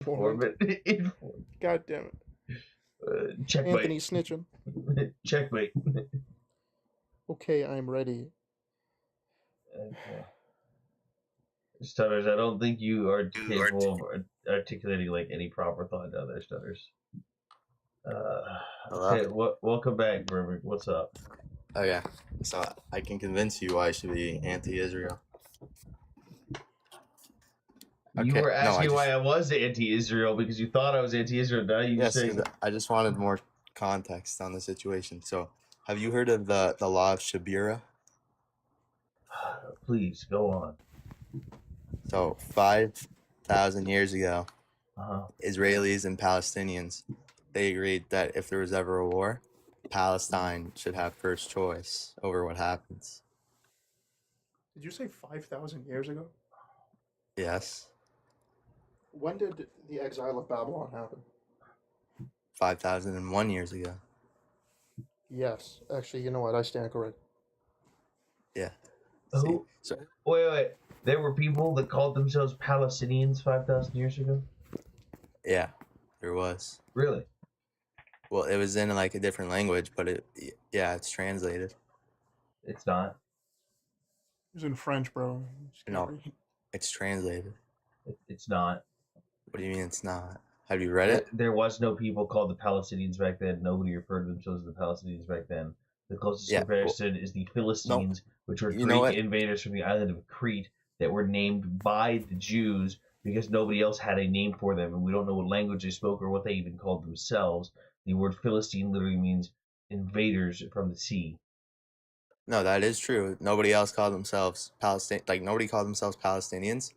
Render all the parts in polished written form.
Informant. God damn it. Checkmate. Anthony snitching. Checkmate. Okay, I'm ready. Okay. Stutters, I don't think you are capable of articulating like any proper thought down there, Stutters. Hello? Okay, welcome back, Burbank. What's up? Oh yeah, so I can convince you why I should be anti-Israel. You Okay, were no, asking why I was anti-Israel because you thought I was anti-Israel. Now you yes, say 'cause I just wanted more context on the situation. So, have you heard of the law of Shabira? please go on. So, 5,000 years ago, Uh-huh. Israelis and Palestinians, they agreed that if there was ever a war, Palestine should have first choice over what happens. Did you say 5,000 years ago? Yes, When did the exile of Babylon happen? 5,001 years ago. Yes. Actually, you know what? I stand corrected. Yeah. Who? So, Wait. There were people that called themselves Palestinians 5,000 years ago? yeah, there was. Really? Well, it was in like a different language, but it's translated. It's not. It was in French, bro. No, it's translated. It's not. What do you mean it's not? Have you read it? There was no people called the Palestinians back then. Nobody referred to themselves as the Palestinians back then. The closest comparison is the Philistines, which were Greek invaders from the island of Crete that were named by the Jews because nobody else had a name for them, and we don't know what language they spoke or what they even called themselves. The word Philistine literally means invaders from the sea. No, that is true. Nobody else called themselves nobody called themselves Palestinians,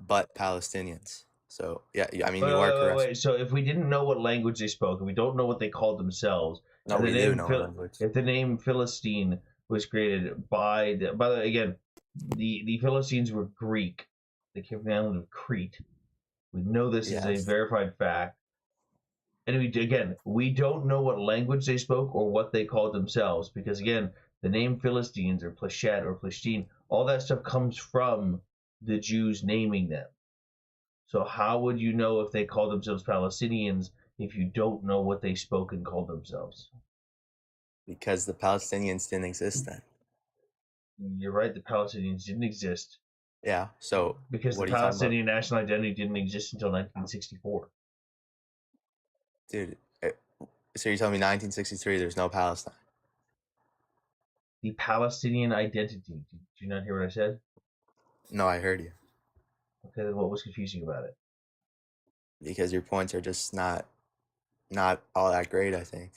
but Palestinians. So yeah, I mean you are correct. Wait. So if we didn't know what language they spoke, and we don't know what they called themselves, no, we do know language. If the name Philistine was created by the way, again, the Philistines were Greek. They came from the island of Crete. We know this is a verified fact. And we don't know what language they spoke or what they called themselves because again, the name Philistines or Plashet or Plastine, all that stuff comes from the Jews naming them. So how would you know if they called themselves Palestinians if you don't know what they spoke and called themselves? Because the Palestinians didn't exist then. You're right, the Palestinians didn't exist. Yeah, so because the Palestinian national identity didn't exist until 1964. Dude, so you're telling me 1963 there's no Palestine? The Palestinian identity. Did you not hear what I said? No, I heard you. Okay, then what was confusing about it? Because your points are just not all that great, I think.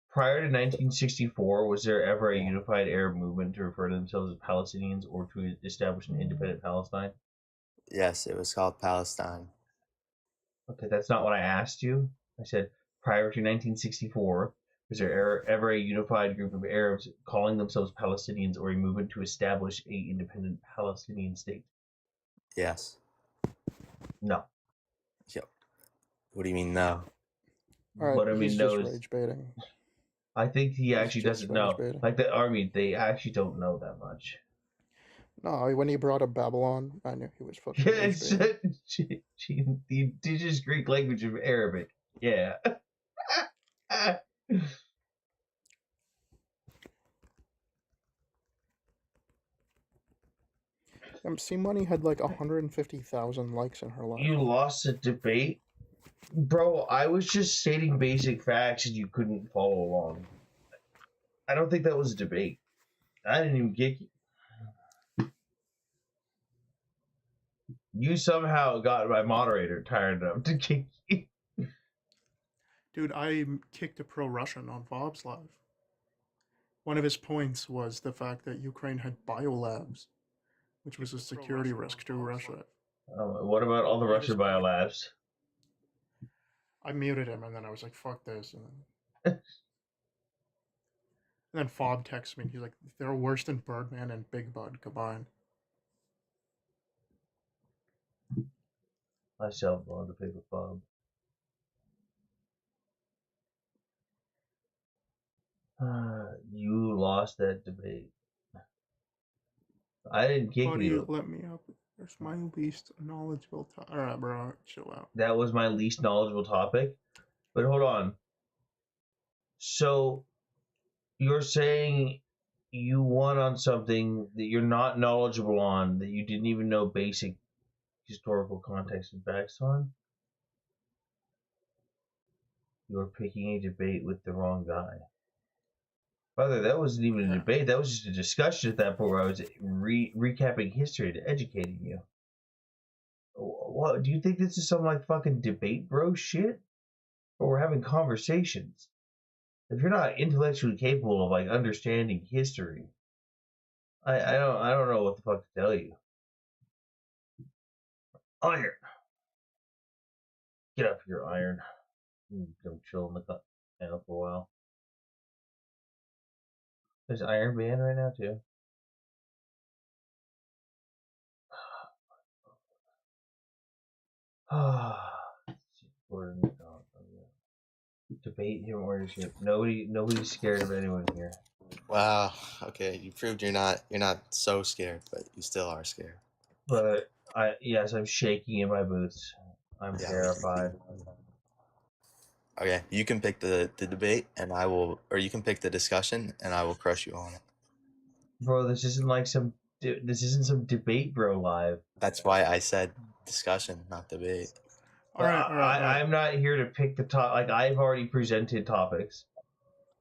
Prior to 1964, was there ever a unified Arab movement to refer to themselves as Palestinians or to establish an independent Palestine? Yes, it was called Palestine. Okay, that's not what I asked you. I said prior to 1964, was there ever a unified group of Arabs calling themselves Palestinians or a movement to establish a independent Palestinian state? Yes. No. Yep. What do you mean no? All right, what I mean he's no just is rage baiting. I think he actually doesn't know. Like the army, they actually don't know that much. No, when he brought up Babylon, I knew he was fucking rage baiting. The indigenous Greek language of Arabic. Yeah. MC Money had like 150,000 likes in her life. You lost a debate? Bro, I was just stating basic facts and you couldn't follow along. I don't think that was a debate. I didn't even get you. You somehow got my moderator tired enough to kick you. Dude, I kicked a pro-Russian on Bob's live. One of his points was the fact that Ukraine had biolabs, which was a security risk to Russia. What about all the Russian biolabs? I muted him, and then I was like, fuck this. And then Fob texts me, and he's like, they're worse than Birdman and Big Bud combined. Myself on to pick with Fob. You lost that debate. I didn't kick Buddy, you. let me up. That's my least knowledgeable topic. Alright, bro, chill out. That was my least knowledgeable topic. But hold on. So, you're saying you won on something that you're not knowledgeable on, that you didn't even know basic historical context and facts on? You're picking a debate with the wrong guy. Brother, that wasn't even a debate. That was just a discussion at that point where I was recapping history and educating you. What, do you think this is some like fucking debate bro shit? Or we're having conversations? If you're not intellectually capable of like understanding history, I don't know what the fuck to tell you. Iron. Get up here, Iron. Come chill in the channel for a while. There's Iron banned right now too. Debate human warriorship. Nobody's scared of anyone here. Wow. Okay, you proved you're not so scared, but you still are scared. But I'm shaking in my boots. I'm terrified. Okay, you can pick the debate, and I will, or you can pick the discussion, and I will crush you on it. Bro, this isn't some debate, bro. Live. That's why I said discussion, not debate. All right. I'm not here to pick the top. Like, I've already presented topics.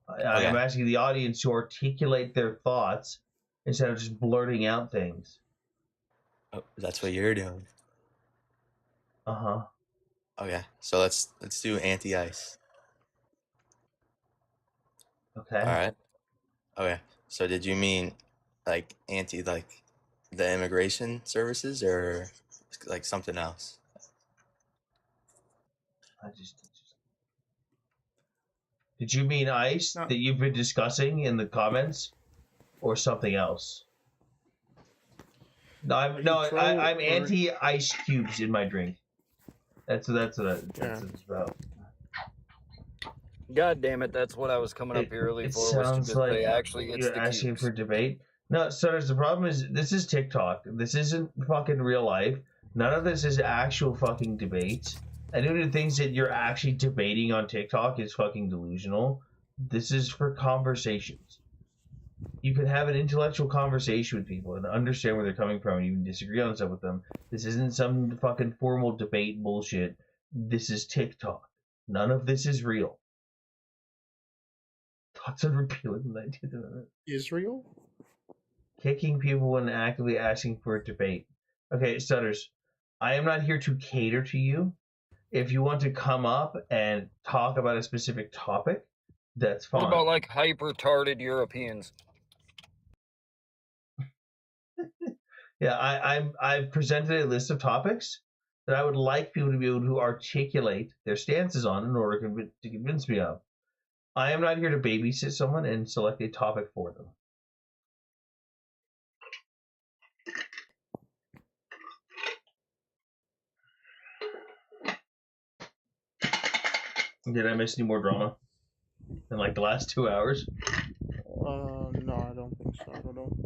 I'm asking the audience to articulate their thoughts instead of just blurting out things. Oh, that's what you're doing. Okay, so let's do anti-ice. Okay. All right. Okay. So did you mean like anti like the immigration services or like something else? Did you mean ice that you've been discussing in the comments, or something else? I'm anti ice cubes in my drink. That's what it's about. God damn it! That's what I was coming up here early for. Sounds like actually it's you're asking for debate. No, so the problem is this is TikTok. This isn't fucking real life. None of this is actual fucking debates. Anyone who thinks that you're actually debating on TikTok is fucking delusional. This is for conversations. You can have an intellectual conversation with people and understand where they're coming from, and you can disagree on stuff with them. This isn't some fucking formal debate bullshit. This is TikTok. None of this is real. Thoughts on repealing the 19th Amendment? Israel? Kicking people and actively asking for a debate. Okay, Stutters, I am not here to cater to you. If you want to come up and talk about a specific topic, that's fine. What about like hyper-retarded Europeans? Yeah, I've presented a list of topics that I would like people to be able to articulate their stances on in order to convince me of. I am not here to babysit someone and select a topic for them. Did I miss any more drama in like the last 2 hours? No, I don't think so. I don't know.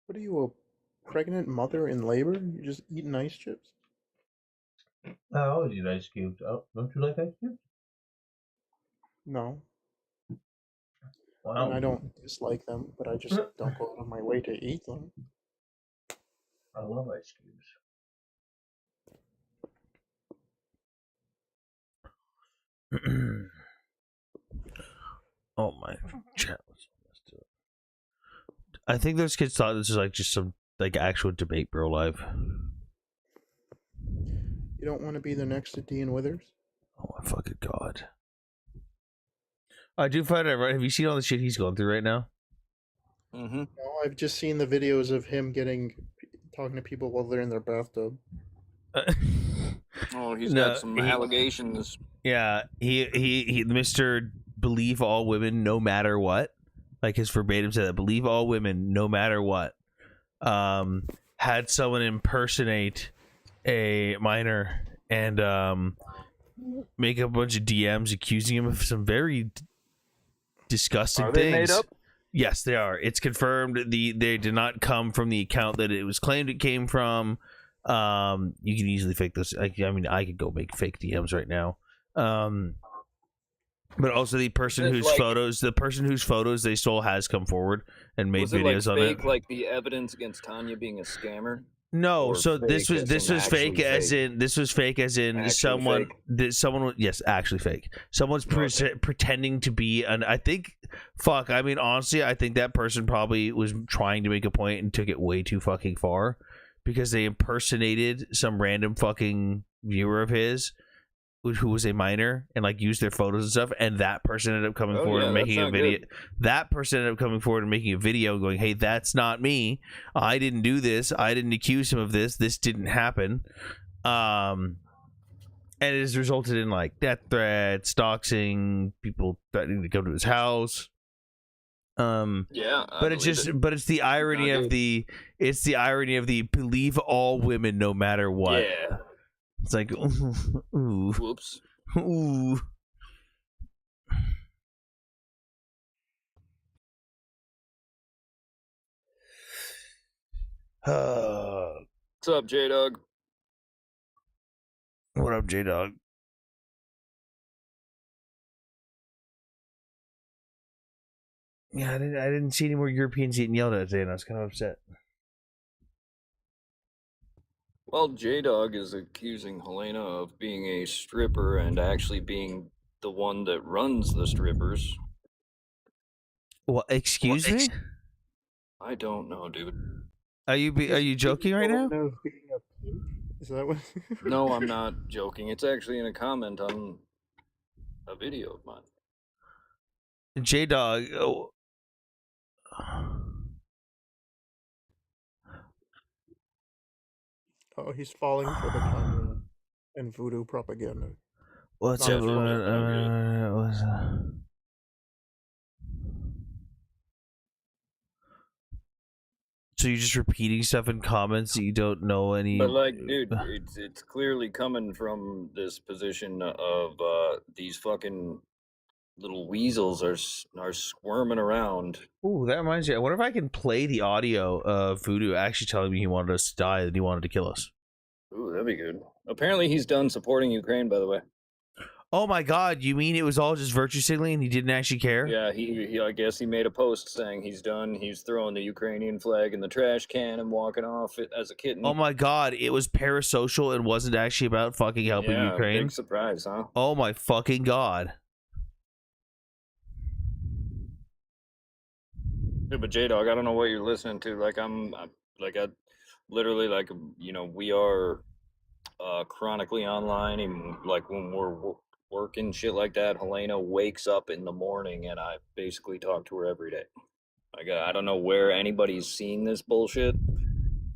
What are you, a pregnant mother in labor? You're just eating ice chips? I always eat ice cubes. Oh, don't you like ice cubes? No. Wow. And I don't dislike them, but I just don't go out of my way to eat them. I love ice cubes. Oh, my chat was messed up. I think those kids thought this was like just some like actual debate, bro. Live. You don't want to be the next Dean Withers? Oh my fucking god! I do find it right. Have you seen all the shit he's going through right now? Mm-hmm. No, I've just seen the videos of him talking to people while they're in their bathtub. Oh, he's got some allegations. Yeah, he Mr. Believe all women no matter what. Like his verbatim said that, believe all women no matter what. Had someone impersonate a minor and make a bunch of DMs accusing him of some very disgusting things. Are they made up? Yes, they are. It's confirmed. They did not come from the account that it was claimed it came from. You can easily fake this. I mean, I could go make fake DMs right now. But also the person whose photos they stole has come forward and made videos on it. Like the evidence against Tanya being a scammer. No, so this was fake as in someone actually fake. Someone's pretending to be an honestly, I think that person probably was trying to make a point and took it way too fucking far because they impersonated some random fucking viewer of his who was a minor and like used their photos and stuff, and that person ended up coming forward and making a video. That person ended up coming forward and making a video going, hey, that's not me. I didn't do this. I didn't accuse him of this. This didn't happen. And it has resulted in like death threats, doxing, people threatening to come to his house. But it's the irony of the believe all women no matter what. Yeah. It's like, ooh. Whoops. Ooh. What's up, J-Dog? What up, J-Dog? Yeah, I didn't see any more Europeans getting yelled at today, and I was kind of upset. Well, J-Dog is accusing Helena of being a stripper and actually being the one that runs the strippers. Well, excuse me? I don't know, dude. Are you joking right now? Is that what? No, I'm not joking. It's actually in a comment on a video of mine. J-Dog. Oh, he's falling for the Tanya and voodoo propaganda. What's up? So you're just repeating stuff in comments that you don't know any. But like, dude, it's clearly coming from this position of these fucking little weasels are squirming around. Ooh, that reminds me. I wonder if I can play the audio of Voodoo actually telling me he wanted us to die, that he wanted to kill us. Ooh, that'd be good. Apparently he's done supporting Ukraine, by the way. Oh my god, you mean it was all just virtue signaling and he didn't actually care? Yeah, he I guess he made a post saying he's done. He's throwing the Ukrainian flag in the trash can and walking off as a kitten. Oh my god, it was parasocial and wasn't actually about fucking helping Ukraine? Big surprise, huh? Oh my fucking god. Dude, but J-Dog, I don't know what you're listening to. Like, I literally, like, you know, we are chronically online, and like when we're working shit like that, Helena wakes up in the morning and I basically talk to her every day. Like, I don't know where anybody's seen this bullshit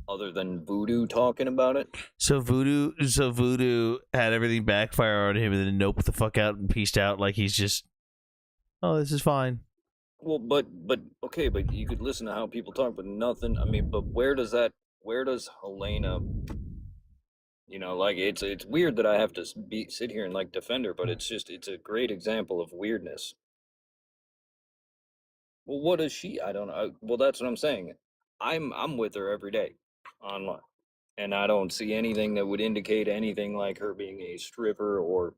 other than Voodoo talking about it. So Voodoo had everything backfire on him and then noped the fuck out and pieced out like he's just, oh, this is fine. Well, but okay, but you could listen to how people talk, but nothing. I mean, but where does Helena? You know, like it's weird that I have to sit here and like defend her, but it's a great example of weirdness. Well, what is she? I don't know. Well, that's what I'm saying. I'm with her every day online, and I don't see anything that would indicate anything like her being a stripper or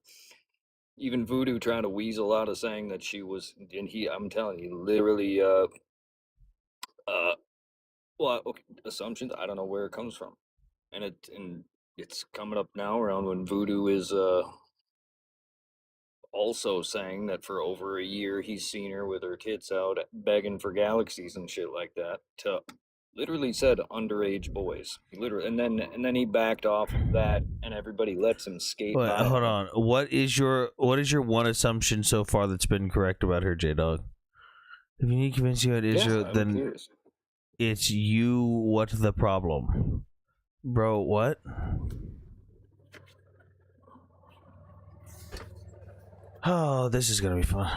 even Voodoo trying to weasel out of saying that she was. And I'm telling you, literally, well, okay, assumptions. I don't know where it comes from, and it's coming up now around when Voodoo is also saying that for over a year he's seen her with her tits out begging for galaxies and shit like that to literally said underage boys. Literally, and then he backed off of that and everybody lets him skate by. Hold on. What is your one assumption so far that's been correct about her, J-Dog? If you need to convince you it is then it's you. What's the problem? Bro, what? Oh, this is gonna be fun.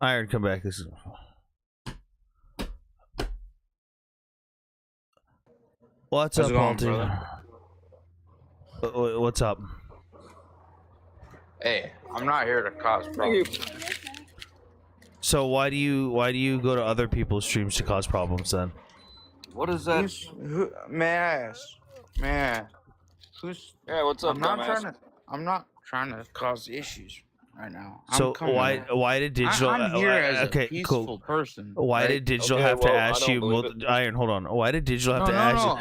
Iron, come back. This is fun. What's up, Balti? What's up? Hey, I'm not here to cause problems. So why do you go to other people's streams to cause problems then? What is that? Man, who's? Yeah, what's up, I'm not trying to cause issues right now. So why did Digital? I'm here as a peaceful person. Why did Digital have to ask you? Iron, hold on. Why did Digital have to ask you?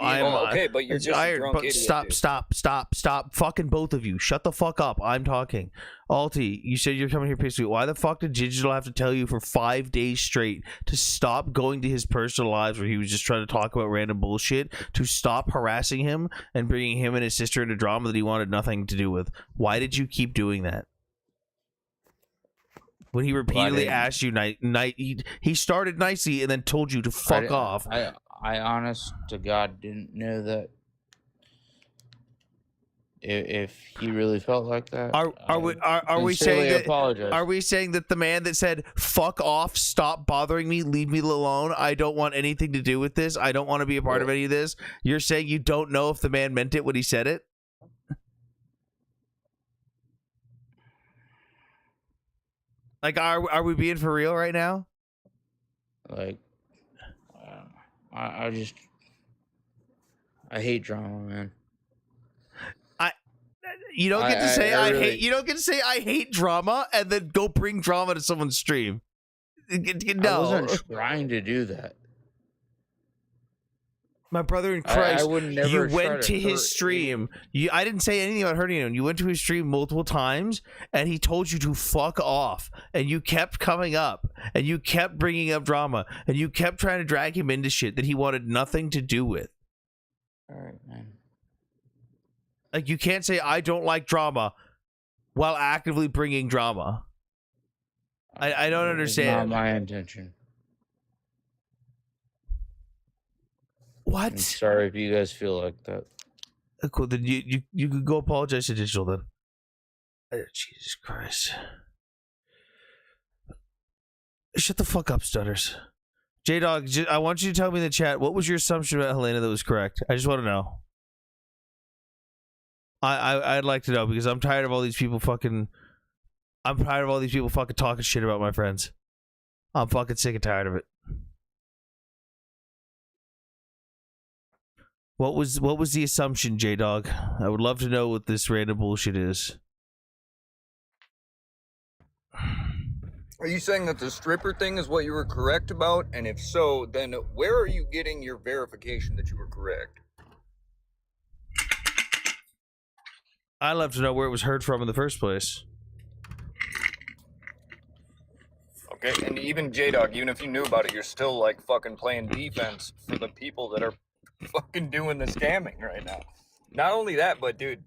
I'm okay, but you're just Iron. drunk idiot, Stop, fucking both of you. Shut the fuck up. I'm talking. Alti, you said you're coming here peacefully. Why the fuck did Digital have to tell you for 5 days straight to stop going to his personal lives where he was just trying to talk about random bullshit, to stop harassing him and bringing him and his sister into drama that he wanted nothing to do with? Why did you keep doing that? When he repeatedly asked you, he started nicely and then told you to fuck off. I honest to God didn't know that. If he really felt like that, are we saying that? Apologize. Are we saying that the man that said "fuck off, stop bothering me, leave me alone, I don't want anything to do with this, I don't want to be a part of any of this"? You're saying you don't know if the man meant it when he said it? Like, are we being for real right now? Like, I hate drama, man. You don't get to say I hate. You don't get to say I hate drama and then go bring drama to someone's stream. No, I wasn't trying to do that. My brother in Christ, I would never. You went to his stream. I didn't say anything about hurting him. You went to his stream multiple times, and he told you to fuck off. And you kept coming up, and you kept bringing up drama, and you kept trying to drag him into shit that he wanted nothing to do with. All right, man. Like, you can't say I don't like drama while actively bringing drama. I don't understand. It's not my intention. What? I'm sorry if you guys feel like that. Cool. Then you could go apologize to Digital then. Jesus Christ. Shut the fuck up, Stutters. J-Dog, I want you to tell me in the chat, what was your assumption about Helena that was correct? I just want to know. I'd like to know, because I'm tired of all these people fucking... I'm tired of all these people fucking talking shit about my friends. I'm fucking sick and tired of it. What was the assumption, J-Dog? I would love to know what this random bullshit is. Are you saying that the stripper thing is what you were correct about? And if so, then where are you getting your verification that you were correct? I'd love to know where it was heard from in the first place. Okay, and even J-Dog, even if you knew about it, you're still like fucking playing defense for the people that are fucking doing the scamming right now. Not only that, but dude,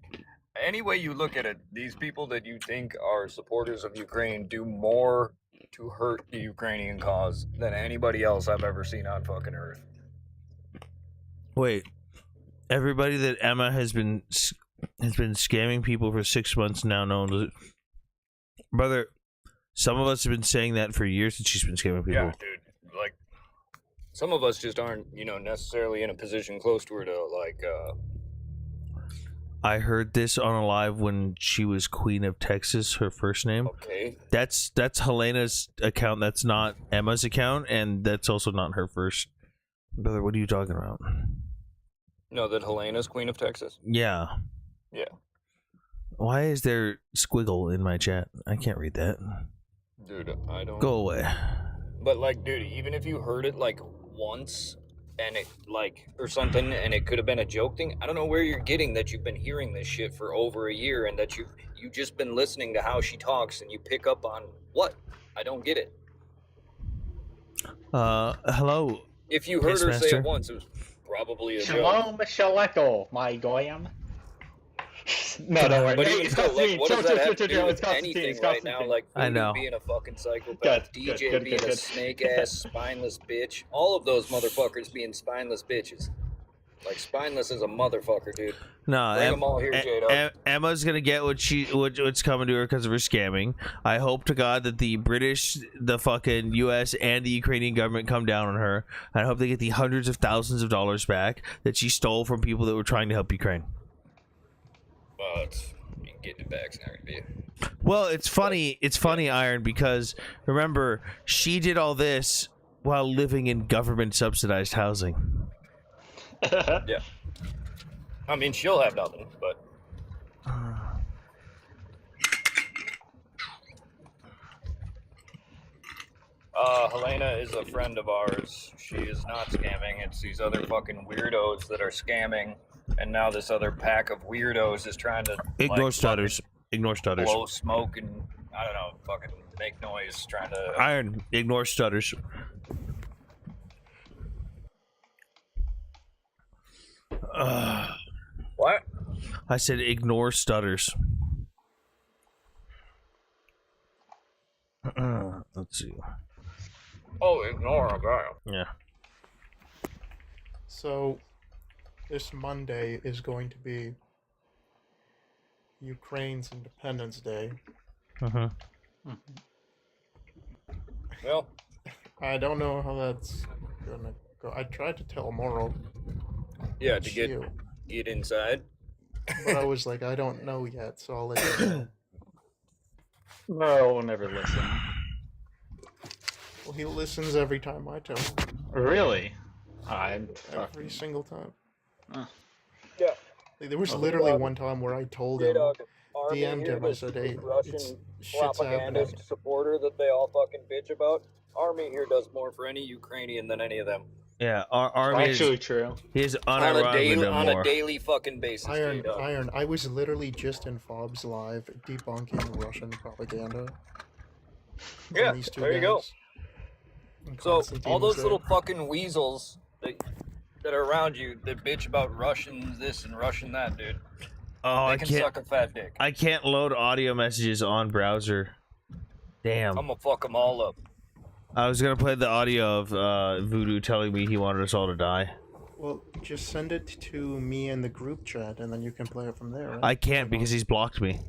any way you look at it, these people that you think are supporters of Ukraine do more to hurt the Ukrainian cause than anybody else I've ever seen on fucking earth. Wait, everybody that Emma has been scamming people for 6 months now knows it. Brother, some of us have been saying that for years that she's been scamming people. Yeah, dude. Like, some of us just aren't, necessarily in a position close to her to, like, I heard this on a live when she was Queen of Texas, her first name. Okay. That's Helena's account. That's not Emma's account, and that's also not her first. Brother, what are you talking about? No, that Helena's Queen of Texas? Yeah. Yeah. Why is there squiggle in my chat? I can't read that. Dude, I don't... Go away. But, like, dude, even if you heard it, like, once, and it, like, or something, and it could have been a joke thing, I don't know where you're getting that you've been hearing this shit for over a year, and that you've just been listening to how she talks, and you pick up on what? I don't get it. Hello. If you heard her say it once, it was probably a joke. Shalom, Shaleko, my goyam. No, don't worry. But Hey, even it's still, like, what does that have to do with Constantine, anything right now? Like, I know. being a fucking psychopath, DJ good, being a snake-ass, spineless bitch, all of those motherfuckers being spineless bitches. Like spineless as a motherfucker, dude. No, Bring them all here, J-Dog. Emma's gonna get what's coming to her because of her scamming. I hope to God that the British, the fucking U.S. and the Ukrainian government come down on her. I hope they get the hundreds of thousands of dollars back that she stole from people that were trying to help Ukraine. Well, getting it back's not gonna be. Well, it's funny. It's funny, Iron, because remember she did all this while living in government subsidized housing. Yeah. I mean, she'll have nothing, but. Helena is a friend of ours. She is not scamming. It's these other fucking weirdos that are scamming, and now this other pack of weirdos is trying to ignore stutters. Ignore stutters. Blow smoke and I don't know, fucking make noise, trying to. Iron, ignore stutters. What? I said ignore stutters. Let's see. Oh, ignore, okay. Yeah. So, this Monday is going to be Ukraine's Independence Day. Well, I don't know how that's gonna go. I tried to tell Moro. yeah, to get inside. But I was like, I don't know yet, so I'll let you know. No, we'll never listen. Well, he listens every time I tell him. Really? Every single time. Yeah. Like, there was literally one time where I told him, DM'd him, I said, hey, Russian shit's happening. propagandist supporter that they all fucking bitch about. Army here does more for any Ukrainian than any of them. Yeah, our army actually true. He's On a daily fucking basis. Iron, I was literally just in Fob's live debunking Russian propaganda. Yeah, these two there you guys. go. And So Constantine all was those there. little fucking weasels that are around you that bitch about Russian this and Russian that, dude. Oh, They can suck a fat dick. I can't load audio messages on browser. Damn. I'm gonna fuck them all up. I was gonna play the audio of Voodoo telling me he wanted us all to die. Well, just send it to me in the group chat, and then you can play it from there, right? I can't because he's blocked me,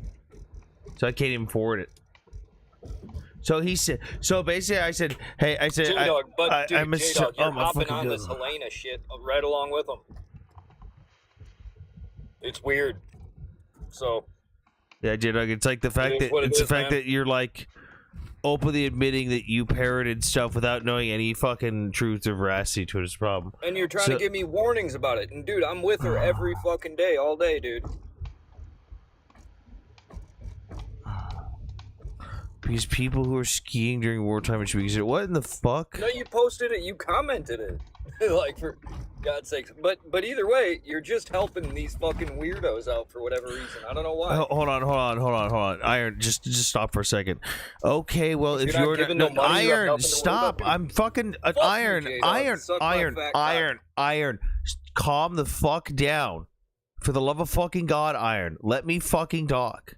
so I can't even forward it. So he said. So basically, I said, "Hey, I said, J-Dog, but I dude, missed. J-Dog, you're my hopping fucking on God. this Helena shit right along with them. It's weird. So. Yeah, J-Dog, it's like the fact It is that what it it's the is, fact man. that you're like openly admitting that you parroted stuff without knowing any fucking truth or veracity to it is a problem. And you're trying to give me warnings about it. And dude, I'm with her every fucking day, all day, dude. Because people who are skiing during wartime should be what in the fuck? No, you posted it, you commented it. Like, for God's sakes. But either way, you're just helping these fucking weirdos out for whatever reason. I don't know why. Hold on. Iron, just stop for a second. Okay, well, if you're not you're giving no money, you have Iron, nothing to worry stop. about, I'm fucking Fuck you, Iron, J-Dog. Suck my fat cock. Iron. Calm the fuck down. For the love of fucking God, Iron. Let me fucking talk.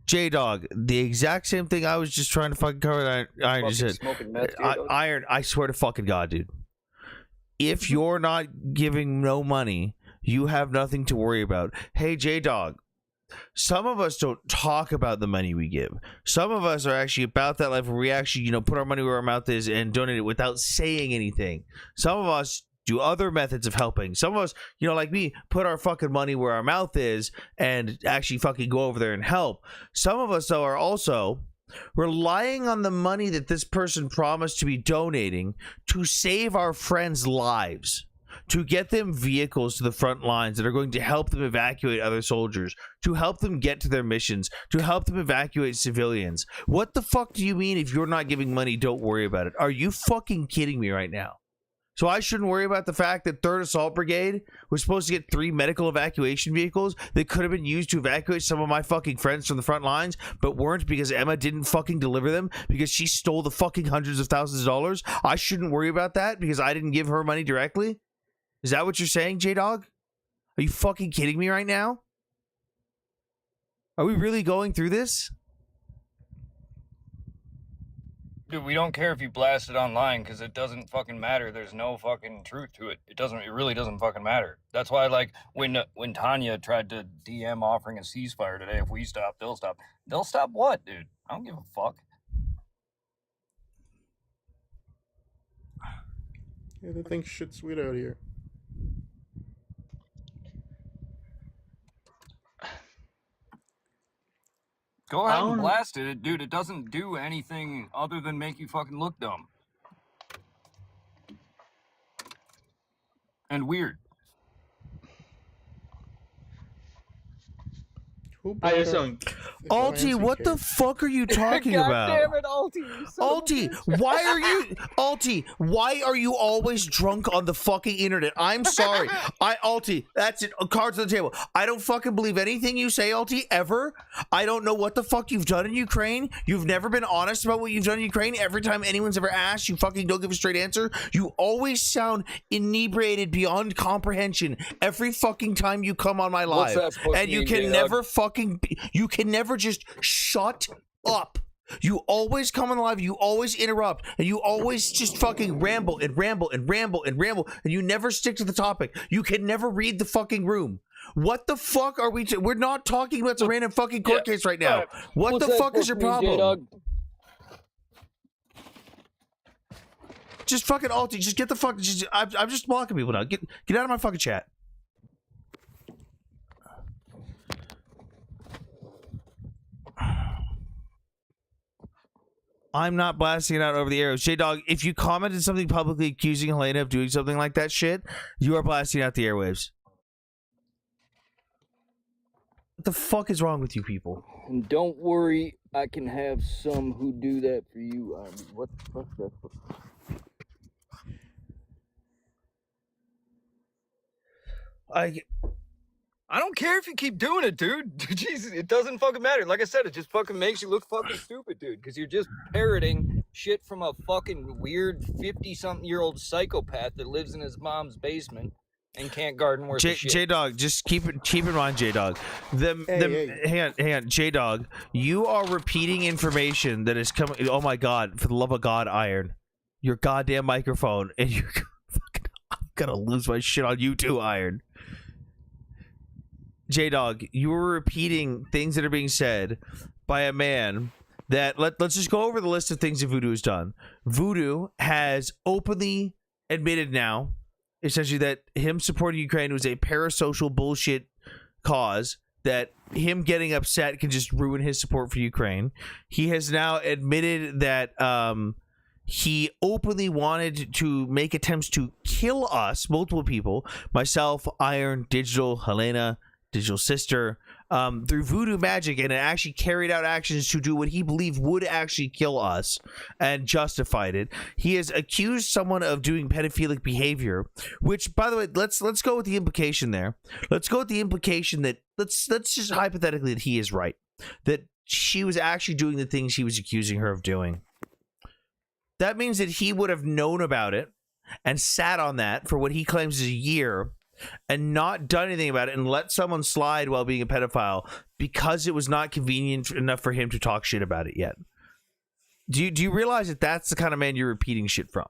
J-Dog, the exact same thing I was just trying to fucking cover. Iron just said, Smoking meth, Iron, I swear to fucking God, dude. If you're not giving no money, you have nothing to worry about. Hey, J-Dog, some of us don't talk about the money we give. Some of us are actually about that life where we actually, put our money where our mouth is and donate it without saying anything. Some of us do other methods of helping. Some of us, like me, put our fucking money where our mouth is and actually fucking go over there and help. Some of us, though, are also relying on the money that this person promised to be donating to save our friends' lives, to get them vehicles to the front lines that are going to help them evacuate other soldiers, to help them get to their missions, to help them evacuate civilians. What the fuck do you mean if you're not giving money, don't worry about it? Are you fucking kidding me right now? So I shouldn't worry about the fact that 3rd Assault Brigade was supposed to get 3 medical evacuation vehicles that could have been used to evacuate some of my fucking friends from the front lines, but weren't because Emma didn't fucking deliver them because she stole the fucking hundreds of thousands of dollars. I shouldn't worry about that because I didn't give her money directly? Is that what you're saying, J-Dog? Are you fucking kidding me right now? Are we really going through this? Dude, we don't care if you blast it online because it doesn't fucking matter. There's no fucking truth to it. It really doesn't fucking matter. That's why, like, when Tanya tried to DM offering a ceasefire today, if we stop, they'll stop. They'll stop what, dude? I don't give a fuck. Yeah, they think shit's sweet out here. Go ahead and blast it, dude. It doesn't do anything other than make you fucking look dumb. And weird. I just don't. Alti, what the fuck are you talking about? God damn it, Alti! Alti, why are you always drunk on the fucking internet? I'm sorry. Alti, that's it. Cards on the table. I don't fucking believe anything you say, Alti, ever. I don't know what the fuck you've done in Ukraine. You've never been honest about what you've done in Ukraine. Every time anyone's ever asked, you fucking don't give a straight answer. You always sound inebriated beyond comprehension every fucking time you come on my live. And you can never you can never just shut up. You always come on the live, you always interrupt, and you always just fucking ramble and ramble and ramble and ramble, and you never stick to the topic. You can never read the fucking room. What the fuck are we we're not talking about some random fucking court case right now. What the fuck is your problem? Just fucking Alti, just get the fuck I'm just blocking people now. Get out of my fucking chat. I'm not blasting it out over the airwaves. J-Dog, if you commented something publicly accusing Helena of doing something like that shit, you are blasting out the airwaves. What the fuck is wrong with you people? And don't worry, I can have some who do that for you. What the fuck is that? I don't care if you keep doing it, dude. Jesus, it doesn't fucking matter. Like I said, it just fucking makes you look fucking stupid, dude. Because you're just parroting shit from a fucking weird 50-something-year-old psychopath that lives in his mom's basement and can't garden worth a shit. J-Dog, just keep in mind, J-Dog. Hang on, J-Dog. You are repeating information that is coming. Oh my God! For the love of God, Iron, your goddamn microphone, and you're fucking. I'm gonna lose my shit on you too, Iron. J-Dog, you were repeating things that are being said by a man that let's just go over the list of things that Voodoo has done. Voodoo has openly admitted now, essentially, that him supporting Ukraine was a parasocial bullshit cause, that him getting upset can just ruin his support for Ukraine. He has now admitted that he openly wanted to make attempts to kill us, multiple people, myself, Iron, Digital, Helena, Digital Sister, through voodoo magic, and it actually carried out actions to do what he believed would actually kill us and justified it. He has accused someone of doing pedophilic behavior, which, by the way, let's go with the implication there. Let's go with the implication that let's just hypothetically that he is right, that she was actually doing the things he was accusing her of doing. That means that he would have known about it and sat on that for what he claims is a year and not done anything about it and let someone slide while being a pedophile because it was not convenient enough for him to talk shit about it yet. Do you realize that that's the kind of man you're repeating shit from?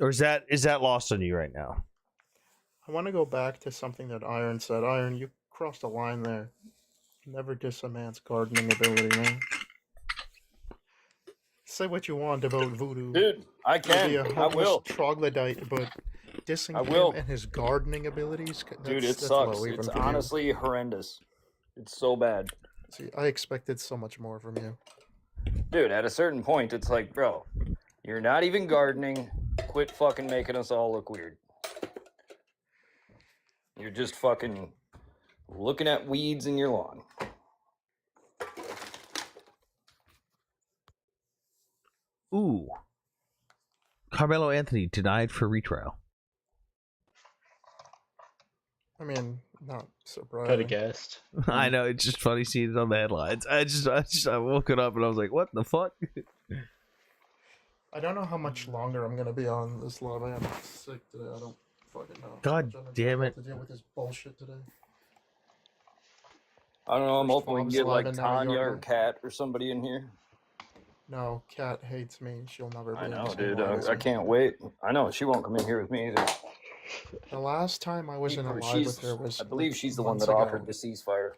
Or is that lost on you right now? I want to go back to something that Iron said. Iron, you crossed a line there. Never diss a man's gardening ability, man. Say what you want about Voodoo. Dude, I can. I will. Troglodyte, but dissing him and his gardening abilities. Dude, it sucks. It's honestly horrendous. It's so bad. See, I expected so much more from you. Dude, at a certain point, it's like, bro, you're not even gardening. Quit fucking making us all look weird. You're just fucking looking at weeds in your lawn. Ooh. Carmelo Anthony denied for retrial. I mean, not surprised. Could have guessed. I know, it's just funny seeing it on the headlines. I woke it up and I was like, what the fuck? I don't know how much longer I'm gonna be on this live. I am sick today. I don't fucking know. God damn it. To deal with this bullshit today. I don't know, I'm hoping we can get like Tanya or Kat or somebody in here. No, Kat hates me. She'll never be I in the know, same dude. live as I me. can't wait. I know she won't come in here with me either. The last time I was in a live with her was I believe like she's the one months that ago. offered the ceasefire.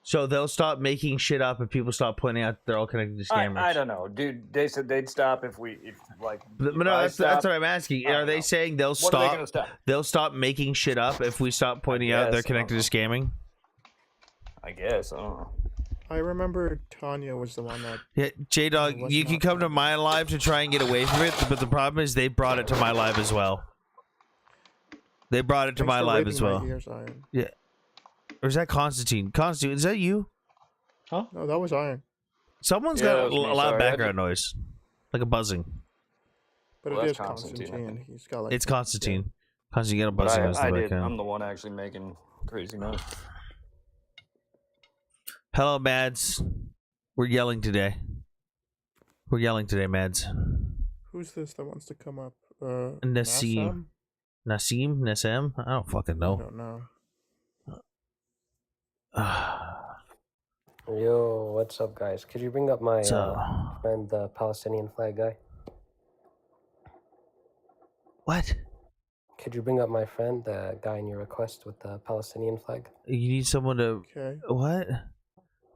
So they'll stop making shit up if people stop pointing out they're all connected to scammers. I don't know, dude. They said they'd stop if That's what I'm asking. Are they saying they'll What are they stop? gonna stop? They'll stop making shit up if we stop pointing out they're guess, I don't connected to scamming. I guess. I don't know. I remember Tanya was the one that. Yeah, J Dog, was you can not come to fun. my live to try and get away from it, but the problem is they brought it to my live as well. They brought it to Thanks my for live raping as my well. ears, Iron. Yeah. Or is that Constantine? Constantine, is that you? Huh? No, that was Iron. Someone's Yeah, got that a was me, loud sorry. I background noise, like a buzzing. But Well, it is that's Constantine, I Constantine. think. He's got like. It's Constantine. Constantine, you got a But buzzing noise in I the did. background. I'm the one actually making crazy noise. Hello, Mads. We're yelling today. We're yelling today, Mads. Who's this that wants to come up? Nassim. Nassam? Nassim? I don't fucking I know. don't know. Yo, what's up, guys? Could you bring up my So, friend, the Palestinian flag guy? what? Could you bring up my friend, the guy in your request with the Palestinian flag? You need someone to. Okay. What?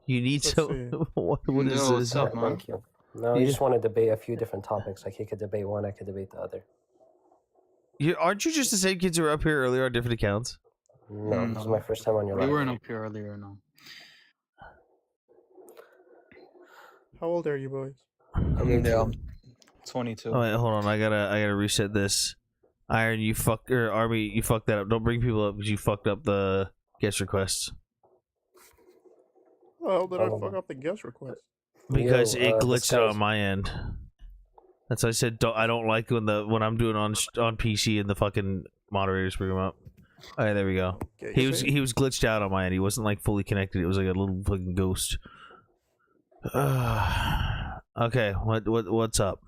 You need Let's so. see. What is Yo, this? what's up, man? Thank you. No, Yeah. I just want to debate a few different topics. Like, he could debate one, I could debate the other. Aren't you just the same kids who were up here earlier on different accounts? No, this is my first time on your We live. weren't up here earlier, no. How old are you boys? I'm 18. 22. Oh wait, hold on. I gotta reset this. Iron, you fuck or Army, you fucked that up. Don't bring people up because you fucked up the guest requests How did I fuck up the guest request? because Yo, it this glitched guy's- on my end. That's why I said I don't like when I'm doing on PC and the fucking moderators bring them up. All right, there we go. Okay, He you was see? he was glitched out on my end. He wasn't like fully connected. It was like a little fucking ghost. Okay, what's up?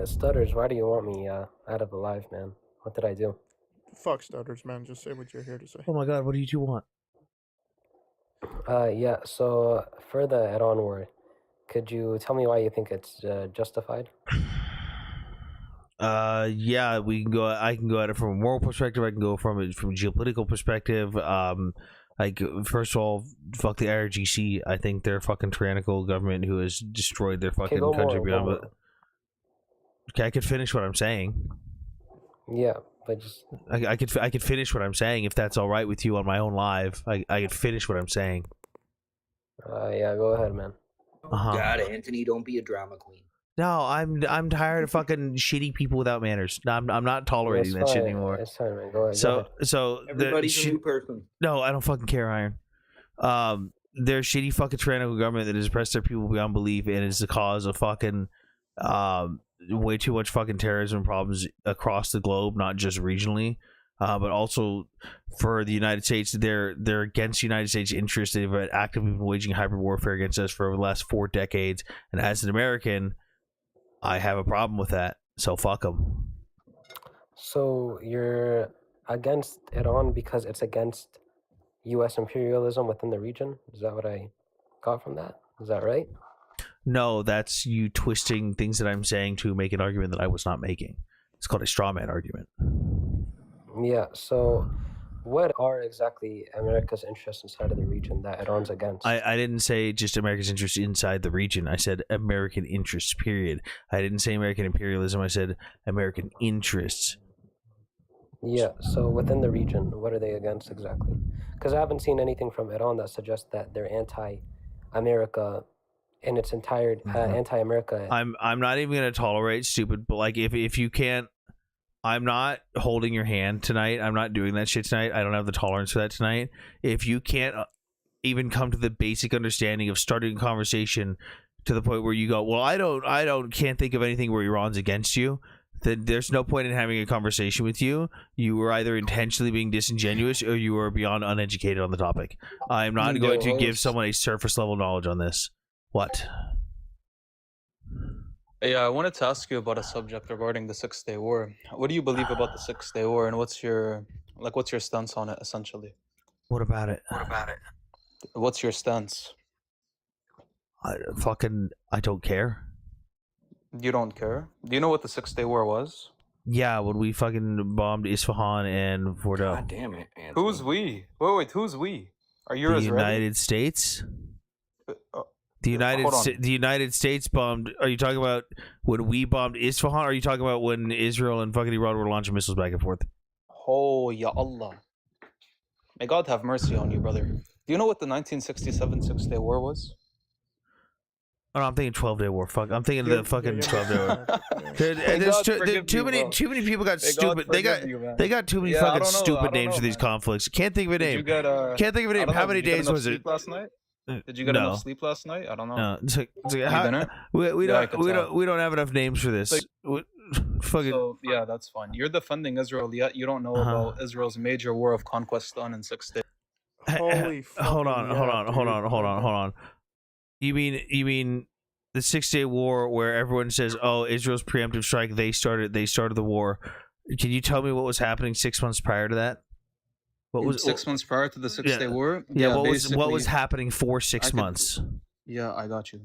Stutters, why do you want me out of the live, man? What did I do? Fuck stutters, man. Just say what you're here to say. Oh my god, what do you two want? Yeah, so for the Iran war, could you tell me why you think it's justified? Yeah, we can go. I can go at it from a moral perspective. I can go from a geopolitical perspective. Like first of all, fuck the IRGC. I think they're a fucking tyrannical government who has destroyed their fucking go country more, beyond. go But more. okay, I could finish what I'm saying. Yeah, but just I could finish what I'm saying if that's all right with you on my own live. I could finish what I'm saying. yeah, go ahead, man. Uh-huh. God, Anthony, don't be a drama queen. No, I'm tired of fucking shitty people without manners. No, I'm not tolerating that It's shit fine, anymore. It's fine, man. Go ahead. So the Everybody's a shit- new person. No, I don't fucking care, Iron. Their shitty fucking tyrannical government that has oppressed their people beyond belief and is the cause of fucking way too much fucking terrorism problems across the globe, not just regionally, but also for the United States. They're against the United States interests. They've actively been waging hybrid warfare against us for the last 4 decades. And as an American, I have a problem with that. So fuck them. So you're against Iran because it's against U.S. imperialism within the region? Is that what I got from that? Is that right? No, that's you twisting things that I'm saying to make an argument that I was not making. It's called a straw man argument. Yeah, so what are exactly America's interests inside of the region that Iran's against? I didn't say just America's interests inside the region. I said American interests, period. I didn't say American imperialism. I said American interests. Yeah, so within the region, what are they against exactly? Because I haven't seen anything from Iran that suggests that they're anti-America in its entire anti-America. I'm not even gonna tolerate stupid. But like if you can't, I'm not holding your hand tonight. I'm not doing that shit tonight. I don't have the tolerance for that tonight. If you can't even come to the basic understanding of starting a conversation to the point where you go, well, can't think of anything where Iran's against you, then there's no point in having a conversation with you. You were either intentionally being disingenuous or you were beyond uneducated on the topic. I'm not going to give someone a surface level knowledge on this. What? Yeah, I wanted to ask you about a subject regarding the 6-Day War. What do you believe about the 6-Day War, and what's your stance on it, essentially? What about it? What's your stance? I don't care. You don't care? Do you know what the 6-Day War was? Yeah, when we fucking bombed Isfahan and Bordeaux. God damn it, Anthony. Who's we? Wait, who's we? Are you The Israeli? United States? Uh, The hold on. United States bombed. Are you talking about when we bombed Isfahan? Or are you talking about when Israel and fucking Iran were launching missiles back and forth? Oh, ya Allah. May God have mercy on you, brother. Do you know what the 1967 6-Day War was? Oh, no, I'm thinking 12-Day War. Fuck, I'm thinking the fucking 12-Day War. There's too many people got stupid. They got too many fucking stupid names for these conflicts. Can't think of a name. Can't think of a name. How many days was it? Last night? Did you get enough sleep last night? I don't know. No, we don't have enough names for this. Fucking. So yeah, that's fine. You're defending Israel, yet you don't know about Israel's major war of conquest done in 6 days. Holy hold on. You mean the 6-Day War where everyone says, "Oh, Israel's preemptive strike, they started the war." Can you tell me what was happening 6 months prior to that? What was 6 months prior to the 6-Day War? Yeah, what was happening for 6 months? Yeah, I got you.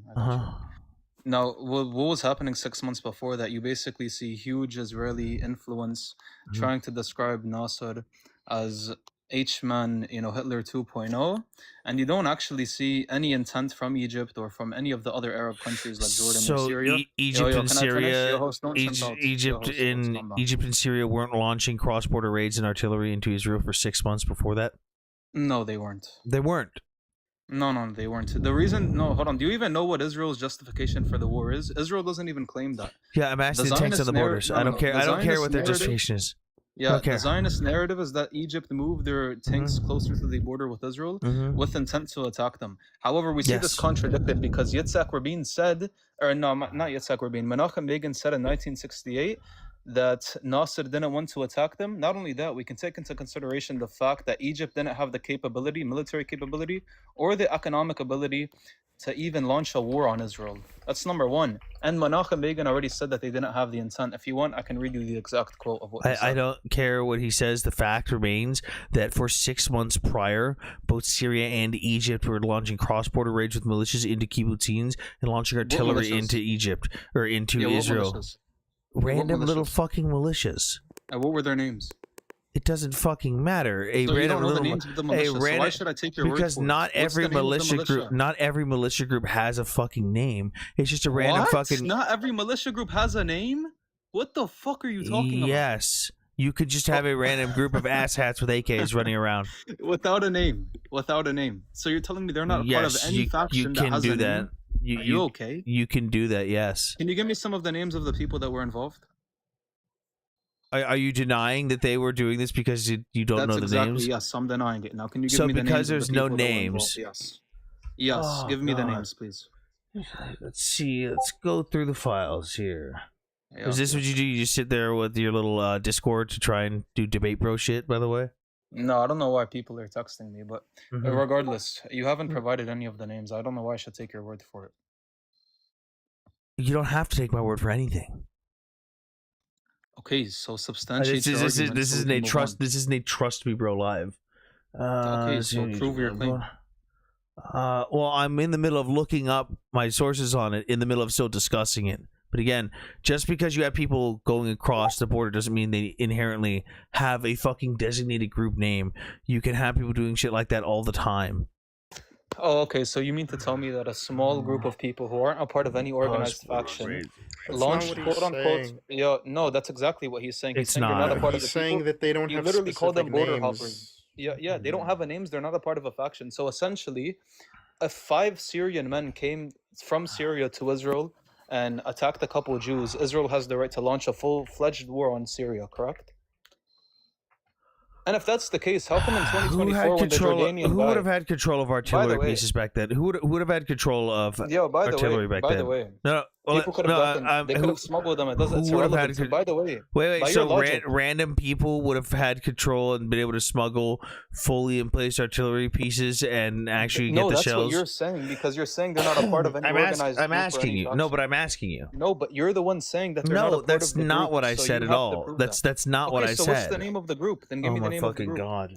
Now, what was happening 6 months before that? You basically see huge Israeli influence trying to describe Nasser as H-man, Hitler 2.0, and you don't actually see any intent from Egypt or from any of the other Arab countries like Jordan or Syria. Egypt and Syria weren't launching cross-border raids and artillery into Israel for 6 months before that? No, they weren't. They weren't. No, they weren't. The reason... No, hold on. Do you even know what Israel's justification for the war is? Israel doesn't even claim that. Yeah, I'm asking the tanks on the borders. I don't care. I don't care what their justification is. Yeah, the Zionist narrative is that Egypt moved their tanks closer to the border with Israel with intent to attack them. However, we see this contradicted because Yitzhak Rabin said, or no, not Yitzhak Rabin, Menachem Begin said in 1968 that Nasser didn't want to attack them. Not only that, we can take into consideration the fact that Egypt didn't have the capability, military capability, or the economic ability to even launch a war on Israel. That's number one. And Menachem Begin already said that they didn't have the intent. If you want, I can read you the exact quote of what he said. I don't care what he says. The fact remains that for 6 months prior, both Syria and Egypt were launching cross-border raids with militias into kibbutzim and launching artillery into Egypt or into Israel. Random little fucking militias. And what were their names? It doesn't fucking matter. Why should I take your word because for it? not every militia group has a fucking name. It's just a random fucking. Not every militia group has a name. What the fuck are you talking about? Yes, you could just have a random group of asshats with AKs running around without a name. So you're telling me they're not a part of any faction that has a name? Are you okay? You can do that. Yes. Can you give me some of the names of the people that were involved? Are you denying that they were doing this because you don't know the names? Yes, I'm denying it. Now, can you give me the names? So because there's no names. Yes, give me the names, please. Let's see. Let's go through the files here. Is this what you do? You just sit there with your little Discord to try and do debate bro shit, by the way? No, I don't know why people are texting me, but regardless, you haven't provided any of the names. I don't know why I should take your word for it. You don't have to take my word for anything. Okay, so substantiate this isn't a trust me bro live. Okay, so prove your claim. Well, I'm in the middle of looking up my sources on it, in the middle of still discussing it. But again, just because you have people going across the border doesn't mean they inherently have a fucking designated group name. You can have people doing shit like that all the time. Oh, okay. So you mean to tell me that a small group of people who aren't a part of any organized faction launched quote unquote? Yeah, no, that's exactly what he's saying. He's saying they're not a part of the saying that they don't have literally call them border names. hoppers. Yeah, they don't have a names. They're not a part of a faction. So essentially, if 5 Syrian men came from Syria to Israel and attacked a couple of Jews, Israel has the right to launch a full-fledged war on Syria, correct? And if that's the case, how come in 2024 when the Jordanian who would have had control of artillery pieces back then? Who would have had control of artillery back then? By the way, people could have they could have smuggled them. It's irrelevant. By the way, wait. So random people would have had control and been able to smuggle fully in place artillery pieces and actually get the shells. No, that's what you're saying because you're saying they're not a part of any organized. I'm asking you. No, but I'm asking you. No, but you're the one saying that they're not a part of the group. No, that's not what I said at all. That's not what I said. So what's the name of the group? Then give me the name of the group. God.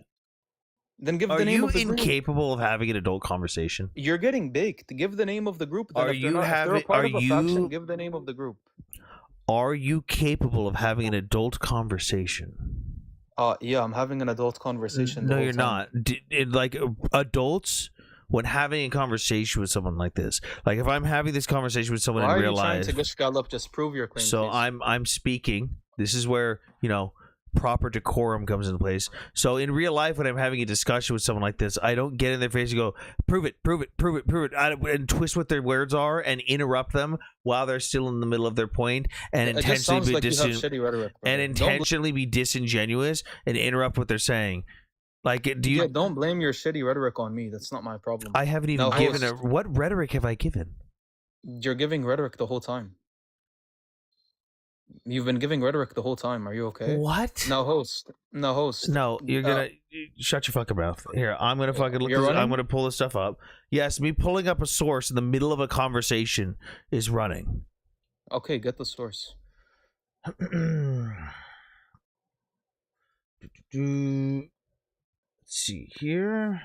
Then give Are the name you of the group. incapable of having an adult conversation? You're getting baked. Give the name of the group. Then if they're a part of a faction, give the name of the group. Are you capable of having an adult conversation? Yeah, I'm having an adult conversation. No, you're not. Like adults, when having a conversation with someone like this, like if I'm having this conversation with someone in real life, why are you trying to gallop? Just prove your claim. So please. I'm speaking. This is where proper decorum comes into place. So in real life, when I'm having a discussion with someone like this, I don't get in their face and go, prove it, and twist what their words are and interrupt them while they're still in the middle of their point and intentionally be disingenuous and interrupt what they're saying. Like, don't blame your shitty rhetoric on me. That's not my problem. I haven't even given what rhetoric have I given? You're giving rhetoric the whole time. You've been giving rhetoric the whole time. Are you okay? What? No, host. No, you're gonna shut your fucking mouth. Here, I'm gonna fucking look. I'm gonna pull this stuff up. Yes, me pulling up a source in the middle of a conversation is running. Okay, get the source. Let's see here.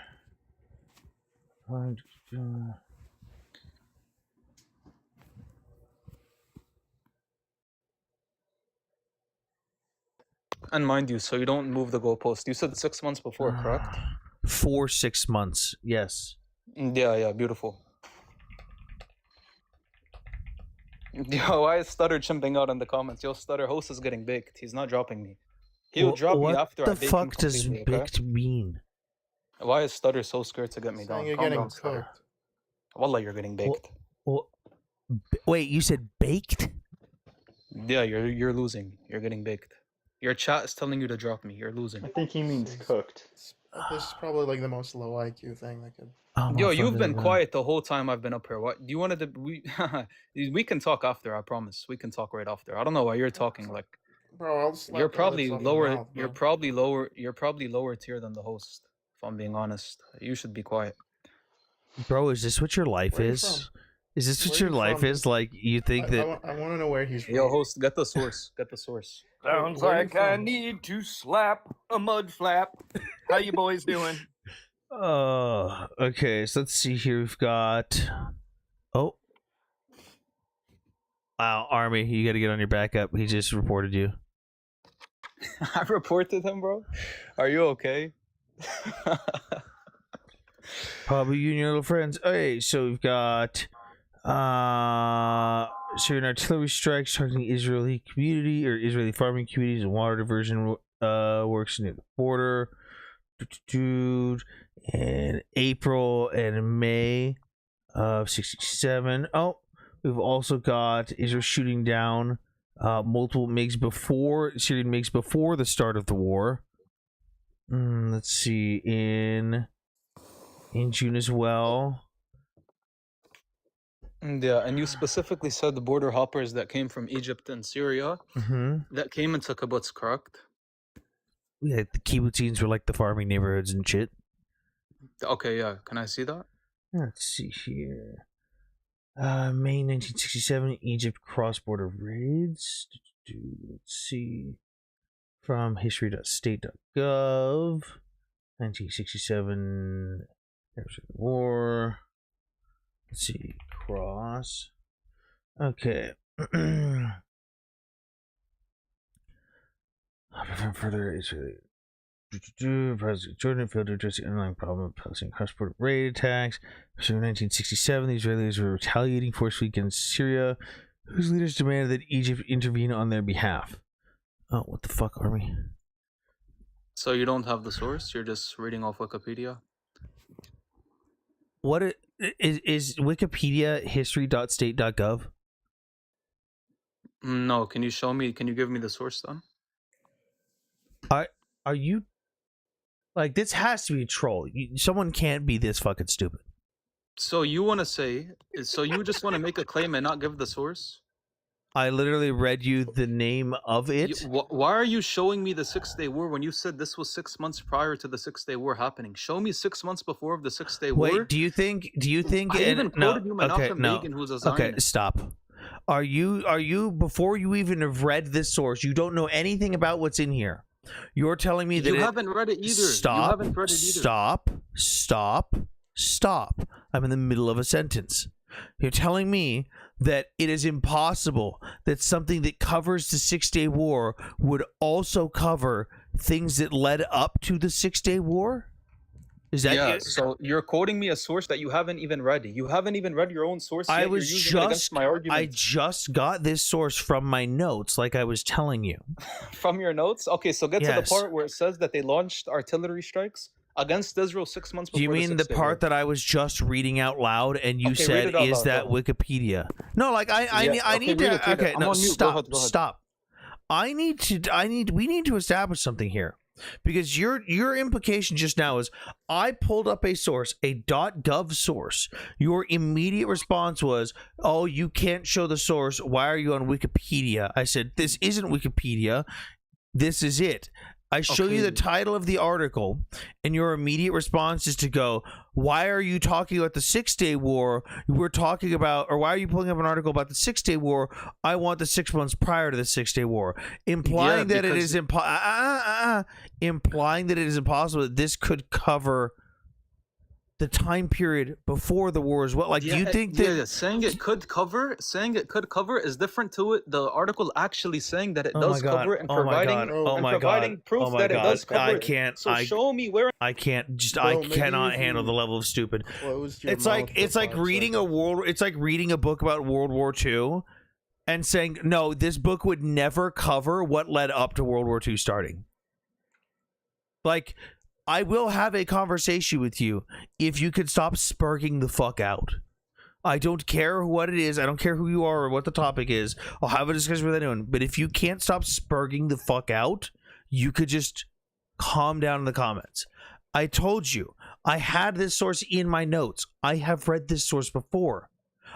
And mind you, so you don't move the goalpost. You said 6 months before, correct? 6 months, yes. Yeah, beautiful. Yo, why is Stutter chimping out in the comments? Yo, Stutter, host is getting baked. He's not dropping me. He'll drop me after I bake him. What the fuck does baked mean? Why is Stutter so scared to get me down? You're getting cooked. Wallah, you're getting baked. Wait, you said baked? Yeah, you're losing. You're getting baked. Your chat is telling you to drop me. You're losing. I think he means cooked. This is probably like the most low IQ thing that could. Yo, you've been quiet the whole time I've been up here. What do you want to? We can talk after. I promise. We can talk right after. I don't know why you're talking like. Bro, I'll slap you're probably lower. Mouth, you're probably lower. You're probably lower tier than the host. If I'm being honest, you should be quiet. Bro, is this what your life is? Is this what your life is? Like, you think that... I want to know where he's from. Yo, host, get the source. Get the source. Sounds like I need to slap a mud flap. How you boys doing? Okay, so let's see here. We've got... Oh. Wow, Army, you gotta get on your backup. He just reported you. I reported him, bro? Are you okay? Probably you and your little friends. Okay, so we've got... Syrian artillery strikes targeting Israeli community or Israeli farming communities and water diversion works near the border. In April and May of 67. Oh, we've also got Israel shooting down multiple Syrian MiGs before the start of the war. Let's see, in June as well. Yeah, and you specifically said the border hoppers that came from Egypt and Syria that came into kibbutz, correct? Yeah, the kibbutzim were like the farming neighborhoods and shit. Okay, yeah. Can I see that? Let's see here. May 1967, Egypt cross-border raids. Let's see. From history.state.gov. 1967, war. Let's see, cross. Okay. Further Israeli. President Jordan failed to address the underlying problem of Palestinian cross-border raid attacks. So in 1967, the Israelis were retaliating forcefully against Syria, whose leaders demanded that Egypt intervene on their behalf. Oh, what the fuck, Army? So you don't have the source? You're just reading off Wikipedia? What is Wikipedia history.state.gov? No, can you show me? Can you give me the source then? Are you like, this has to be a troll? Someone can't be this fucking stupid. So you want to say? So you just want to make a claim and not give the source? I literally read you the name of it. Why are you showing me the 6-Day War when you said this was 6 months prior to the 6-Day War happening? Show me 6 months before of the 6-Day War. Wait, do you think? I even quoted you Menachem Begin, who's a Zionist. Okay, stop. Are you before you even have read this source? You don't know anything about what's in here. You're telling me that you haven't read it either. Stop. You haven't read it either. Stop. I'm in the middle of a sentence. You're telling me that it is impossible that something that covers the 6-Day War would also cover things that led up to the 6-Day War? Is that yeah? So you're quoting me a source that you haven't even read. You haven't even read your own source. I yet. was You're using it against my argument. I just got this source from my notes, like I was telling you. From your notes? Okay, so get to the Yes. part where it says that they launched artillery strikes against Israel 6 months before. Do you mean the part that I was just reading out loud and you said, "Is that Wikipedia?" No, like I need to. Okay, no, stop. We need to establish something here. Because your implication just now is I pulled up a source, a .gov source. Your immediate response was, "Oh, you can't show the source. Why are you on Wikipedia?" I said, "This isn't Wikipedia. This is it." I show you the title of the article, and your immediate response is to go, "Why are you talking about the 6-Day War? We're talking about, or why are you pulling up an article about the 6-Day War? I want the 6 months prior to the 6-Day War," implying that it is implying that it is impossible that this could cover the time period before the war as well. Like, do you think that saying it could cover is different to it? The article actually saying that it does cover it and providing proof that it does cover it. So show me where. I can't just. I cannot handle the level of stupid. It's like reading a book about World War II and saying, no, this book would never cover what led up to World War II starting. Like, I will have a conversation with you if you could stop spurging the fuck out. I don't care what it is. I don't care who you are or what the topic is. I'll have a discussion with anyone. But if you can't stop spurging the fuck out, you could just calm down in the comments. I told you, I had this source in my notes. I have read this source before.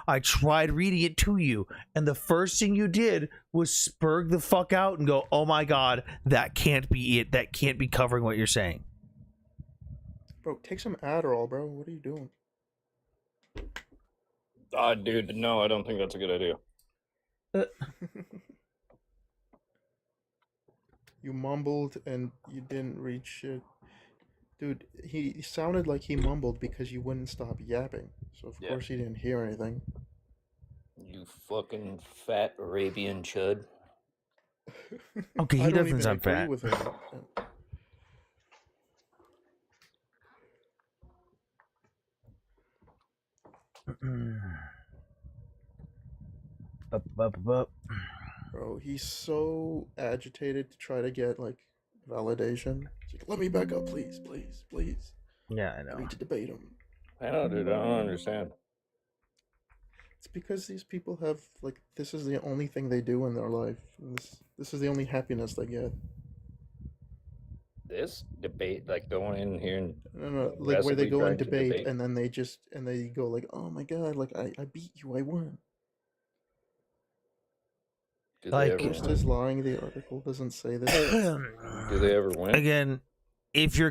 I tried reading it to you, and the first thing you did was spurg the fuck out and go, "Oh my god, that can't be it. That can't be covering what you're saying." Bro, take some Adderall, bro. What are you doing? Dude, no, I don't think that's a good idea. You mumbled and you didn't read shit. Dude, he sounded like he mumbled because you wouldn't stop yapping. So, of course, he didn't hear anything. You fucking fat Arabian chud. Okay, he doesn't sound fat. With him. Up. Bro, he's so agitated to try to get, like, validation. He's like, "Let me back up, please. Yeah, I know. I need to debate him." I know, dude. I don't understand. It's because these people have, like, this is the only thing they do in their life. This is the only happiness they get. This debate, like going in here and No, like where they go and debate and then they go like, "Oh my god, like I beat you, I won." Like, Just is lying. The article doesn't say this. Do they ever win? Again, if you're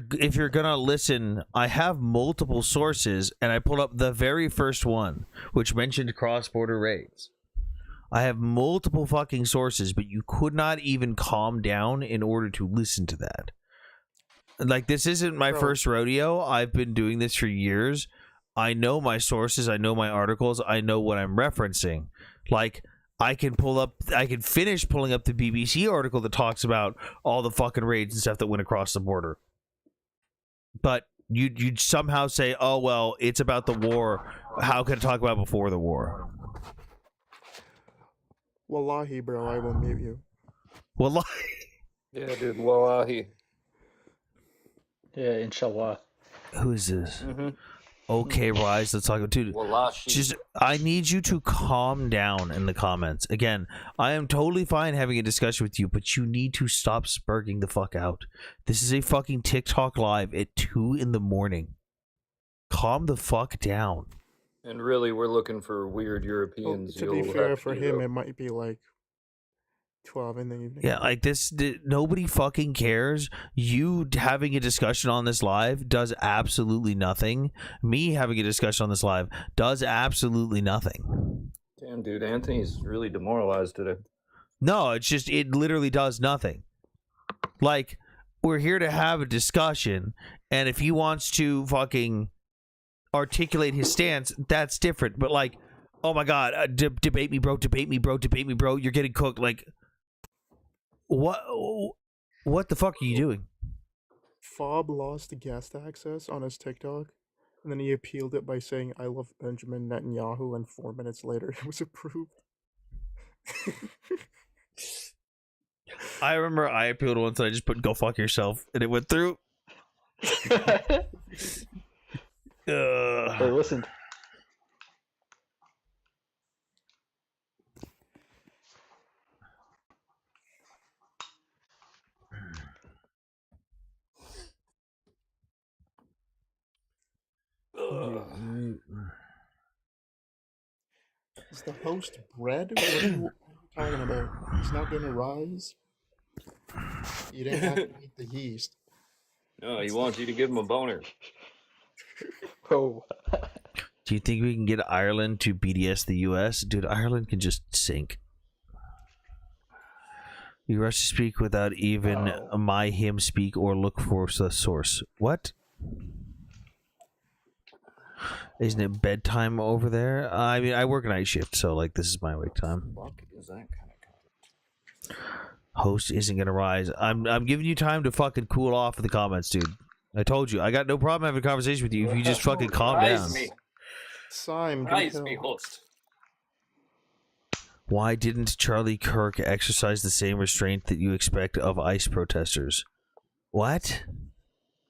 gonna listen, I have multiple sources, and I pulled up the very first one, which mentioned cross-border raids. I have multiple fucking sources, but you could not even calm down in order to listen to that. Like, this isn't my first rodeo. I've been doing this for years. I know my sources. I know my articles. I know what I'm referencing. Like, I can finish pulling up the BBC article that talks about all the fucking raids and stuff that went across the border. But you'd somehow say, "Oh, well, it's about the war. How can I talk about before the war?" Wallahi, bro, I will mute you. Wallahi. Yeah, dude, wallahi. Yeah, inshallah. Who is this? Okay, Rise, let's talk about, dude. Just, I need you to calm down in the comments. Again, I am totally fine having a discussion with you, but you need to stop spurging the fuck out. This is a fucking TikTok live at 2 a.m. Calm the fuck down. And really, we're looking for weird Europeans. To be fair, for him, it might be like 12 in the evening. Yeah, like this, nobody fucking cares. You having a discussion on this live does absolutely nothing. Me having a discussion on this live does absolutely nothing. Damn, dude, Anthony's really demoralized today. No, it's just, it literally does nothing. Like, we're here to have a discussion, and if he wants to fucking articulate his stance, that's different. But like, oh my god, debate me, bro, debate me, bro, debate me, bro. You're getting cooked. Like, what the fuck are you doing? Fob lost guest access on his TikTok, and then he appealed it by saying, "I love Benjamin Netanyahu," and 4 minutes later it was approved. I remember I appealed once and I just put "go fuck yourself" and it went through. They listened. Is the host bread? What are you talking about? He's not gonna rise. You didn't have to eat the yeast. No, he wants you to give him a boner. Oh. Do you think we can get Ireland to BDS the US? Dude, Ireland can just sink. You rush to speak without even him speak or look for the source. What? Isn't it bedtime over there? I mean, I work a night shift, so like this is my wake time. Fuck is that kind of comment? Host isn't gonna rise. I'm giving you time to fucking cool off in the comments, dude. I told you, I got no problem having a conversation with you if you just fucking calm down. Rise me, host. Why didn't Charlie Kirk exercise the same restraint that you expect of ICE protesters? What?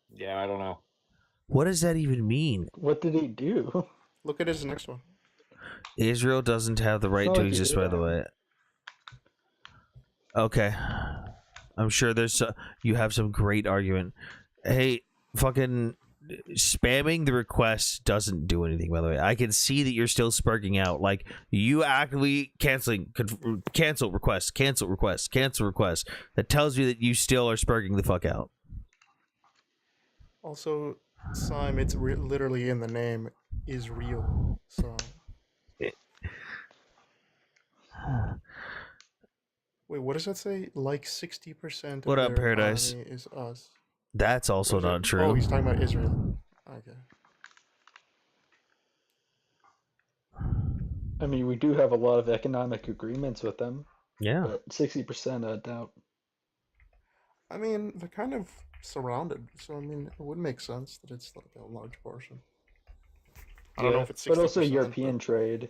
Yeah, I don't know. What does that even mean? What did he do? Look at his next one. Israel doesn't have the right to exist, by the way. Okay. I'm sure there's you have some great argument. Hey, fucking spamming the request doesn't do anything, by the way. I can see that you're still sparking out. Like, you actively cancel request. That tells you that you still are sparking the fuck out. Also, Sime, it's literally in the name, is real. So. Wait, what does that say? Like 60% of What up, their Paradise? army is us. That's also not true. Oh, he's talking about Israel. Okay. I mean, we do have a lot of economic agreements with them. Yeah. But 60% I doubt. I mean, they're kind of surrounded, so I mean, it would make sense that it's like a large portion. I don't know if it's 60%. But also European trade.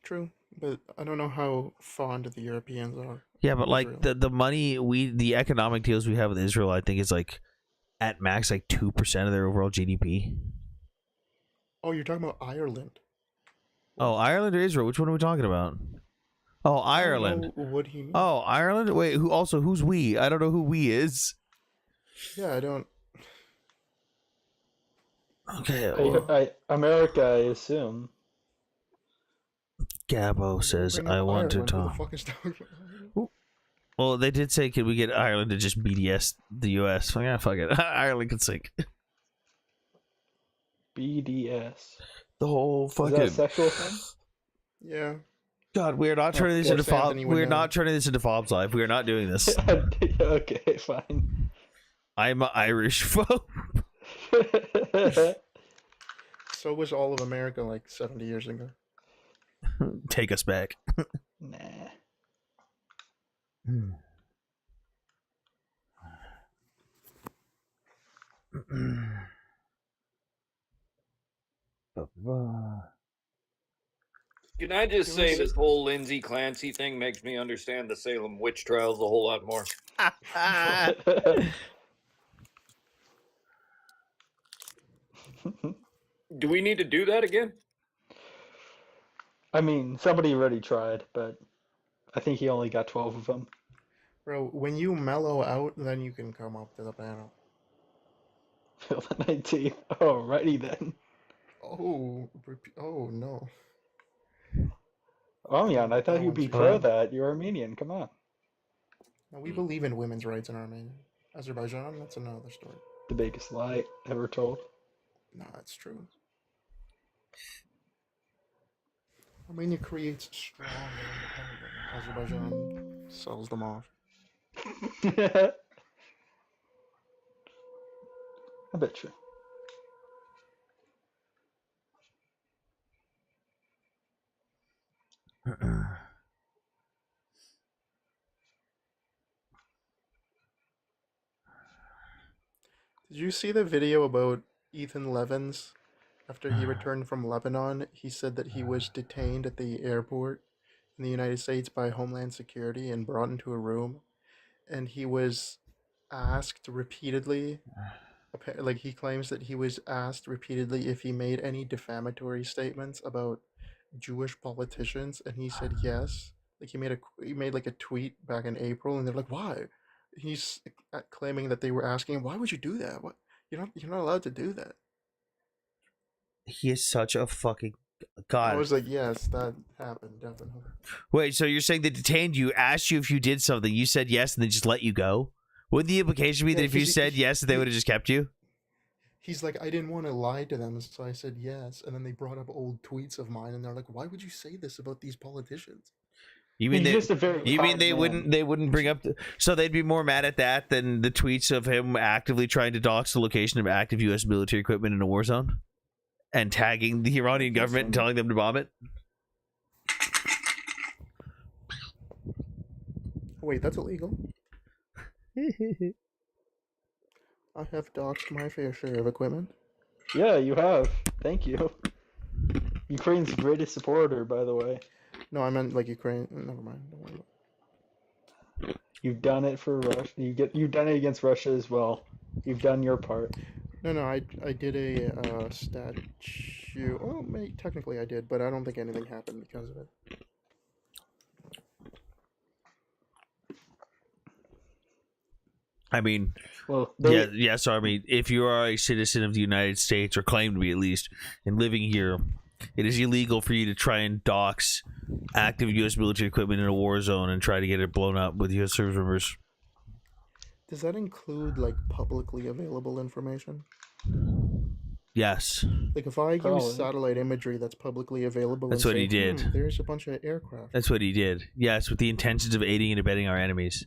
True, but I don't know how fond the Europeans are. Yeah, but like the money the economic deals we have with Israel, I think is like at max like 2% of their overall GDP. Oh, you're talking about Ireland. Oh, Ireland or Israel? Which one are we talking about? Oh, Ireland. What do you mean? Oh, Ireland. Wait, who's we? I don't know who we is. Yeah, I don't. Okay. Well, America, I assume. Gabo says, "I want to talk." Who the fuck is talking about? Well, they did say, "Can we get Ireland to just BDS the U.S.?" Like, yeah, fuck it. Ireland can sink. BDS. The whole fucking. Is that a sexual thing? Yeah. God, we're not turning this into Fob. We're not turning this into Fob's life. We are not doing this. Okay, fine. I'm an Irish phobe. So was all of America like 70 years ago. Take us back. Nah. Can I just say this whole Lindsay Clancy thing makes me understand the Salem witch trials a whole lot more. Do we need to do that again? I mean, somebody already tried, but I think he only got 12 of them. Bro, when you mellow out, then you can come up to the panel. Feel the 19th. Alrighty then. Oh no. Omyan, I thought you'd be pro that. You're Armenian. Come on. No, we believe in women's rights in Armenia. Azerbaijan, that's another story. The biggest lie ever told. No, it's true. Armenia creates strong and independent. Azerbaijan sells them off. I bet you. Did you see the video about Ethan Levins? After he returned from Lebanon, he said that he was detained at the airport in the United States by Homeland Security and brought into a room, and he was asked repeatedly, like he claims that he was asked repeatedly if he made any defamatory statements about Jewish politicians, and he said yes. Like he made like a tweet back in April, and they're like, why? He's claiming that they were asking him, why would you do that? What you're not allowed to do that. He is such a fucking god. I was like, yes, that happened definitely. Wait, so you're saying they detained you, asked you if you did something, you said yes, and they just let you go? Would the implication be that if you said yes, they would have just kept you? He's like, I didn't want to lie to them, so I said yes, and then they brought up old tweets of mine, and they're like, why would you say this about these politicians? You mean they wouldn't bring up so they'd be more mad at that than the tweets of him actively trying to dox the location of active U.S. military equipment in a war zone and tagging the Iranian government and telling them to bomb it? Wait, that's illegal. I have doxed my fair share of equipment. Yeah, you have. Thank you. Ukraine's greatest supporter, by the way. No, I meant like Ukraine. Never mind. Don't worry about it. You've done it for Russia. You've done it against Russia as well. You've done your part. No, I did a statue. Oh, technically I did, but I don't think anything happened because of it. I mean, well, yes, Army, if you are a citizen of the United States, or claim to be at least, and living here, it is illegal for you to try and dox active U.S. military equipment in a war zone and try to get it blown up with U.S. service members. Does that include, like, publicly available information? Yes. Like, if I use satellite imagery that's publicly available... That's what he did. There's a bunch of aircraft. That's what he did. Yes, with the intentions of aiding and abetting our enemies.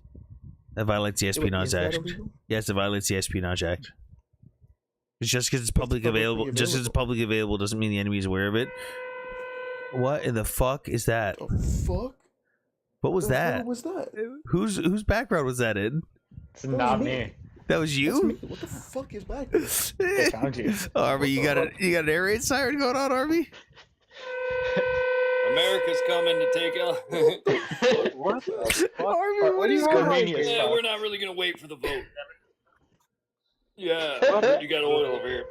That violates the Espionage Act. Yes, it violates the Espionage Act. Just because it's public available, just because it's publicly available doesn't mean the enemy is aware of it. What in the fuck is that? The fuck? What was that? What was that? Whose background was that in? It's not me. That was you? What the fuck is back there? I found you. Army, you got an air raid siren going on, Army? America's coming to take out. What the fuck? Army, what is going on? Yeah, we're not really gonna wait for the vote. Yeah, you got oil over here.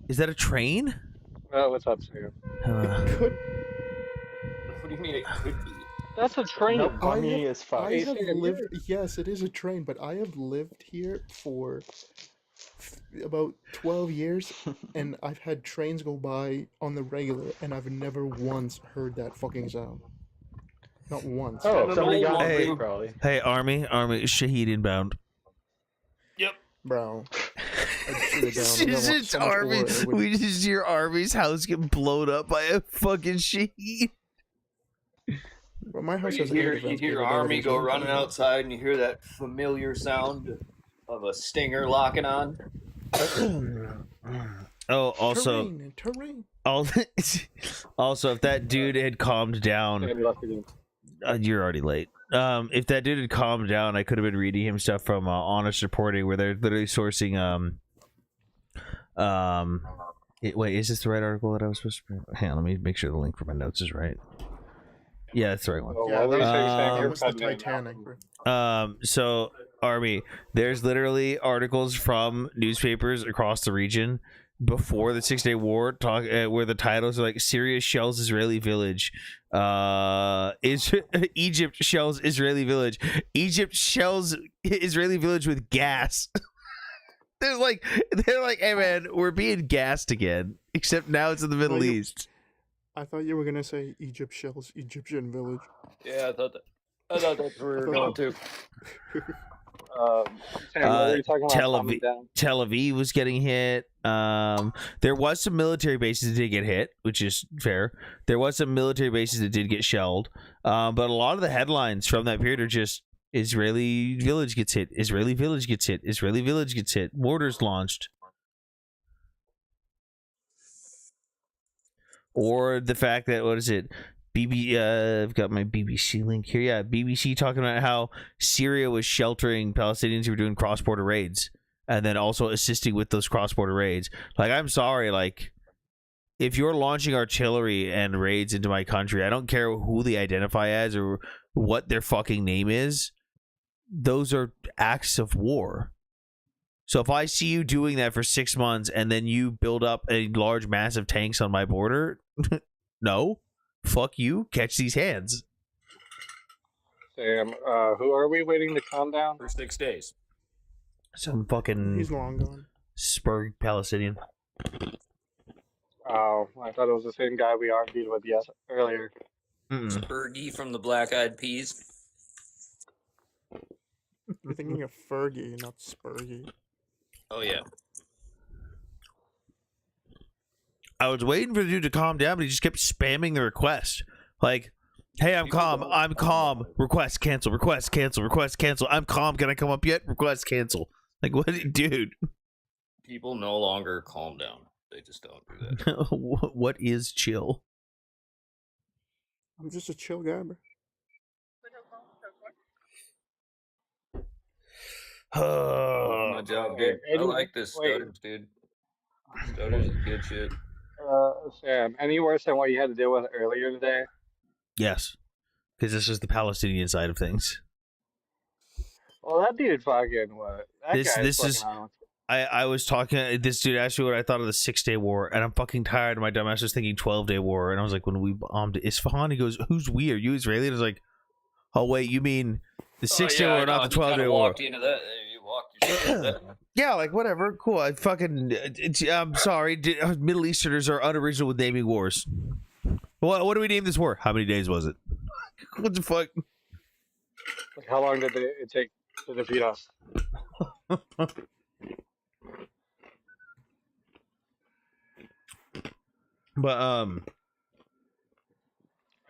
Is that a train? Oh, what's up, Sam? What do you mean it could be? That's a train. Nope, Army is fine. I have lived. Yes, it is a train, but I have lived here for about 12 years, and I've had trains go by on the regular, and I've never once heard that fucking sound. Not once. Oh, somebody got it, probably. Hey, Army, Shaheed inbound. Yep. Bro. It's Army. We just hear Army's house get blown up by a fucking Shaheed. Well, my house you hear Army go running outside, and you hear that familiar sound of a stinger locking on. Oh, also, terrain. Also, if that dude had calmed down, you're already late. If that dude had calmed down, I could have been reading him stuff from Honest Reporting, where they're literally sourcing. Wait, is this the right article that I was supposed to? Hang on, let me make sure the link for my notes is right. Yeah, that's the right one. Yeah, that was the Titanic. So Army, there's literally articles from newspapers across the region before the 6-Day War where the titles are like Syria shells Israeli village, Egypt shells Israeli village, Egypt shells Israeli village with gas. they're like, hey man, we're being gassed again, except now it's in the Middle East. I thought you were gonna say Egypt shells Egyptian village. Yeah, I thought that's where we were going too. Sam, what were you talking about calming down? Tel Aviv was getting hit. There was some military bases that did get hit, which is fair. There was some military bases that did get shelled. But a lot of the headlines from that period are just Israeli village gets hit, Israeli village gets hit, Israeli village gets hit, mortars launched. Or the fact that, what is it? I've got my BBC link here. Yeah, BBC talking about how Syria was sheltering Palestinians who were doing cross-border raids, and then also assisting with those cross-border raids. Like, I'm sorry, like, if you're launching artillery and raids into my country, I don't care who they identify as or what their fucking name is. Those are acts of war. So if I see you doing that for 6 months and then you build up a large, massive tanks on my border, no, fuck you, catch these hands. Sam, who are we waiting to calm down? For 6 days. Some fucking... He's long gone. Spur Palestinian. Oh, I thought it was the same guy we argued with earlier. Spurgy from the Black Eyed Peas. I'm thinking of Fergie, not Spurgy. Oh, yeah. I was waiting for the dude to calm down, but he just kept spamming the request. Like, hey, I'm calm. Request cancel, request cancel, request cancel. I'm calm. Can I come up yet? Request cancel. Like, what, dude? People no longer calm down. They just don't do that. What is chill? I'm just a chill guy, bro. My job, dude. I like this stutters, dude. Stutters is good shit. Sam, any worse than what you had to deal with earlier today? Yes, because this is the Palestinian side of things. Well, that dude fucking what? This is. I was talking. This dude asked me what I thought of the 6-day war, and I'm fucking tired. My dumbass was thinking 12-day war, and I was like, when we bombed Isfahan, he goes, "Who's we? Are you Israeli?" And I was like, "Oh wait, you mean the 6-day war, not the 12-day war?" Walked into that. You walked yourself into that. Yeah, like whatever, cool. I fucking. I'm sorry. Middle Easterners are unoriginal with naming wars. What do we name this war? How many days was it? What the fuck? Like, how long did it take to defeat us? But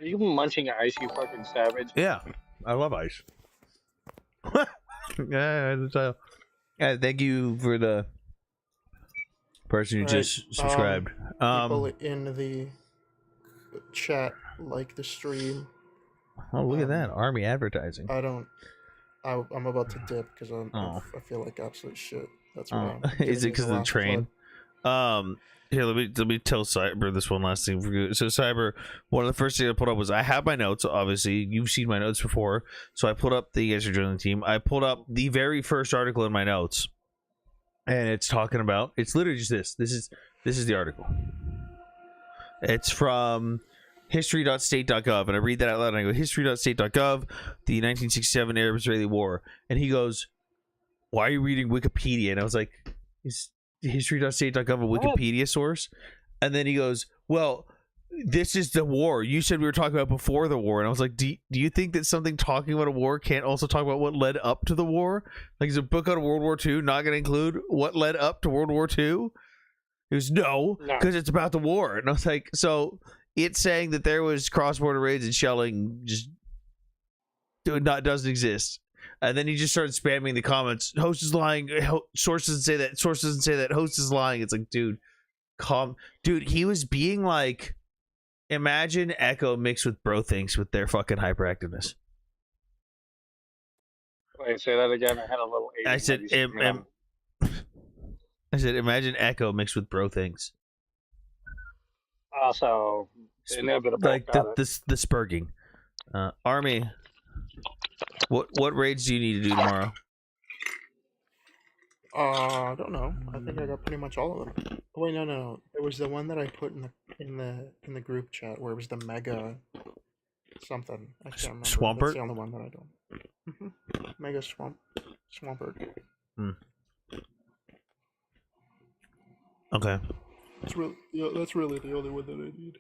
Are you munching ice, you fucking savage? Yeah, I love ice. Yeah, thank you for the person who just subscribed. People in the chat like the stream. Oh, look at that Army advertising. I'm about to dip because I feel like absolute shit. That's why. Is it because of the train? Here, let me tell Cyber this one last thing for you. So Cyber, one of the first things I put up was I have my notes. Obviously, you've seen my notes before. So I pulled up the guys are joining the team. I pulled up the very first article in my notes, and it's talking about. It's literally just this. This is the article. It's from history.state.gov, and I read that out loud. And I go history.state.gov, the 1967 Arab-Israeli War, and he goes, "Why are you reading Wikipedia?" And I was like, "Is history.state.gov a Wikipedia source?" And then he goes, "Well, this is the war. You said we were talking about before the war." And I was like, do you think that something talking about a war can't also talk about what led up to the war? Like, is a book on World War II not going to include what led up to World War II? He goes, no, because it's about the war. And I was like, so it's saying that there was cross-border raids and shelling just doesn't exist. And then he just started spamming the comments. Host is lying. Source doesn't say that. Source doesn't say that. Host is lying. It's like, dude, calm. Dude, he was being like, imagine Echo mixed with Bro Thinks with their fucking hyperactiveness. Wait, say that again. I had a little. I said, imagine Echo mixed with Bro Thinks. Also, inevitable. Like the spurging. Army. What raids do you need to do tomorrow? I don't know. I think I got pretty much all of them. Oh, wait, no. It was the one that I put in the group chat where it was the mega something. I can't remember. Swampert? That's the only one that I don't. Mega Swampert. Okay. That's really the only one that I need.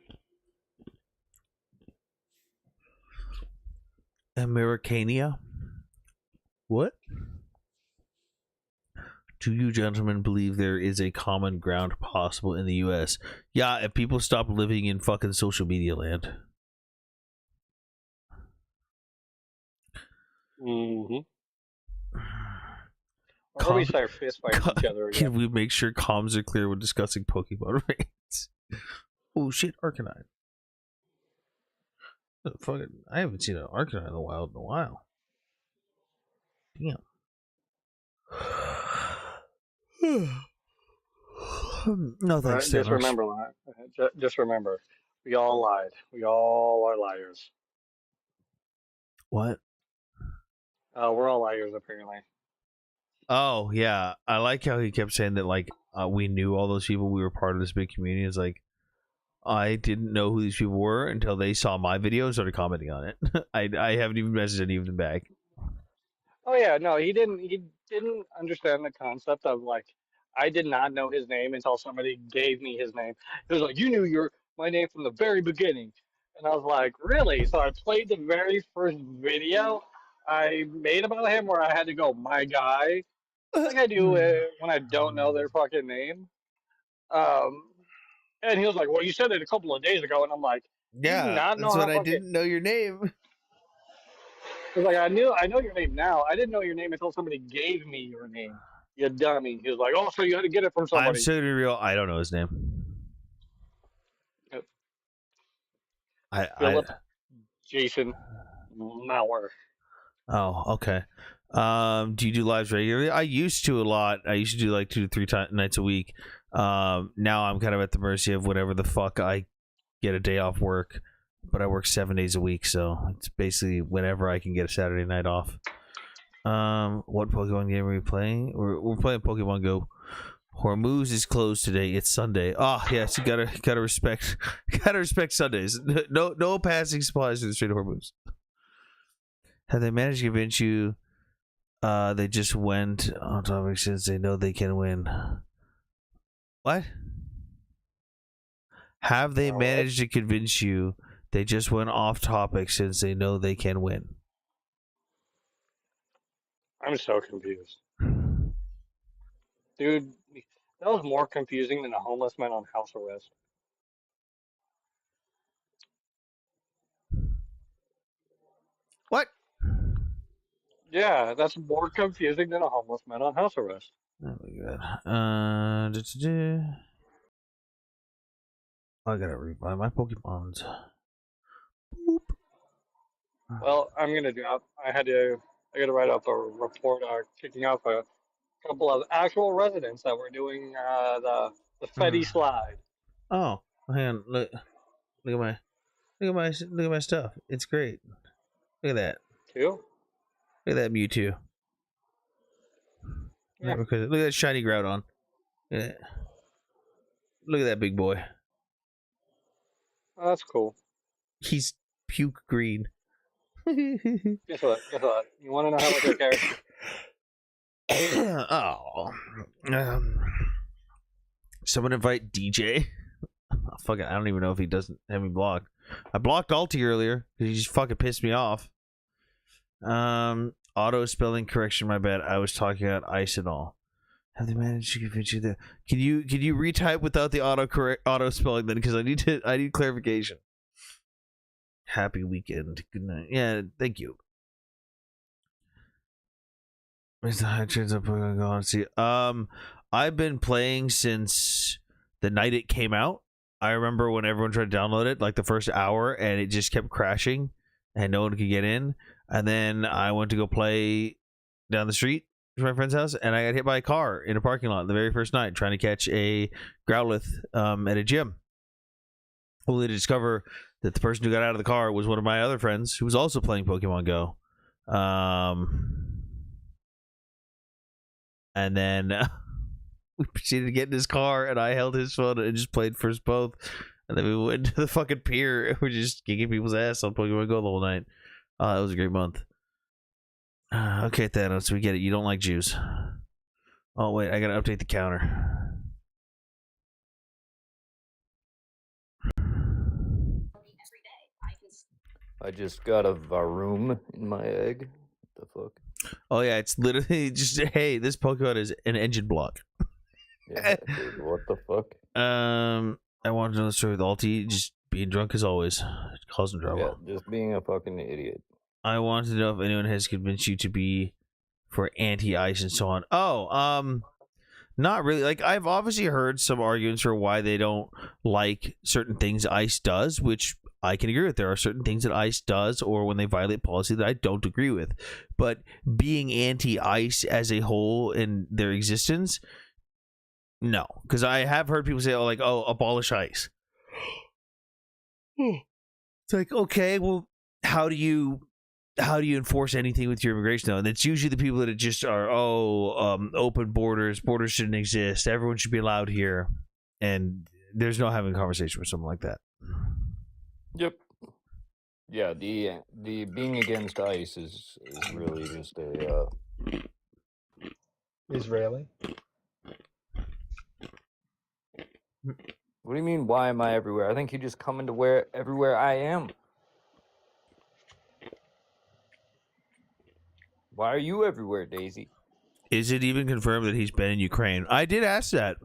Americania? What? Do you gentlemen believe there is a common ground possible in the U.S.? Yeah, if people stop living in fucking social media land. Mm-hmm. Or we start fist fighting each other again. Can we make sure comms are clear when discussing Pokemon raids? Oh shit, Arcanine. Fucking, I haven't seen an Arcanine in the wild in a while. Damn. No thanks, Just remember, just remember, we all lied. We all are liars. What? We're all liars, apparently. Oh yeah, I like how he kept saying that like we knew all those people. We were part of this big community. It's like I didn't know who these people were until they saw my video and started commenting on it. I haven't even messaged any of them back. Oh yeah, no, he didn't. He didn't understand the concept of like, I did not know his name until somebody gave me his name. He was like, "You knew my name from the very beginning," and I was like, "Really?" So I played the very first video I made about him, where I had to go, "My guy," like I do when I don't know their fucking name. And he was like, "Well, you said it a couple of days ago," and I'm like, "Do you not know that's how what I fucking?" didn't know your name. He was like, I know your name now. I didn't know your name until somebody gave me your name. You dummy. He was like, oh, so you had to get it from somebody. I'm so to be real. I don't know his name. Philip Jason Mauer. Oh, okay. Do you do lives regularly? I used to a lot. I used to do like 2 to 3 nights a week. Now I'm kind of at the mercy of whatever the fuck I get a day off work. But I work 7 days a week, so it's basically whenever I can get a Saturday night off. What Pokemon game are we playing? We're playing Pokemon Go. Hormuz is closed today. It's Sunday. Oh yes, you gotta respect Sundays. No passing supplies to the street of Hormuz. Have they managed to convince you? They just went on topic since they know they can win. What? Have they managed to convince you? They just went off topic since they know they can win. I'm so confused. Dude, that was more confusing than a homeless man on house arrest. What? Yeah, that's more confusing than a homeless man on house arrest. Oh my god. I gotta rebuy my Pokemons. Boop. Well, I'm gonna drop. I gotta write up a report kicking off a couple of actual residents that were doing the Fetty slide. Oh, hang on. Look at my stuff. It's great. Look at that. Two? Look at that Mewtwo. Yeah. Look at that shiny Groudon. Look at that big boy. Oh, that's cool. He's puke green. Guess what? You want to know how much I care? Oh. Someone invite DJ. Oh, fuck it. I don't even know if he doesn't have me blocked. I blocked Alti earlier because he just fucking pissed me off. Auto spelling correction. My bad. I was talking about ice and all. Have they managed to convince you that? Can you retype without the auto spelling then? Because I need clarification. Happy weekend. Good night. Yeah, thank you. Where's the high chance of Pokemon Go on? See, I've been playing since the night it came out. I remember when everyone tried to download it, like the first hour, and it just kept crashing, and no one could get in. And then I went to go play down the street to my friend's house, and I got hit by a car in a parking lot the very first night trying to catch a Growlithe at a gym. Only to discover that the person who got out of the car was one of my other friends who was also playing Pokemon Go. And then we proceeded to get in his car, and I held his phone and just played first both. And then we went to the fucking pier, and we're just kicking people's ass on Pokemon Go the whole night. Oh, that was a great month. Okay, Thanos, we get it. You don't like Jews. Oh, wait, I gotta update the counter. I just got a Varoom in my egg. What the fuck? Oh yeah, it's literally just, hey, this Pokemon is an engine block. Yeah, dude, what the fuck? I wanted to know the story with Alti just being drunk as always, causing drama. Yeah, just being a fucking idiot. I wanted to know if anyone has convinced you to be for anti-ice and so on. Oh, not really. Like, I've obviously heard some arguments for why they don't like certain things ICE does, which I can agree with. There are certain things that ICE does, or when they violate policy, that I don't agree with. But being anti-ICE as a whole in their existence, no. Because I have heard people say, oh, abolish ICE. It's like, okay, well, how do you enforce anything with your immigration though? And it's usually the people that just are open borders shouldn't exist, everyone should be allowed here, and there's no having a conversation with someone like that. Yep. Yeah, the being against ICE is really just a Israeli. What do you mean, why am I everywhere? I think you just come into everywhere I am. Why are you everywhere, Daisy? Is it even confirmed that he's been in Ukraine? I did ask that.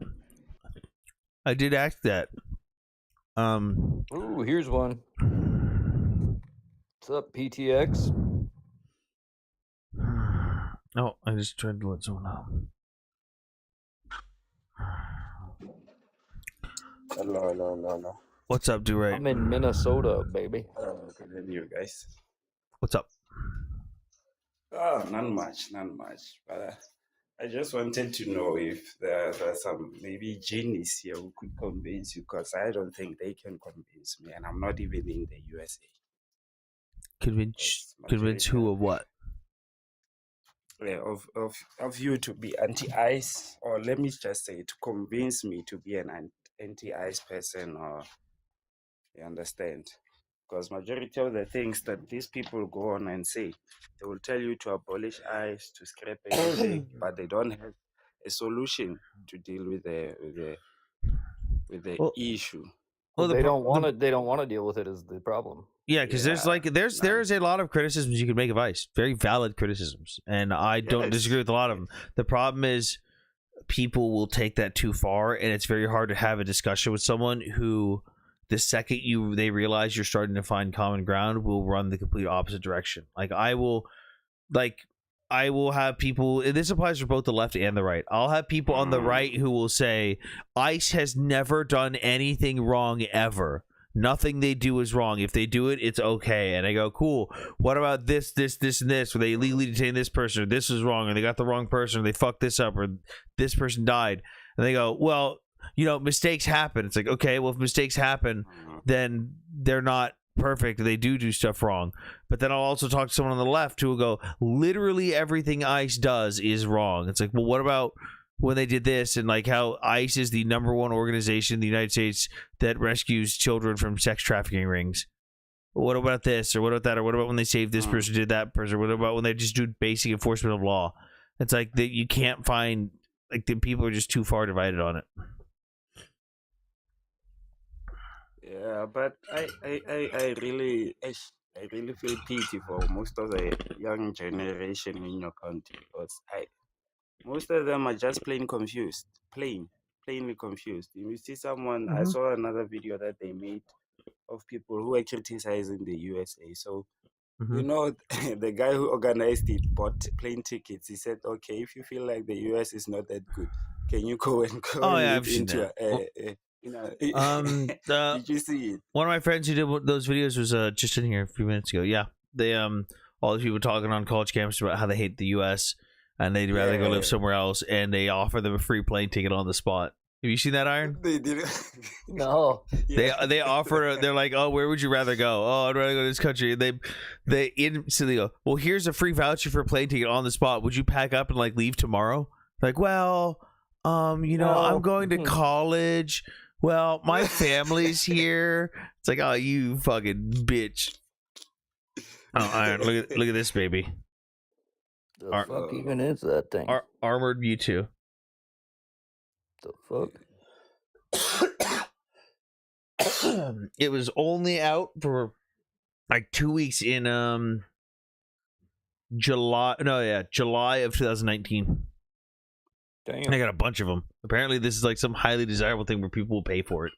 Ooh, here's one. What's up, PTX? Oh, I just tried to let someone know. Hello. What's up, Do Right? I'm in Minnesota, baby. Good evening, you guys. What's up? Oh, not much. But I just wanted to know if there are some maybe genies here who could convince you, because I don't think they can convince me, and I'm not even in the USA. Convince who of what? Yeah, of you to be anti-ICE, or let me just say, to convince me to be an anti-ICE person, or you understand? Because majority of the things that these people go on and say, they will tell you to abolish ICE, to scrap everything, but they don't have a solution to deal with the issue. Well, they don't want to. They don't want to deal with it is the problem. Yeah, because there's a lot of criticisms you can make of ICE, very valid criticisms, and I don't disagree with a lot of them. The problem is people will take that too far, and it's very hard to have a discussion with someone who, the second they realize you're starting to find common ground, will run the complete opposite direction. I will have people, and this applies for both the left and the right. I'll have people on the right who will say ICE has never done anything wrong ever. Nothing they do is wrong. If they do it, it's okay. And I go, cool. What about this, and this? Where they illegally detain this person, or this is wrong, or they got the wrong person, or they fucked this up, or this person died. And they go, well, mistakes happen. It's like, okay, well, if mistakes happen, then they're not perfect. They do stuff wrong. But then I'll also talk to someone on the left who will go, literally everything ICE does is wrong. It's like, well, what about when they did this, and how ICE is the #1 organization in the United States that rescues children from sex trafficking rings? What about this, or what about that, or what about when they saved this person, did that person? What about when they just do basic enforcement of law? It's like that you can't find, the people are just too far divided on it. Yeah, but I really feel pity for most of the young generation in your country, because most of them are just plainly confused. You see someone, I saw another video that they made of people who were criticizing the USA. So, the guy who organized it bought plane tickets. He said, okay, if you feel like the US is not that good, can you go and live into did you see it? One of my friends who did those videos was just in here a few minutes ago. Yeah, they all these people talking on college campuses about how they hate the U.S. and they'd rather go live somewhere else, and they offer them a free plane ticket on the spot. Have you seen that, Iron? They did. No. They offer. They're like, oh, where would you rather go? Oh, I'd rather go to this country. They instantly go, well, here's a free voucher for a plane ticket on the spot. Would you pack up and leave tomorrow? Like, well, I'm going to college. Well, my family's here. It's like, oh, you fucking bitch. Oh, Iron, look at this baby. The fuck even is that thing? Armored Mewtwo. The fuck? It was only out for 2 weeks in July of 2019. Damn. I got a bunch of them. Apparently, this is like some highly desirable thing where people will pay for it.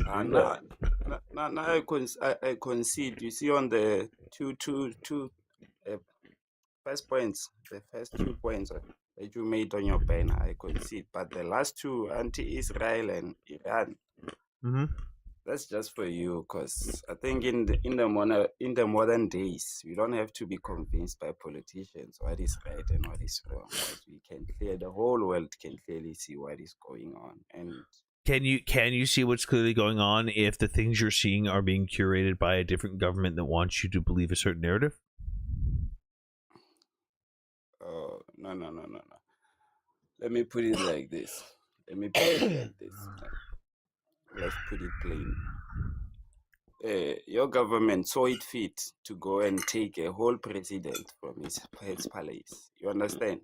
Now I concede. You see on the two first points, the first 2 points that you made on your banner, I concede. But the last two, anti-Israel and Iran, that's just for you, because I think in the modern days, we don't have to be convinced by politicians what is right and what is wrong. The whole world can clearly see what is going on. And can you see what's clearly going on if the things you're seeing are being curated by a different government that wants you to believe a certain narrative? No. Let me put it like this. Let's put it plain. Your government saw it fit to go and take a whole president from his palace. You understand?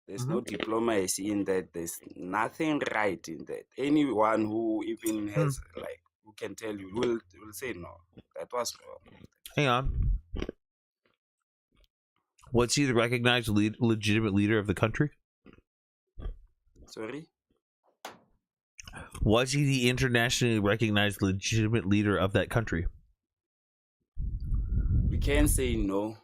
There's no diplomacy in that. There's nothing right in that. Anyone who even has who can tell you will say no. That was wrong. Hang on. Was he the recognized legitimate leader of the country? Sorry? Was he the internationally recognized legitimate leader of that country? We can say no.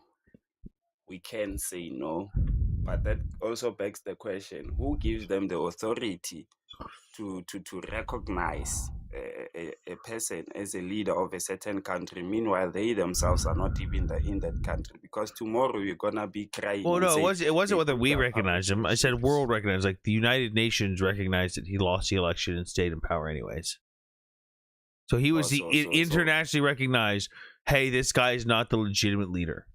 But that also begs the question, who gives them the authority to recognize a person as a leader of a certain country? Meanwhile, they themselves are not even in that country. Because tomorrow we're going to be crying. Well, no, it wasn't whether we recognize him. I said world recognized. Like the United Nations recognized that he lost the election and stayed in power anyways. So he was internationally recognized, hey, this guy is not the legitimate leader.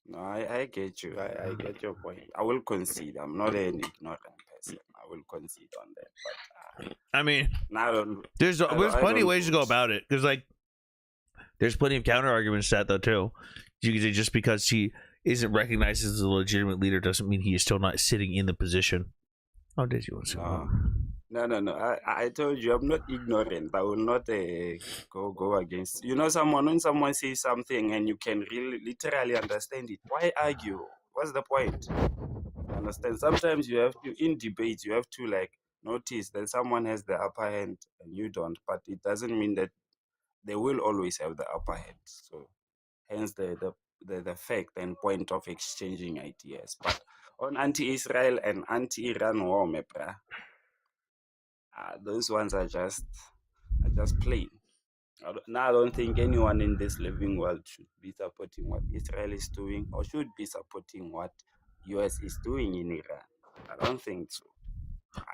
No, I get you. I get your point. I will concede. I'm not an ignorant person. I will concede on that. But I mean, there's plenty of ways to go about it. Because like, there's plenty of counter arguments to that though too. You can say just because he isn't recognized as a legitimate leader doesn't mean he is still not sitting in the position. Oh, did you want to say? No. I told you I'm not ignorant. I will not go against. You know, when someone says something and you can really literally understand it, why argue? What's the point? Understand? Sometimes you have to, in debates, you have to like notice that someone has the upper hand and you don't, but it doesn't mean that they will always have the upper hand. So, hence the fact and point of exchanging ideas. But on anti-Israel and anti-Iran war, mepra. Those ones are just plain. I don't think anyone in this living world should be supporting what Israel is doing or should be supporting what US is doing in Iran. I don't think so.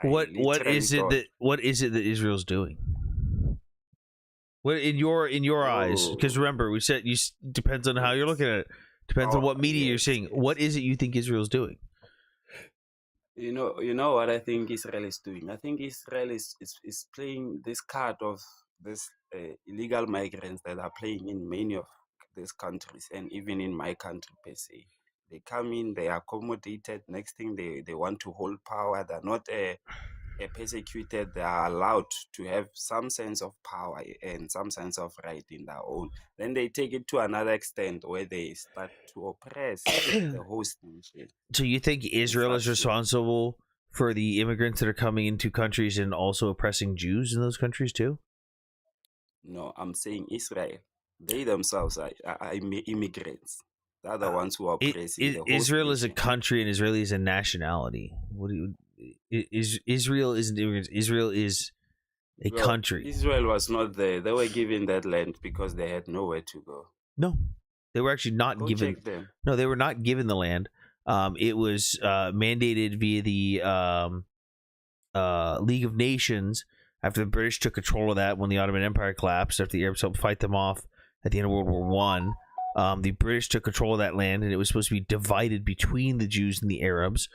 What is it that Israel's doing? What in your eyes? Because remember, we said depends on how you're looking at it. Depends on what media you're seeing. What is it you think Israel's doing? You know what I think Israel is doing? I think Israel is playing this card of this illegal migrants that are playing in many of these countries and even in my country per se. They come in, they are accommodated. Next thing they want to hold power. They're not persecuted. They are allowed to have some sense of power and some sense of right in their own. Then they take it to another extent where they start to oppress the host nation. So you think Israel is responsible for the immigrants that are coming into countries and also oppressing Jews in those countries too? No, I'm saying Israel. They themselves are immigrants. They're the ones who are oppressing the host Israel nation. is a country and Israel is a nationality. Israel isn't immigrants. Israel is a country. Israel was not there. They were given that land because they had nowhere to go. No, they were actually not given. Check them. No, they were not given the land. It was mandated via the League of Nations after the British took control of that when the Ottoman Empire collapsed. After the Arabs helped fight them off at the end of World War One. The British took control of that land, and it was supposed to be divided between the Jews and the Arabs.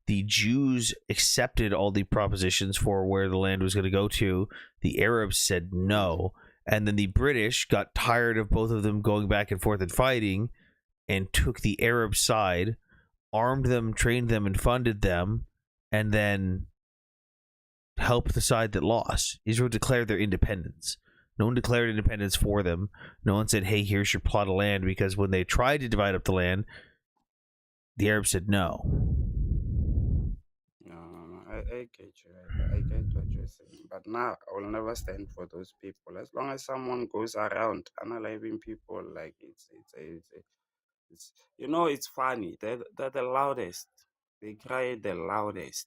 The Jews accepted all the propositions for where the land was going to go to. The Arabs said no. And then the British got tired of both of them going back and forth and fighting and took the Arab side, armed them, trained them, and funded them, and then helped the side that lost. Israel declared their independence. No one declared independence for them. No one said, hey, here's your plot of land, because when they tried to divide up the land, the Arabs said no. No, I get you. I get what you're saying. But now I will never stand for those people. As long as someone goes around analyzing people, like it's it's funny. They're the loudest. They cry the loudest.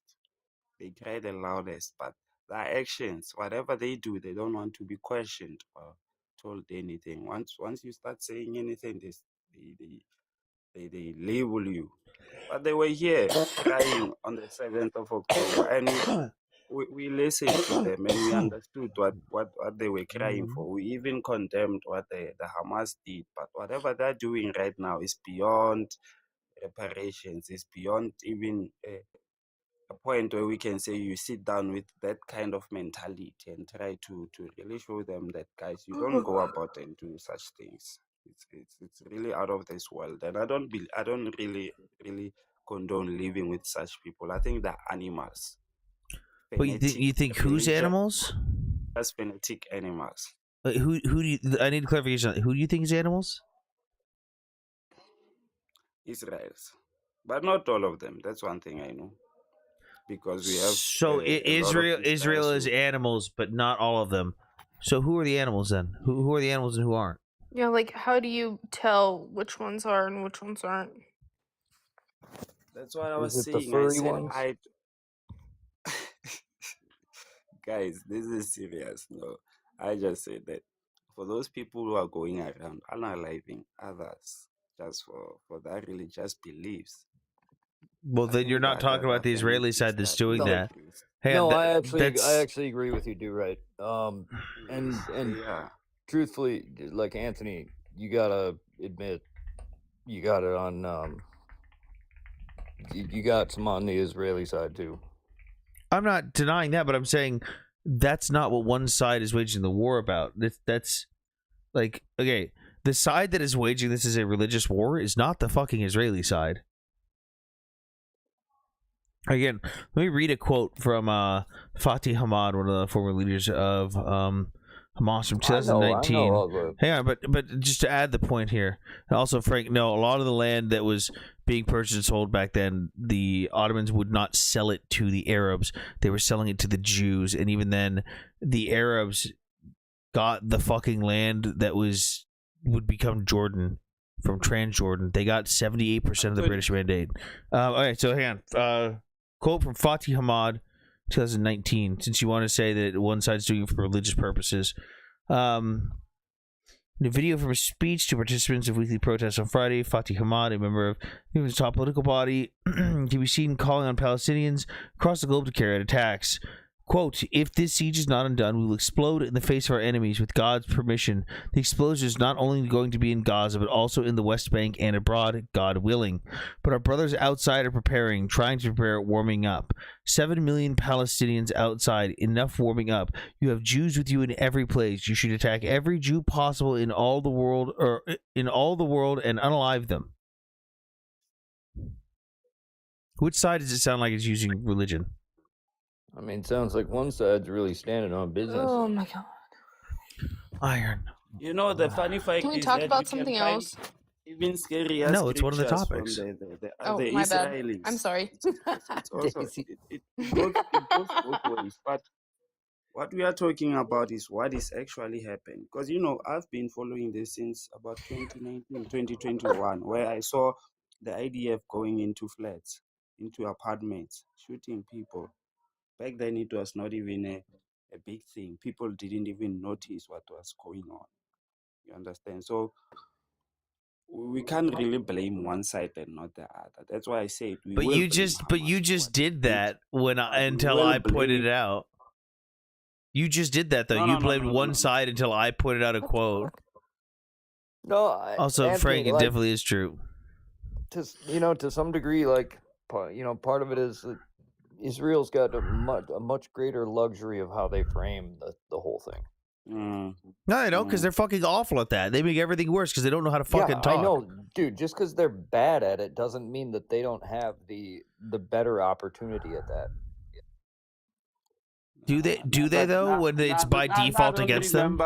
They cry the loudest. But their actions, whatever they do, they don't want to be questioned or told anything. Once you start saying anything, they label you. But they were here crying on the 7th of October, and we listened to them and we understood what they were crying for. We even condemned what the Hamas did. But whatever they're doing right now is beyond reparations, is beyond even a point where we can say you sit down with that kind of mentality and try to really show them that, guys, you don't go about and do such things. It's really out of this world, and I don't really condone living with such people. I think they're animals. But you think whose animals? That's fanatic animals. Who do you? I need clarification. Who do you think is animals? Israel's, but not all of them. That's one thing I know. Because we have Israel is animals, but not all of them. So who are the animals then? Who are the animals and who aren't? Yeah, like how do you tell which ones are and which ones aren't? That's what I was saying. The furry ones? Guys, this is serious. No, I just said that for those people who are going around analyzing others just for their religious beliefs. Well, then you're not talking about the Israeli side that's doing that. Hey, no, I actually agree with you, right? And yeah. Truthfully, like Anthony, you gotta admit, you got it on. You got some on the Israeli side too. I'm not denying that, but I'm saying that's not what one side is waging the war about. That's like, okay, the side that is waging this as a religious war is not the fucking Israeli side. Again, let me read a quote from Fatih Hamad, one of the former leaders of Hamas from 2019. I know. Hang on, but just to add the point here, and also Frank, no, a lot of the land that was being purchased and sold back then, the Ottomans would not sell it to the Arabs; they were selling it to the Jews, and even then, the Arabs got the fucking land that would become Jordan from Transjordan. They got 78% of the British Mandate. All right, so hang on. Quote from Fatih Hamad, 2019, since you want to say that one side's doing it for religious purposes. In a video from a speech to participants of weekly protests on Friday, Fatih Hamad, a member of the top political body, can be seen calling on Palestinians across the globe to carry out attacks. Quote, if this siege is not undone, we will explode in the face of our enemies with God's permission. The explosion is not only going to be in Gaza, but also in the West Bank and abroad, God willing. But our brothers outside are preparing, trying to prepare, warming up. 7 million Palestinians outside, enough warming up. You have Jews with you in every place. You should attack every Jew possible in all the world, and unalive them. Which side does it sound like is using religion? I mean, it sounds like one side's really standing on business. Oh my god. Iron. You know, the funny fact Can we is talk that about something else? Even scarier. No, it's one of the topics. The my Israelis. bad. I'm sorry. It's also, it goes both ways. But what we are talking about is what is actually happening. Because, you know, I've been following this since about 2019, 2021, where I saw the IDF going into flats, into apartments, shooting people. Back then, it was not even a big thing. People didn't even notice what was going on. You understand? So we can't really blame one side and not the other. That's why I said we. But you just did that until I pointed it out. You just did that though. You blamed one side until I pointed out a quote. No. Also, Anthony, Frank, it definitely is true. To some degree, like part of it is that Israel's got a much greater luxury of how they frame the whole thing. No, they don't, because they're fucking awful at that. They make everything worse because they don't know how to fucking talk. I know, dude. Just because they're bad at it doesn't mean that they don't have the better opportunity at that. Do they though? When it's by default against them?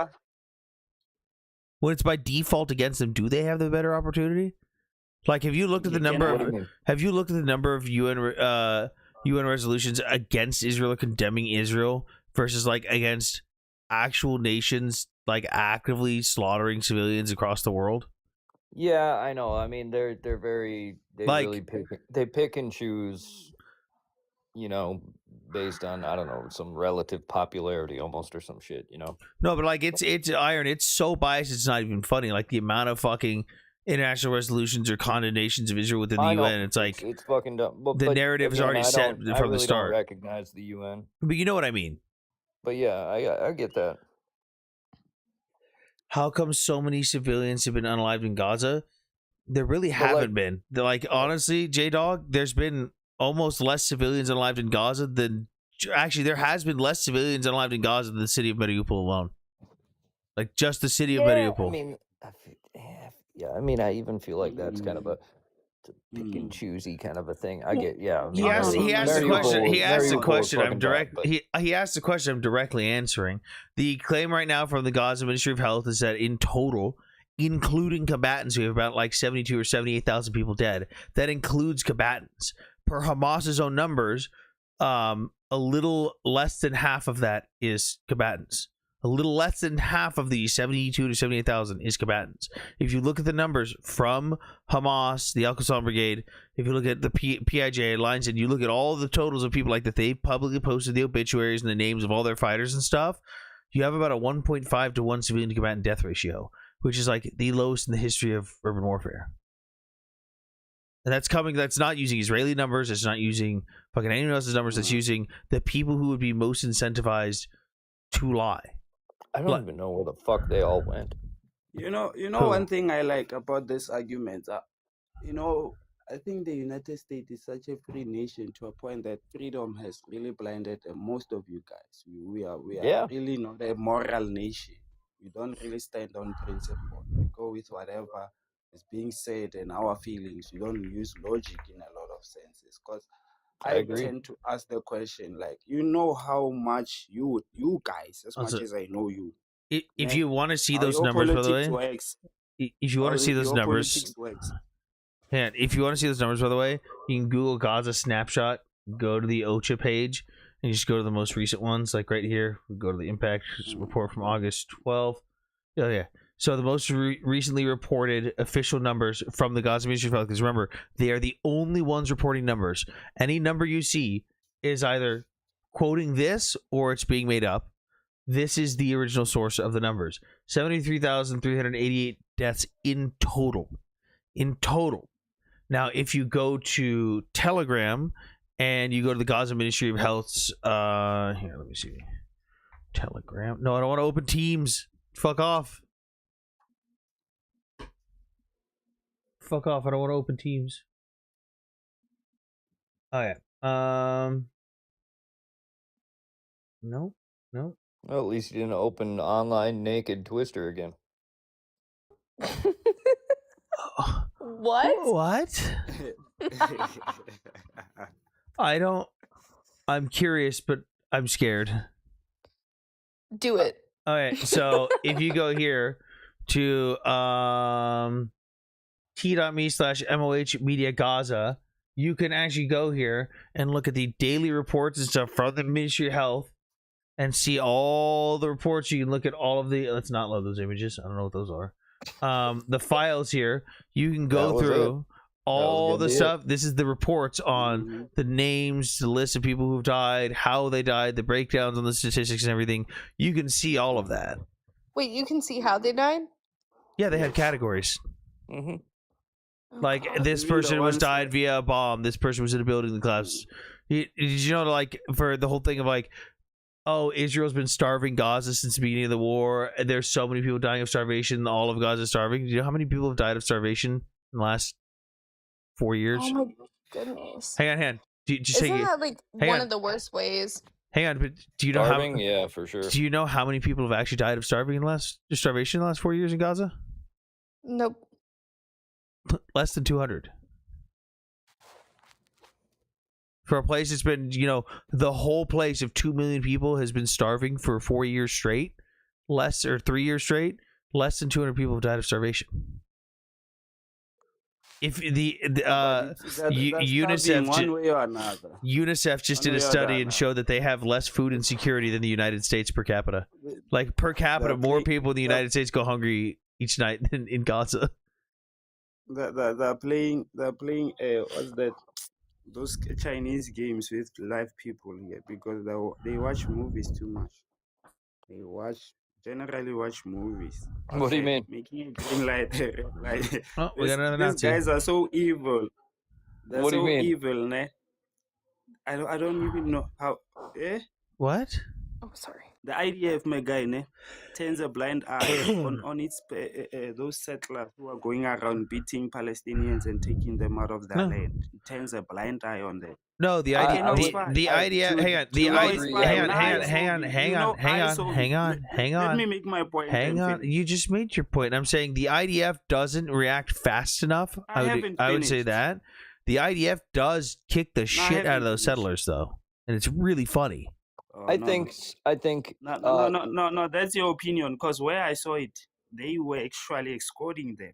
when it's by default against them, do they have the better opportunity? Like, have you looked at the number of UN resolutions against Israel or condemning Israel versus like against actual nations like actively slaughtering civilians across the world? Yeah, I know. I mean, they like, really pick and choose, you know, based on, I don't know, some relative popularity almost or some shit, you know. No, but like it's Iron. It's so biased. It's not even funny. Like the amount of fucking international resolutions or condemnations of Israel within the UN. It's like it's fucking dumb. The narrative is already set from the start. I don't recognize the UN. But you know what I mean. But yeah, I get that. How come so many civilians have been unalived in Gaza? There really haven't been. They're like, honestly, J-Dog, there's been almost less civilians unalived in Gaza than... Actually, there has been less civilians unalived in Gaza than the city of Mariupol alone. Like, just the city of Mariupol. I mean, I even feel like that's kind of a pick and choosy kind of a thing. I get, yeah. I mean, He asked the question. He asked the question. He asked the question. I'm directly answering. The claim right now from the Gaza Ministry of Health is that in total, including combatants, we have about like 72 or 78,000 people dead. That includes combatants. Per Hamas's own numbers, a little less than half of that is combatants. A little less than half of the 72 to 78,000 is combatants. If you look at the numbers from Hamas, the Al-Qassam Brigade, if you look at the PIJ lines, and you look at all the totals of people like that, they publicly posted the obituaries and the names of all their fighters and stuff, you have about a 1.5 to 1 civilian to combatant death ratio, which is like the lowest in the history of urban warfare. And that's not using Israeli numbers, it's not using fucking anyone else's numbers, that's using the people who would be most incentivized to lie. I don't even know where the fuck they all went. You know, one thing I like about this argument, I think the United States is such a free nation to a point that freedom has really blinded most of you guys. We are really not a moral nation. We don't really stand on principle. We go with whatever is being said and our feelings. We don't use logic in a lot of senses. Because I tend to ask the question, like, how much you guys, as much as I know you. If you want to see those numbers, by the way, if you want to see those numbers, if you want to see those numbers, by the way, you can Google Gaza snapshot, go to the OCHA page, and you just go to the most recent ones, like right here. We go to the impact report from August 12th. Oh yeah. So the most recently reported official numbers from the Gaza Ministry of Health, because remember, they are the only ones reporting numbers. Any number you see is either quoting this or it's being made up. This is the original source of the numbers. 73,388 deaths in total. In total. Now, if you go to Telegram and you go to the Gaza Ministry of Health's... here, let me see. Telegram. No, I don't want to open Teams. Fuck off. Fuck off. I don't want to open Teams. Oh, yeah. No. Well, at least you didn't open online naked Twister again. What? I'm curious, but I'm scared. Do it. All right. So if you go here to t.me/MOH Media Gaza, you can actually go here and look at the daily reports and stuff from the Ministry of Health and see all the reports. You can look at all of the... Let's not load those images. I don't know what those are. The files here. You can go through all the stuff. This is the reports on the names, the list of people who've died, how they died, the breakdowns on the statistics and everything. You can see all of that. Wait, you can see how they died? Yeah, they had categories. Like, this person was died via a bomb. This person was in a building that collapsed. Did you know, like, for the whole thing of, like, oh, Israel's been starving Gaza since the beginning of the war. And there's so many people dying of starvation. All of Gaza is starving. Do you know how many people have died of starvation in the last 4 years? Oh, my goodness. Hang on. Isn't that, like, one of the worst ways? Hang on, but do you know starving? Yeah, for sure. Do you know how many people have actually died of starvation in the last 4 years in Gaza? Nope. Less than 200. For a place that's been, the whole place of 2 million people has been starving for 4 years straight, or 3 years straight. Less than 200 people have died of starvation. If UNICEF just did a study and showed that they have less food insecurity than the United States per capita. Like per capita, more people in the United States go hungry each night than in Gaza. They're playing. What's that? Those Chinese games with live people here because they watch movies too much. They generally watch movies. What do you mean? Making a green light, a red light. Oh, we got another These guys are so evil. They're What do you so mean? evil, ne? I don't even know how. Eh? What? Oh, sorry. The IDF, my guy, ne, turns a blind eye on its those settlers who are going around beating Palestinians and taking them out of their land. It turns a blind eye on them. No, the idea, the idea. Hang on. Let me make my point. Hang on. You just made your point. I'm saying the IDF doesn't react fast enough. I would say that the IDF does kick the shit out of those settlers, though, and it's really funny. I think. No. That's your opinion. Because where I saw it, they were actually escorting them.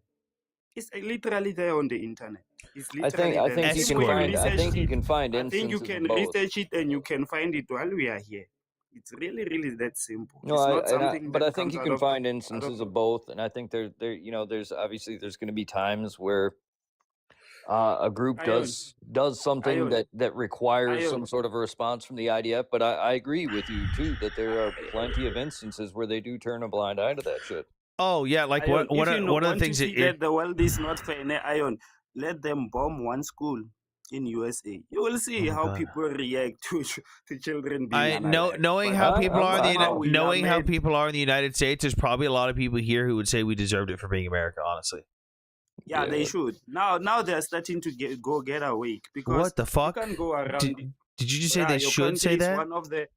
It's literally there on the internet. It's literally I think you can find. I think you instances can of both. research it and you can find it while we are here. It's really that simple. No, it's not something but that I think comes you out can of find instances of both, and I think there's there's going to be times where a group does something that requires some sort of a response from the IDF. But I agree with you too that there are plenty of instances where they do turn a blind eye to that shit. Oh yeah, like one of the things that the world is not fair. Ion, let them bomb one school in USA. You will see how people react to children being knowing how people are in the United States. There's probably a lot of people here who would say we deserved it for being America. Honestly. Yeah, they should. Now they're starting to get awake because what the fuck? You can go around. Did you just say they should say that? One of the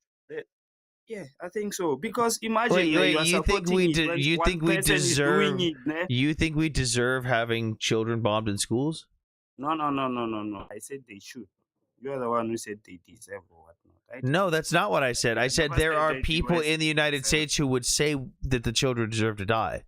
yeah, I think so. Because imagine wait, you think we deserve having children bombed in schools? No. I said they should. You're the one who said they deserve or whatnot. No, that's not what I said. I said there are people in the United States who would say that the children deserve to die.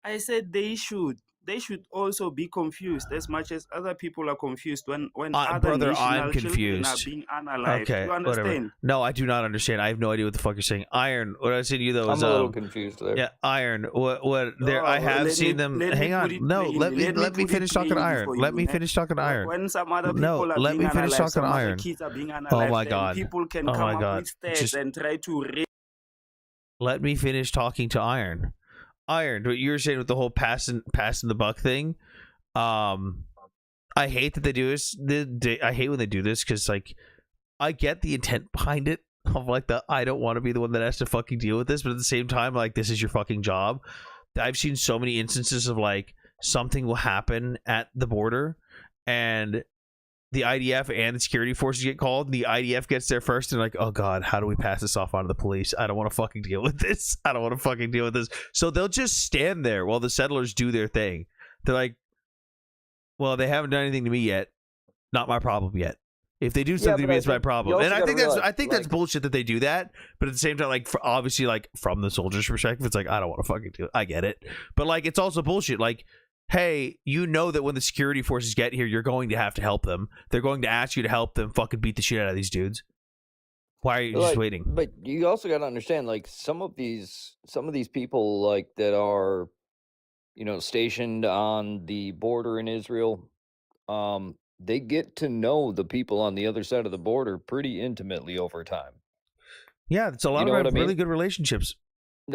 I said they should. They should also be confused as much as other people are confused when other brother, national I'm children confused. are being unalived. Okay, you understand? whatever. No, I do not understand. I have no idea what the fuck you're saying. Iron, what I said to you though is I'm a little confused there. Yeah, Iron. What there? I have seen them. Hang on. No, let me finish talking to Iron. Let me finish talking to Iron. When some other people are let being me finish unalived, talking some to other Iron. kids are being unalived, Oh my then god. people can Oh come my up god. with stats and try to Let me finish talking to Iron. Iron, what you were saying with the whole passing the buck thing. I hate that they do this. I hate when they do this because, like, I get the intent behind it. Of like I don't want to be the one that has to fucking deal with this, but at the same time, like, this is your fucking job. I've seen so many instances of like something will happen at the border, and the IDF and the security forces get called. And the IDF gets there first, and like, oh god, how do we pass this off onto the police? I don't want to fucking deal with this. I don't want to fucking deal with this. So they'll just stand there while the settlers do their thing. They're like, well, they haven't done anything to me yet. Not my problem yet. If they do something to me, it's my problem. And I think that's bullshit that they do that. But at the same time, like, obviously, like, from the soldier's perspective, it's like, I don't want to fucking do it. I get it. But like, it's also bullshit. Like, hey, you know that when the security forces get here, you're going to have to help them. They're going to ask you to help them fucking beat the shit out of these dudes. Why are you just waiting? But you also got to understand, like, some of these people, like, that are, stationed on the border in Israel, they get to know the people on the other side of the border pretty intimately over time. Yeah, it's a lot of really good relationships.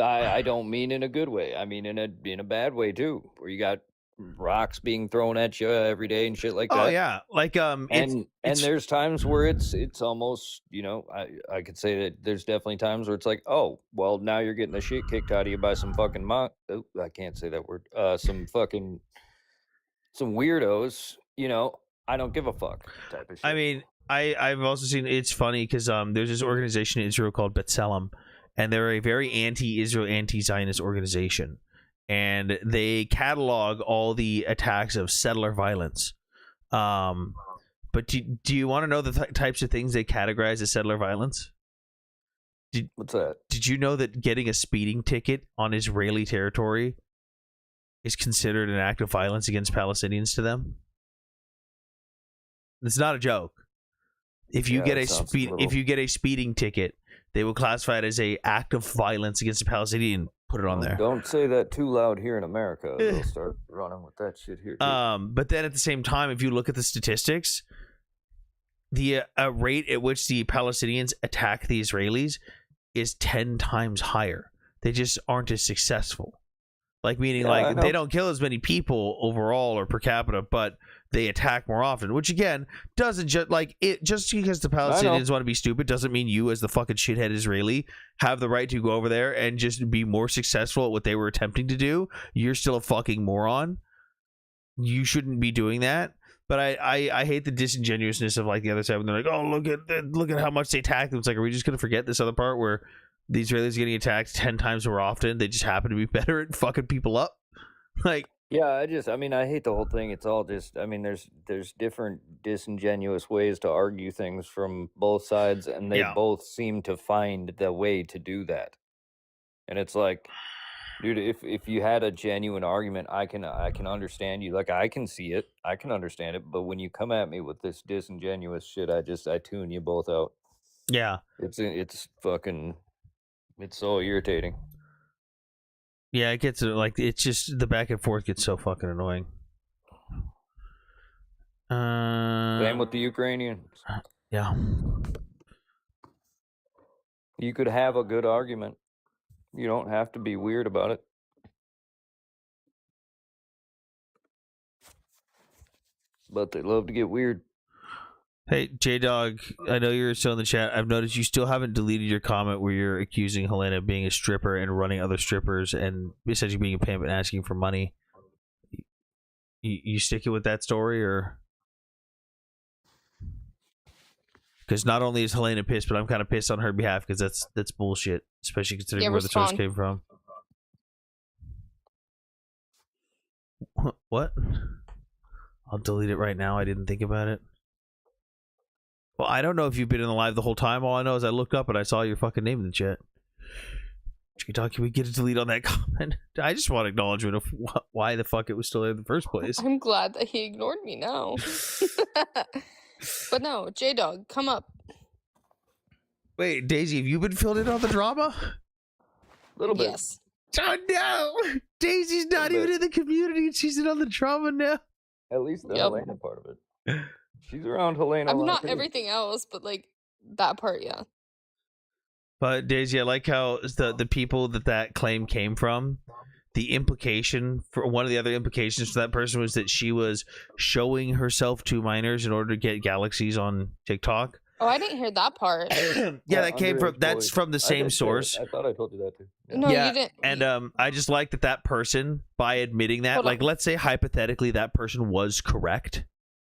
I don't mean in a good way. I mean in a bad way too, where you got rocks being thrown at you every day and shit like that. Oh yeah, like and there's times where it's almost, I could say that there's definitely times where it's like, oh well, now you're getting the shit kicked out of you by some fucking I can't say that word. Some weirdos. I don't give a fuck type of shit. I mean, I've also seen, it's funny because there's this organization in Israel called B'Tselem, and they're a very anti-Israel, anti-Zionist organization, and they catalog all the attacks of settler violence. But do you want to know the types of things they categorize as settler violence? What's that? Did you know that getting a speeding ticket on Israeli territory is considered an act of violence against Palestinians to them? It's not a joke. If you get a speeding ticket, they will classify it as a act of violence against a Palestinian. Put it on there. Don't say that too loud here in America. They'll start running with that shit here too. But then at the same time, if you look at the statistics, the rate at which the Palestinians attack the Israelis is 10 times higher. They just aren't as successful. Like, meaning, like, they don't kill as many people overall or per capita, but they attack more often, which again doesn't just because the Palestinians want to be stupid doesn't mean you, as the fucking shithead Israeli, have the right to go over there and just be more successful at what they were attempting to do. You're still a fucking moron. You shouldn't be doing that. But I hate the disingenuousness of like the other side when they're like, oh, look at how much they attack them. It's like, are we just gonna forget this other part where the Israelis are getting attacked 10 times more often? They just happen to be better at fucking people up. Like, yeah, I hate the whole thing. It's all just, there's different disingenuous ways to argue things from both sides, and they both seem to find the way to do that. And it's like, dude, if you had a genuine argument, I can understand you. Like, I can see it, I can understand it. But when you come at me with this disingenuous shit, I tune you both out. Yeah, it's fucking, it's so irritating. Yeah, it gets like, it's just the back and forth gets so fucking annoying. Same with the Ukrainians. Yeah. You could have a good argument. You don't have to be weird about it. But they love to get weird. Hey, J-Dog, I know you're still in the chat. I've noticed you still haven't deleted your comment where you're accusing Helena of being a stripper and running other strippers and essentially being a pimp and asking for money. You sticking with that story, or? Because not only is Helena pissed, but I'm kind of pissed on her behalf because that's bullshit, especially considering where the source came from. What? I'll delete it right now. I didn't think about it. Well, I don't know if you've been in the live the whole time. All I know is I looked up and I saw your fucking name in the chat. Can we get a delete on that comment? I just want acknowledgement of why the fuck it was still there in the first place. I'm glad that he ignored me now. But no, J-Dog, come up. Wait, Daisy, have you been filled in on the drama? A little bit. Yes. Oh no! Daisy's not even in the community and she's in on the drama now. At least the Helena part of it. She's around Helena. I'm not everything else, but like that part, yeah. But Daisy, I like how the people that claim came from, the implication for one of the other implications for that person was that she was showing herself to minors in order to get galaxies on TikTok. Oh, I didn't hear that part. Yeah, that came from that's from the same source. I thought I told you that too. Yeah. No, you didn't. And I just like that person, by admitting that, like, let's say hypothetically that person was correct,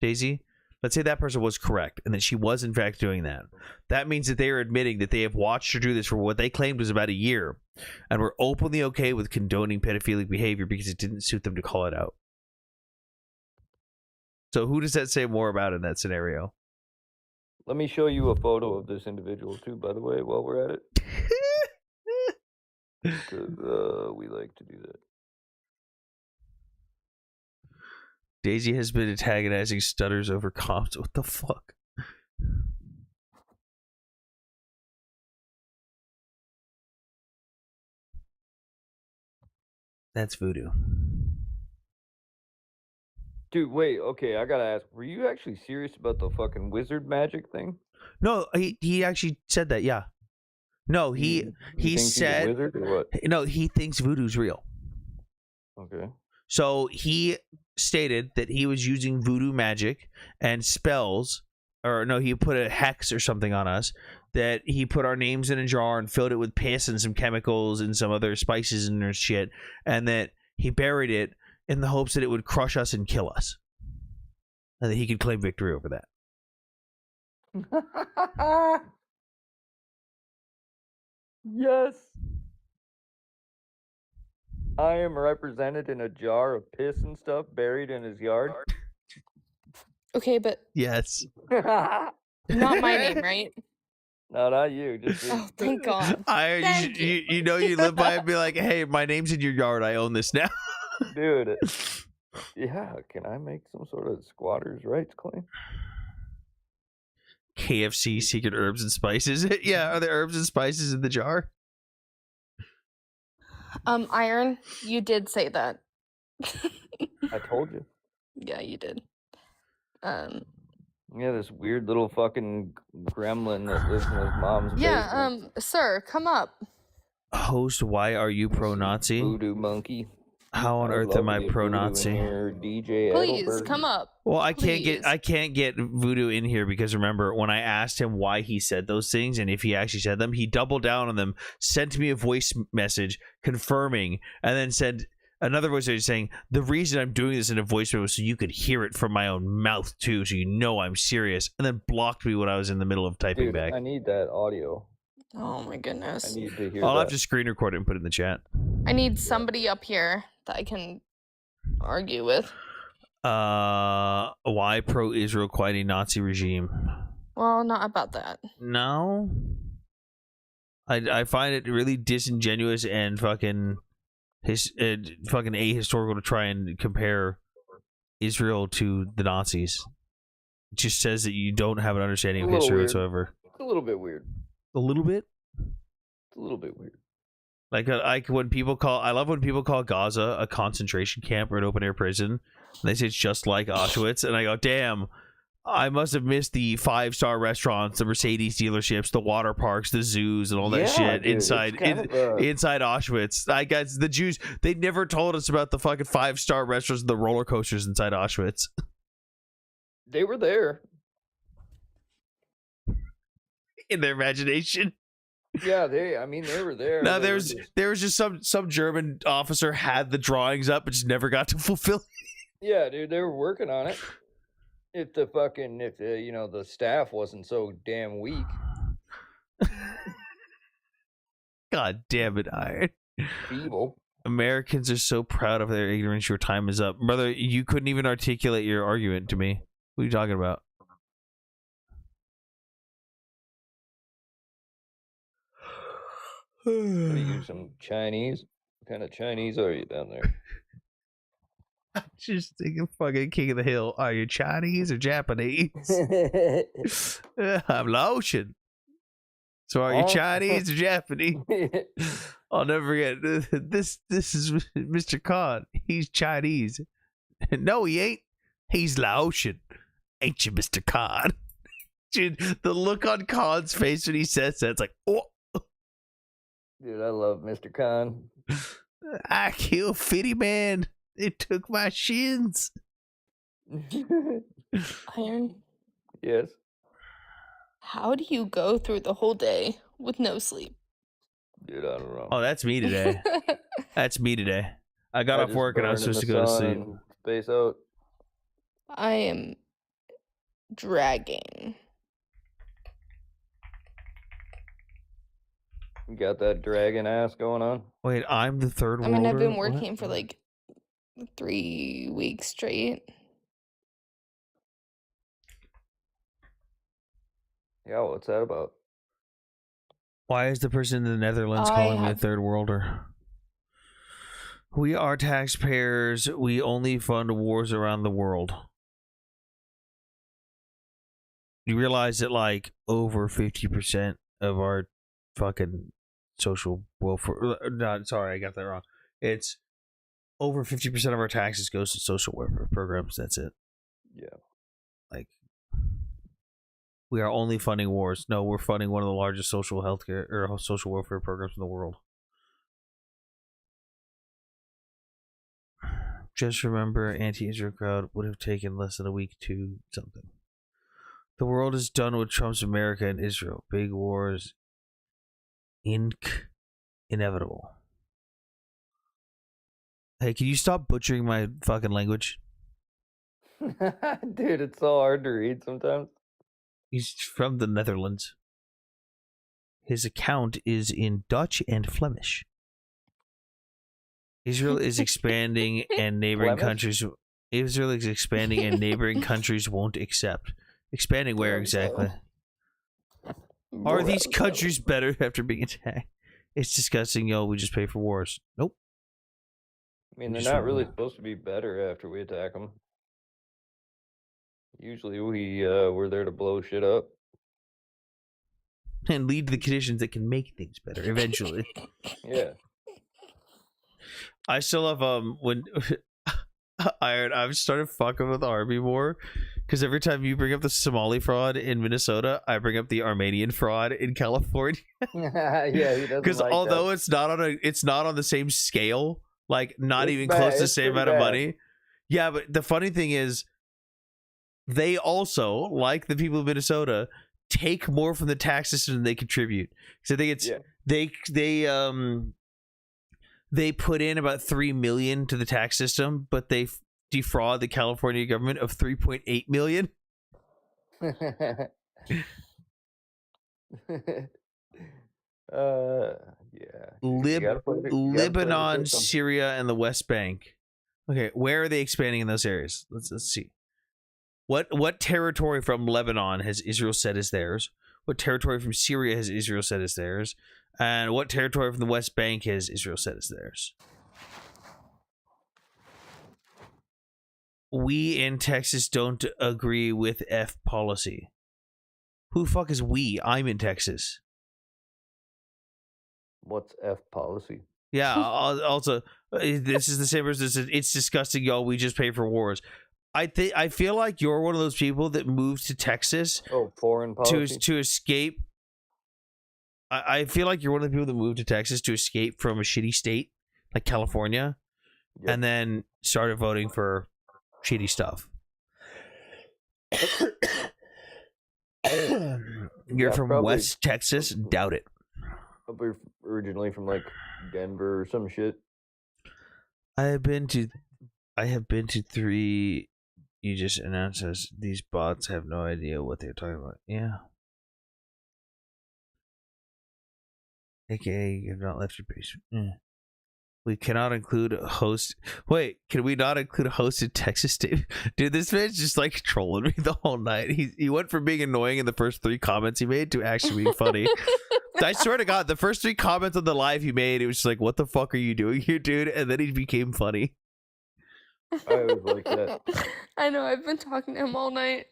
Daisy. Let's say that person was correct and that she was in fact doing that. That means that they are admitting that they have watched her do this for what they claimed was about a year and were openly okay with condoning pedophilic behavior because it didn't suit them to call it out. So who does that say more about in that scenario? Let me show you a photo of this individual too, by the way, while we're at it. Because we like to do that. Daisy has been antagonizing stutters over comps. What the fuck? That's voodoo. Dude, wait, okay, I gotta ask, were you actually serious about the fucking wizard magic thing? No, he actually said that, yeah. No, he said, he's a wizard or what? No, he thinks voodoo's real. Okay. So he stated that he was using voodoo magic and spells, or no, he put a hex or something on us, that he put our names in a jar and filled it with piss and some chemicals and some other spices and shit, and that he buried it in the hopes that it would crush us and kill us, and that he could claim victory over that. Yes. I am represented in a jar of piss and stuff buried in his yard. Okay, but yes. not my name, right? No, not you. Just me. Oh, thank God. You know you live by it and be like, hey, my name's in your yard. I own this now. Dude. Yeah, can I make some sort of squatter's rights claim? KFC secret herbs and spices. Yeah, are there herbs and spices in the jar? Iron, you did say that. I told you. Yeah, you did. Yeah, this weird little fucking gremlin that lives in his mom's basement. Sir, come up. Host, why are you pro-Nazi? Voodoo monkey. How on earth am I pro-Nazi? DJ Please Edelberg. come up. Well, I can't get Voodoo in here because remember when I asked him why he said those things and if he actually said them, he doubled down on them, sent me a voice message confirming, and then said another voice message saying the reason I'm doing this in a voice message was so you could hear it from my own mouth too, so you know I'm serious, and then blocked me when I was in the middle of typing back. I need that audio. Oh my goodness. I need to hear I'll have to screen record it and put it in the chat. I need somebody up here that I can argue with. Why pro-Israel quite a Nazi regime? Well, not about that. No. I find it really disingenuous and fucking ahistorical to try and compare Israel to the Nazis. It just says that you don't have an understanding of history whatsoever. It's a little bit weird. A little bit? It's a little bit weird. Like when people call, I love when people call Gaza a concentration camp or an open air prison. And they say it's just like Auschwitz, and I go, damn, I must have missed the 5-star restaurants, the Mercedes dealerships, the water parks, the zoos, and all that shit dude, inside Auschwitz. I guess the Jews, they never told us about the fucking 5-star restaurants and the roller coasters inside Auschwitz. They were there in their imagination. Yeah, they were there. No, there was just some German officer had the drawings up, but just never got to fulfill it. Yeah, dude, they were working on it. If the staff wasn't so damn weak. God damn it, Iron. Feeble. Americans are so proud of their ignorance. Your time is up, brother. You couldn't even articulate your argument to me. What are you talking about? Are you some Chinese? What kind of Chinese are you down there? Just thinking fucking King of the Hill. Are you Chinese or Japanese? I'm Laotian. So are you Chinese or Japanese? I'll never forget. This is Mr. Khan. He's Chinese. No, he ain't. He's Laotian. Ain't you, Mr. Khan? Dude, the look on Khan's face when he says that, it's like, oh. Dude, I love Mr. Khan. I killed 50 man. It took my shins. Iron? Yes? How do you go through the whole day with no sleep? Dude, I don't know. Oh, that's me today. That's me today. I got off work and I was supposed to go to sleep. Space out. I am dragging. You got that dragon ass going on? Wait, I'm the third worlder? I mean, I've been working for like 3 weeks straight. Yeah, what's that about? Why is the person in the Netherlands calling me a third worlder? We are taxpayers. We only fund wars around the world. You realize that like over 50% of our fucking social welfare, sorry, I got that wrong. It's over 50% of our taxes goes to social welfare programs. That's it. Yeah. Like, we are only funding wars. No, we're funding one of the largest social healthcare or social welfare programs in the world. Just remember, anti-Israel crowd would have taken less than a week to something. The world is done with Trump's America and Israel. Big wars, inevitable. Hey, can you stop butchering my fucking language? Dude, it's so hard to read sometimes. He's from the Netherlands. His account is in Dutch and Flemish. Israel is expanding and neighboring countries. Israel is expanding and neighboring countries won't accept. Expanding where exactly? Are these countries better after being attacked? It's disgusting, yo. We just pay for wars. Nope. I mean, they're not really supposed to be better after we attack them. Usually we're there to blow shit up. And lead to the conditions that can make things better eventually. Yeah. I still have when I've started fucking with Army more because every time you bring up the Somali fraud in Minnesota, I bring up the Armenian fraud in California. Yeah, he doesn't. Because like although that. it's not on the same scale, like not It's even bad. close to the It's same pretty amount of bad. money. Yeah, but the funny thing is, they also, like the people of Minnesota, take more from the tax system than they contribute. So I think it's they put in about $3 million to the tax system, but they defraud the California government of $3.8 million. Yeah. You gotta play the Lebanon, system. Syria, and the West Bank. Okay, where are they expanding in those areas? Let's see. What territory from Lebanon has Israel said is theirs? What territory from Syria has Israel said is theirs? And what territory from the West Bank has Israel said is theirs? We in Texas don't agree with F policy. Who the fuck is we? I'm in Texas. What's F policy? Yeah, also, this is the same person that said, it's disgusting, y'all. We just pay for wars. I feel like you're one of those people that moved to Texas. Oh, foreign policy? To escape. I feel like you're one of the people that moved to Texas to escape from a shitty state like California, and then started voting for shitty stuff. You're from probably. West Texas? Doubt it. Probably originally from like Denver or some shit. I have been to 3. You just announced us. These bots have no idea what they're talking about. Yeah. AKA, you have not left your base. We cannot include a host. Wait, can we not include a host in Texas, dude? Dude, this man's just like trolling me the whole night. He went from being annoying in the first 3 comments he made to actually being funny. I swear to God, the first 3 comments on the live he made, it was just like, what the fuck are you doing here, dude? And then he became funny. I always like that. I know, I've been talking to him all night.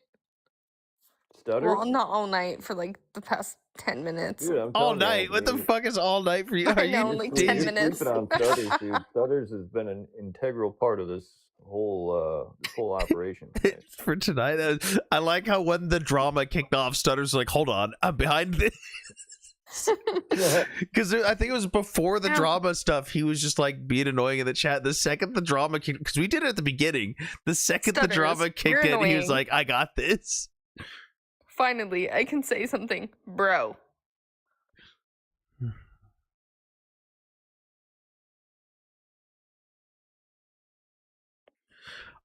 Stutter? Well, not all night, for like the past 10 minutes. Dude, I'm All telling you, night? What the dude. fuck is all night for you? I Are know, you like dude? 10 minutes. Sleeping on Stutters, dude. Stutters has been an integral part of this whole operation. For tonight, I like how when the drama kicked off, Stutter's like, hold on, I'm behind this. Because I think it was before the drama stuff, he was just like being annoying in the chat. The second the drama kicked, because we did it at the beginning, the second the drama kicked in, he was like, I got this. Finally, I can say something, bro.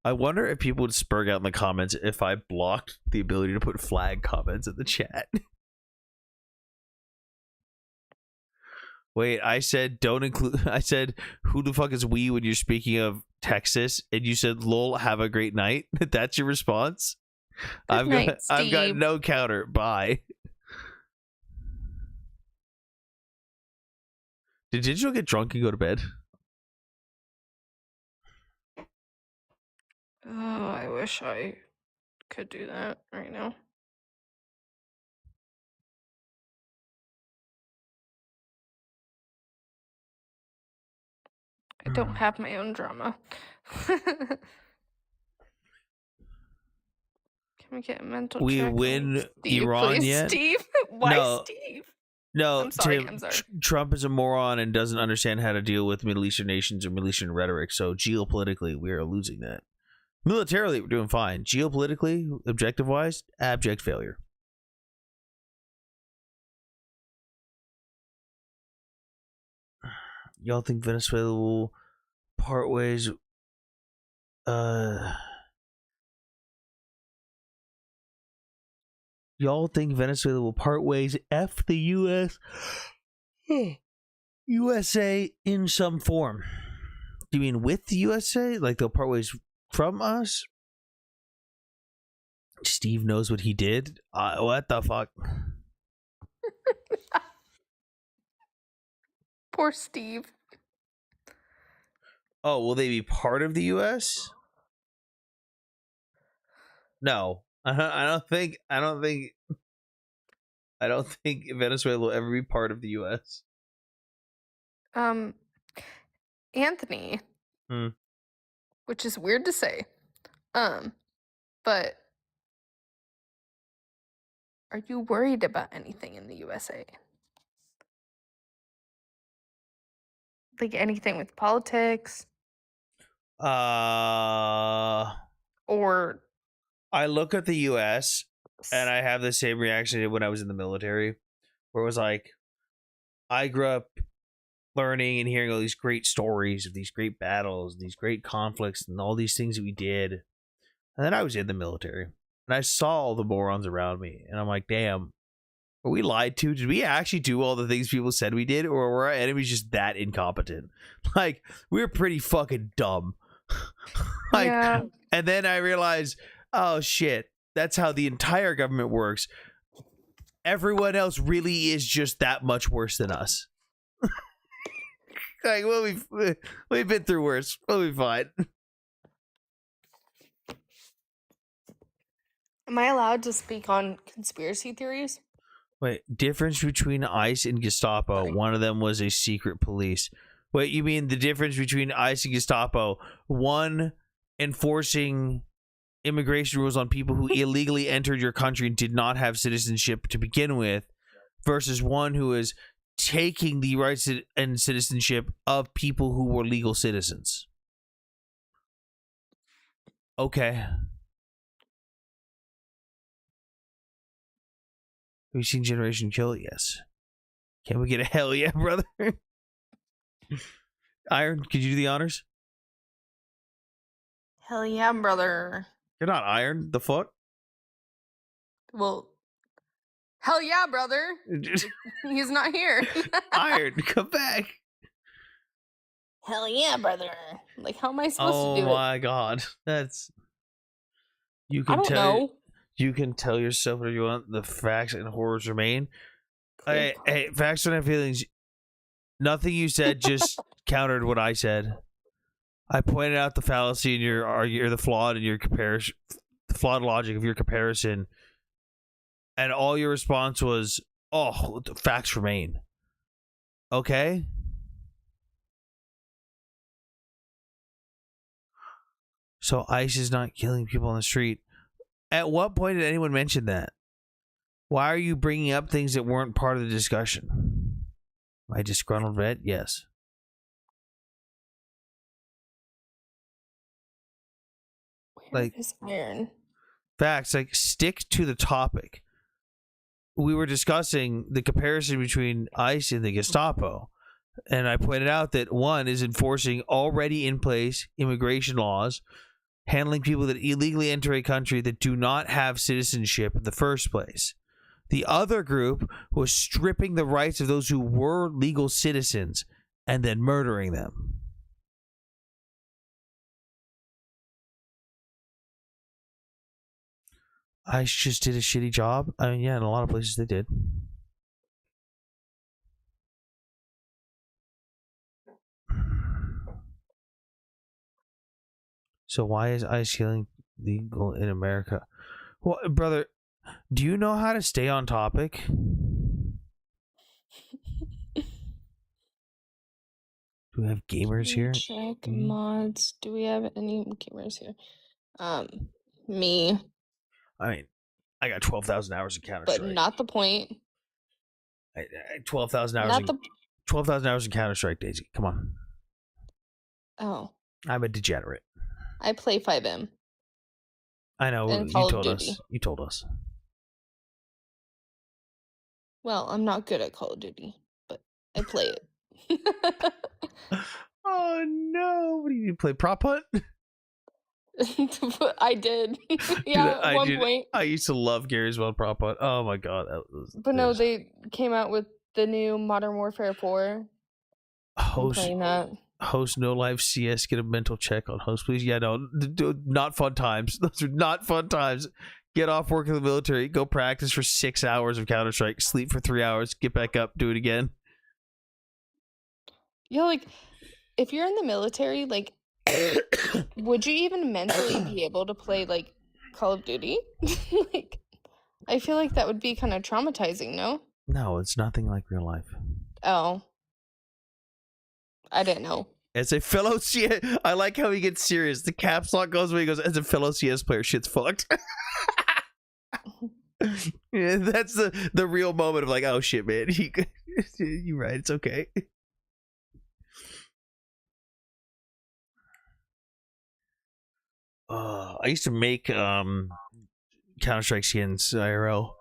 I wonder if people would spurg out in the comments if I blocked the ability to put flag comments in the chat. Wait, I said don't include. I said who the fuck is we when you're speaking of Texas, and you said lol, have a great night. That's your response. I've got no counter. Bye. Did Digital get drunk and go to bed? Oh, I wish I could do that right now. I don't have my own drama. Can we get a mental We check? win Steve, Iran please, yet? Steve? Why No. Steve? No, I'm sorry, Tim, I'm sorry. Trump is a moron and doesn't understand how to deal with Middle Eastern nations or Middle Eastern rhetoric. So geopolitically, we are losing that. Militarily, we're doing fine. Geopolitically, objective-wise, abject failure. Y'all think Venezuela will part ways? Y'all think Venezuela will part ways? F the U.S. USA in some form. Do you mean with the USA? Like they'll part ways from us? Steve knows what he did? What the fuck? Poor Steve. Oh, will they be part of the U.S.? No, I don't think. I don't think Venezuela will ever be part of the U.S. Anthony, Hmm. which is weird to say, but are you worried about anything in the USA? Like anything with politics? Or I look at the U.S. and I have the same reaction I did when I was in the military, where it was like, I grew up learning and hearing all these great stories of these great battles, these great conflicts, and all these things that we did. And then I was in the military, and I saw all the morons around me, and I'm like, damn, were we lied to? Did we actually do all the things people said we did, or were our enemies just that incompetent? Like, we were pretty fucking dumb. Like, yeah. And then I realized, oh shit, that's how the entire government works. Everyone else really is just that much worse than us. Like, well, we've been through worse. We'll be fine. Am I allowed to speak on conspiracy theories? Wait, difference between ICE and Gestapo. One of them was a secret police. Wait, you mean the difference between ICE and Gestapo? One enforcing immigration rules on people who illegally entered your country and did not have citizenship to begin with, versus one who is taking the rights and citizenship of people who were legal citizens. Okay. Have you seen Generation Kill? Yes. Can we get a hell yeah, brother? Iron, could you do the honors? Hell yeah, brother. You're not Iron. The fuck? Well, hell yeah, brother. He's not here. Iron, come back. Hell yeah, brother. Like, how am I supposed to do Oh my god. That's... You can I don't know. You can tell yourself what you want. The facts and horrors remain. Hey, facts don't have feelings. Nothing you said just countered what I said. I pointed out the fallacy in your argument, or the flawed in your comparison, the flawed logic of your comparison, and all your response was, "Oh, the facts remain." Okay. So ICE is not killing people on the street. At what point did anyone mention that? Why are you bringing up things that weren't part of the discussion? Am I disgruntled vet? Yes. Where is Iron? Facts, like, stick to the topic. We were discussing the comparison between ICE and the Gestapo, and I pointed out that one is enforcing already in place immigration laws, handling people that illegally enter a country that do not have citizenship in the first place. The other group was stripping the rights of those who were legal citizens and then murdering them. ICE just did a shitty job. I mean, yeah, in a lot of places they did. So why is ICE killing legal in America? Well, brother, do you know how to stay on topic? Do we have gamers here? Check mods. Do we have any gamers here? Me. I mean, I got 12,000 hours of Counter-Strike. But not the point. 12,000 hours. 12,000 hours in Counter-Strike, Daisy. Come on. Oh. I'm a degenerate. I play 5M. I know. And You Call of told Duty. us. You told us. Well, I'm not good at Call of Duty, but I play it. Oh no! What do you play? Prop hunt? I did. Yeah, Dude, at one point. I used to love Gary's Wild Prop hunt. Oh my god, that was. But no, they came out with the new Modern Warfare 4. I'm playing that. Host No Life CS. Get a mental check on host, please. Yeah, no, not fun times. Those are not fun times. Get off work in the military. Go practice for 6 hours of Counter-Strike. Sleep for 3 hours. Get back up. Do it again. Yeah, like if you're in the military, like would you even mentally be able to play like Call of Duty? Like I feel like that would be kind of traumatizing, no? No, it's nothing like real life. Oh. I didn't know. As a fellow CS, I like how he gets serious. The caps lock goes when he goes, as a fellow CS player, shit's fucked. Yeah, that's the real moment of like, oh shit, man. You're right, it's okay. I used to make Counter-Strike skins IRL.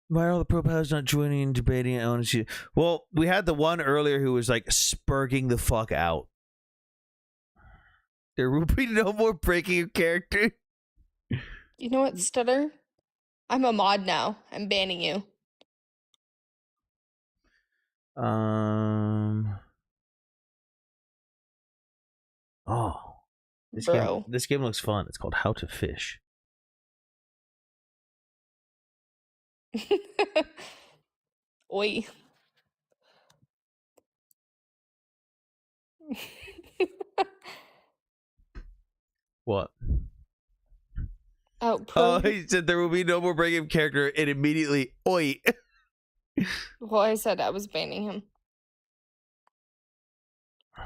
Why are all the pro players not joining and debating ownership? Well, we had the one earlier who was like spurging the fuck out. There will be no more breaking of character. You know what, Stutter? I'm a mod now. I'm banning you. Oh. This game looks fun. It's called How to Fish. Oi. What? Oh, he said there will be no more breaking of character, and immediately, oi. Well, I said I was banning him.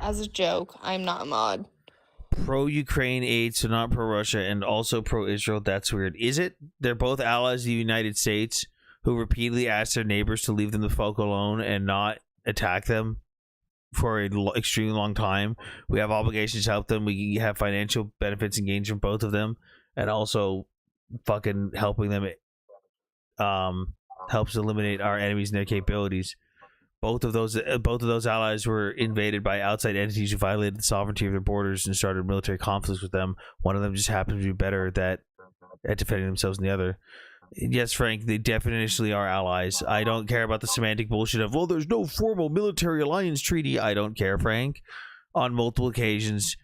As a joke, I'm not a mod. Pro-Ukraine aid, so not pro-Russia, and also pro-Israel. That's weird. Is it? They're both allies of the United States who repeatedly ask their neighbors to leave them the fuck alone and not attack them for an extremely long time. We have obligations to help them. We have financial benefits and gains from both of them, and also fucking helping them helps eliminate our enemies and their capabilities. Both of those allies were invaded by outside entities who violated the sovereignty of their borders and started military conflicts with them. One of them just happened to be better at defending themselves than the other. Yes, Frank, they definitely are allies. I don't care about the semantic bullshit of, well, there's no formal military alliance treaty. I don't care, Frank. On multiple occasions,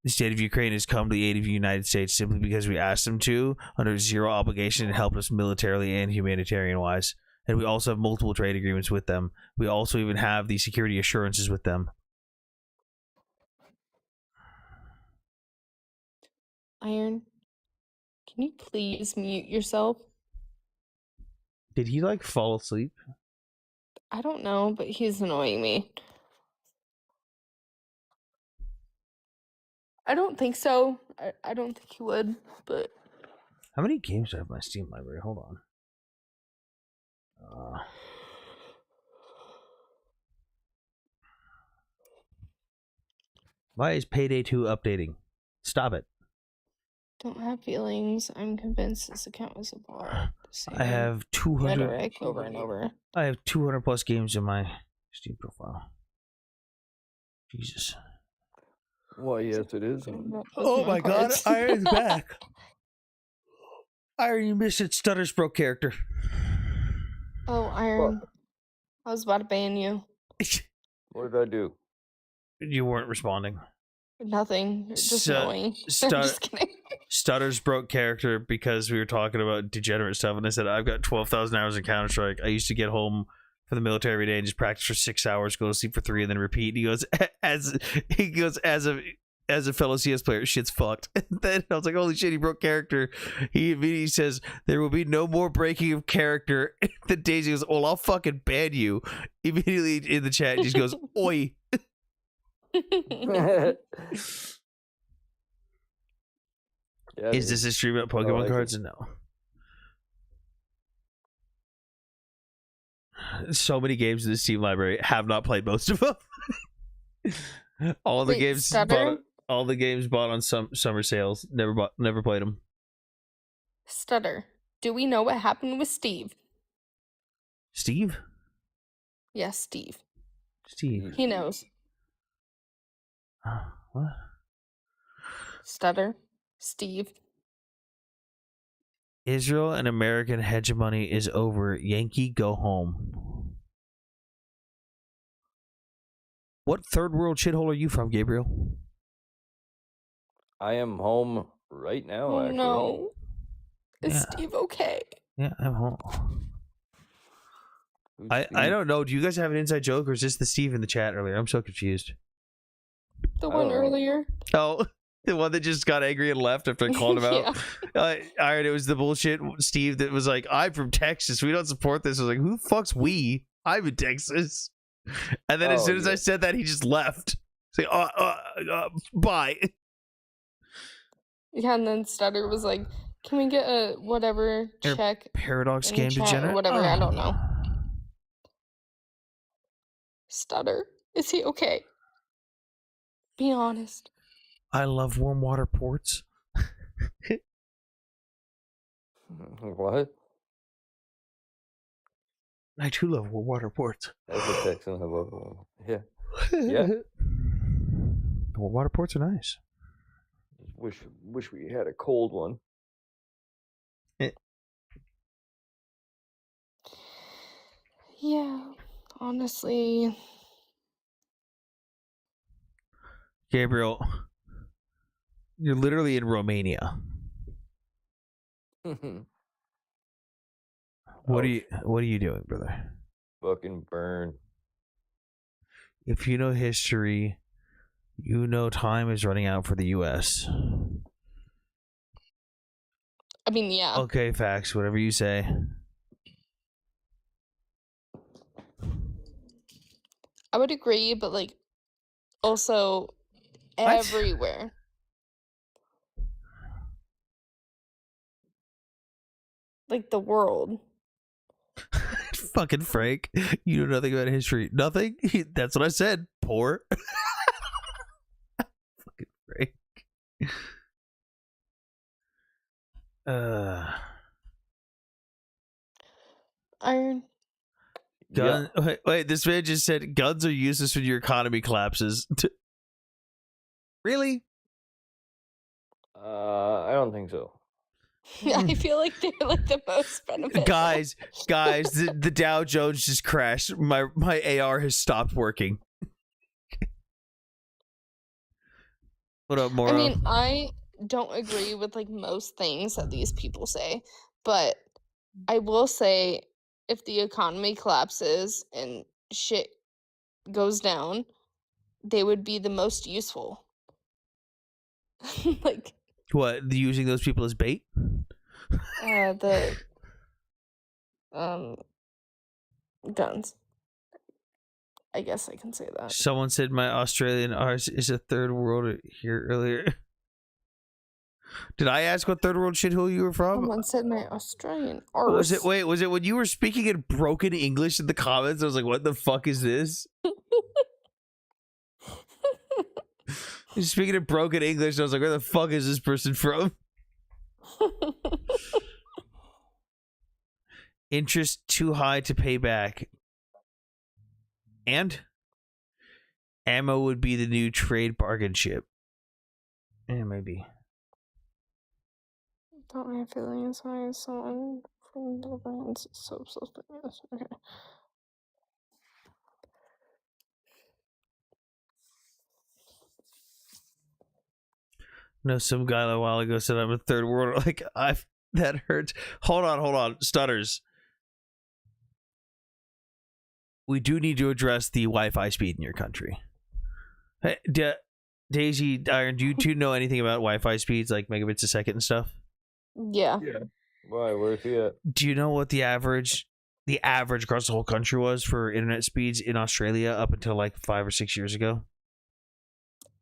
the state of Ukraine has come to the aid of the United States simply because we asked them to, under zero obligation, and helped us militarily and humanitarian-wise. And we also have multiple trade agreements with them. We also even have the security assurances with them. Iron, can you please mute yourself? Did he, like, fall asleep? I don't know, but he's annoying me. I don't think so. I don't think he would, but... How many games do I have in my Steam library? Hold on. Why is Payday 2 updating? Stop it. Don't have feelings. I'm convinced this account was a bot. I have 200 rhetoric over and over. I have 200 plus games in my Steam profile. Jesus. Why, yes, it is. Oh my god, Iron's back. Iron, you missed it. Stutter's broke character. Oh, Iron. I was about to ban you. What did I do? You weren't responding. Nothing. You're just annoying. I'm just kidding. Stutter's broke character because we were talking about degenerate stuff, and I said, I've got 12,000 hours in Counter-Strike. I used to get home for the military every day and just practice for 6 hours, go to sleep for 3, and then repeat. And he goes, as a fellow CS player, shit's fucked. And then I was like, holy shit, he broke character. He immediately says, there will be no more breaking of character. And then Daisy goes, well, I'll fucking ban you. Immediately in the chat, he just goes, oi. Yeah, is this a stream about Pokemon like cards? it. No. So many games in the Steam library, have not played most of them. all the games bought on some summer sales, never played them. Stutter, do we know what happened with Steve? Steve? Yes, Steve. Steve. He knows. What? Stutter, Steve. Israel and American hegemony is over. Yankee, go home. What third world shithole are you from, Gabriel? I am home right now, Oh actually. no. Is Yeah. Steve okay? Yeah, I'm home. I don't know. Do you guys have an inside joke, or is this the Steve in the chat earlier? I'm so confused. The one earlier. Oh, the one that just got angry and left after I called him out. Iron, it was the bullshit Steve that was like, "I'm from Texas. We don't support this." I was like, "Who the fuck's we? I'm in Texas." And then as soon as I said that, he just left. It's like, bye. Yeah, and then Stutter was like, "Can we get a whatever check?" Paradox in game chat or degenerate. whatever. I don't know. Stutter, is he okay? Be honest. I love warm water ports. What? I too love warm water ports. That's a Texan. I love them. Yeah. Yeah. Warm water ports are nice. Wish we had a cold one. Yeah, honestly. Gabriel, you're literally in Romania. What are you doing, brother? Fucking burn. If you know history, you know time is running out for the US. I mean, yeah. Okay, facts, whatever you say. I would agree, but like also everywhere. Like the world. Fucking Frank, you know nothing about history. Nothing? That's what I said. Poor. Fucking Frank. Iron. Gun. Yeah. Wait, this man just said guns are useless when your economy collapses. Really? I don't think so. I feel like they're like the most beneficial. Guys, the Dow Jones just crashed. My AR has stopped working. What up, Moro? I mean, I don't agree with like most things that these people say, but I will say if the economy collapses and shit goes down, they would be the most useful. Like what? Using those people as bait? The guns. I guess I can say that. Someone said my Australian ours is a third world here earlier. Did I ask what third world shithole you were from? Someone said my Australian arse. Was it when you were speaking in broken English in the comments? I was like, what the fuck is this? You're speaking in broken English, I was like, where the fuck is this person from? Interest too high to pay back. And ammo would be the new trade bargain ship. Maybe. Don't have feelings when I someone from the brands so suspicious. Okay. No, some guy a while ago said I'm a third world. Like, that hurts. Hold on. Stutters. We do need to address the Wi-Fi speed in your country. Hey, Daisy, Iron, do you two know anything about Wi-Fi speeds, like megabits a second and stuff? Yeah. Why? Where's he at? Do you know what the average across the whole country was for internet speeds in Australia up until like 5 or 6 years ago?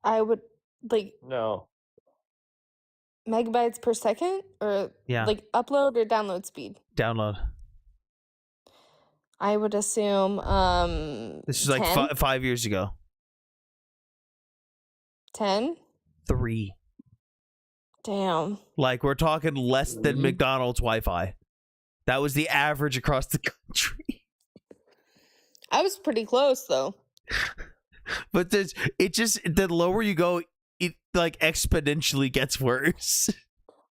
I would like no megabytes per second, or like upload or download speed. Download. I would assume this is like 5 years ago. 10? 3. Damn. Like, we're talking less than McDonald's Wi-Fi. That was the average across the country. I was pretty close though. But the lower you go, it like exponentially gets worse.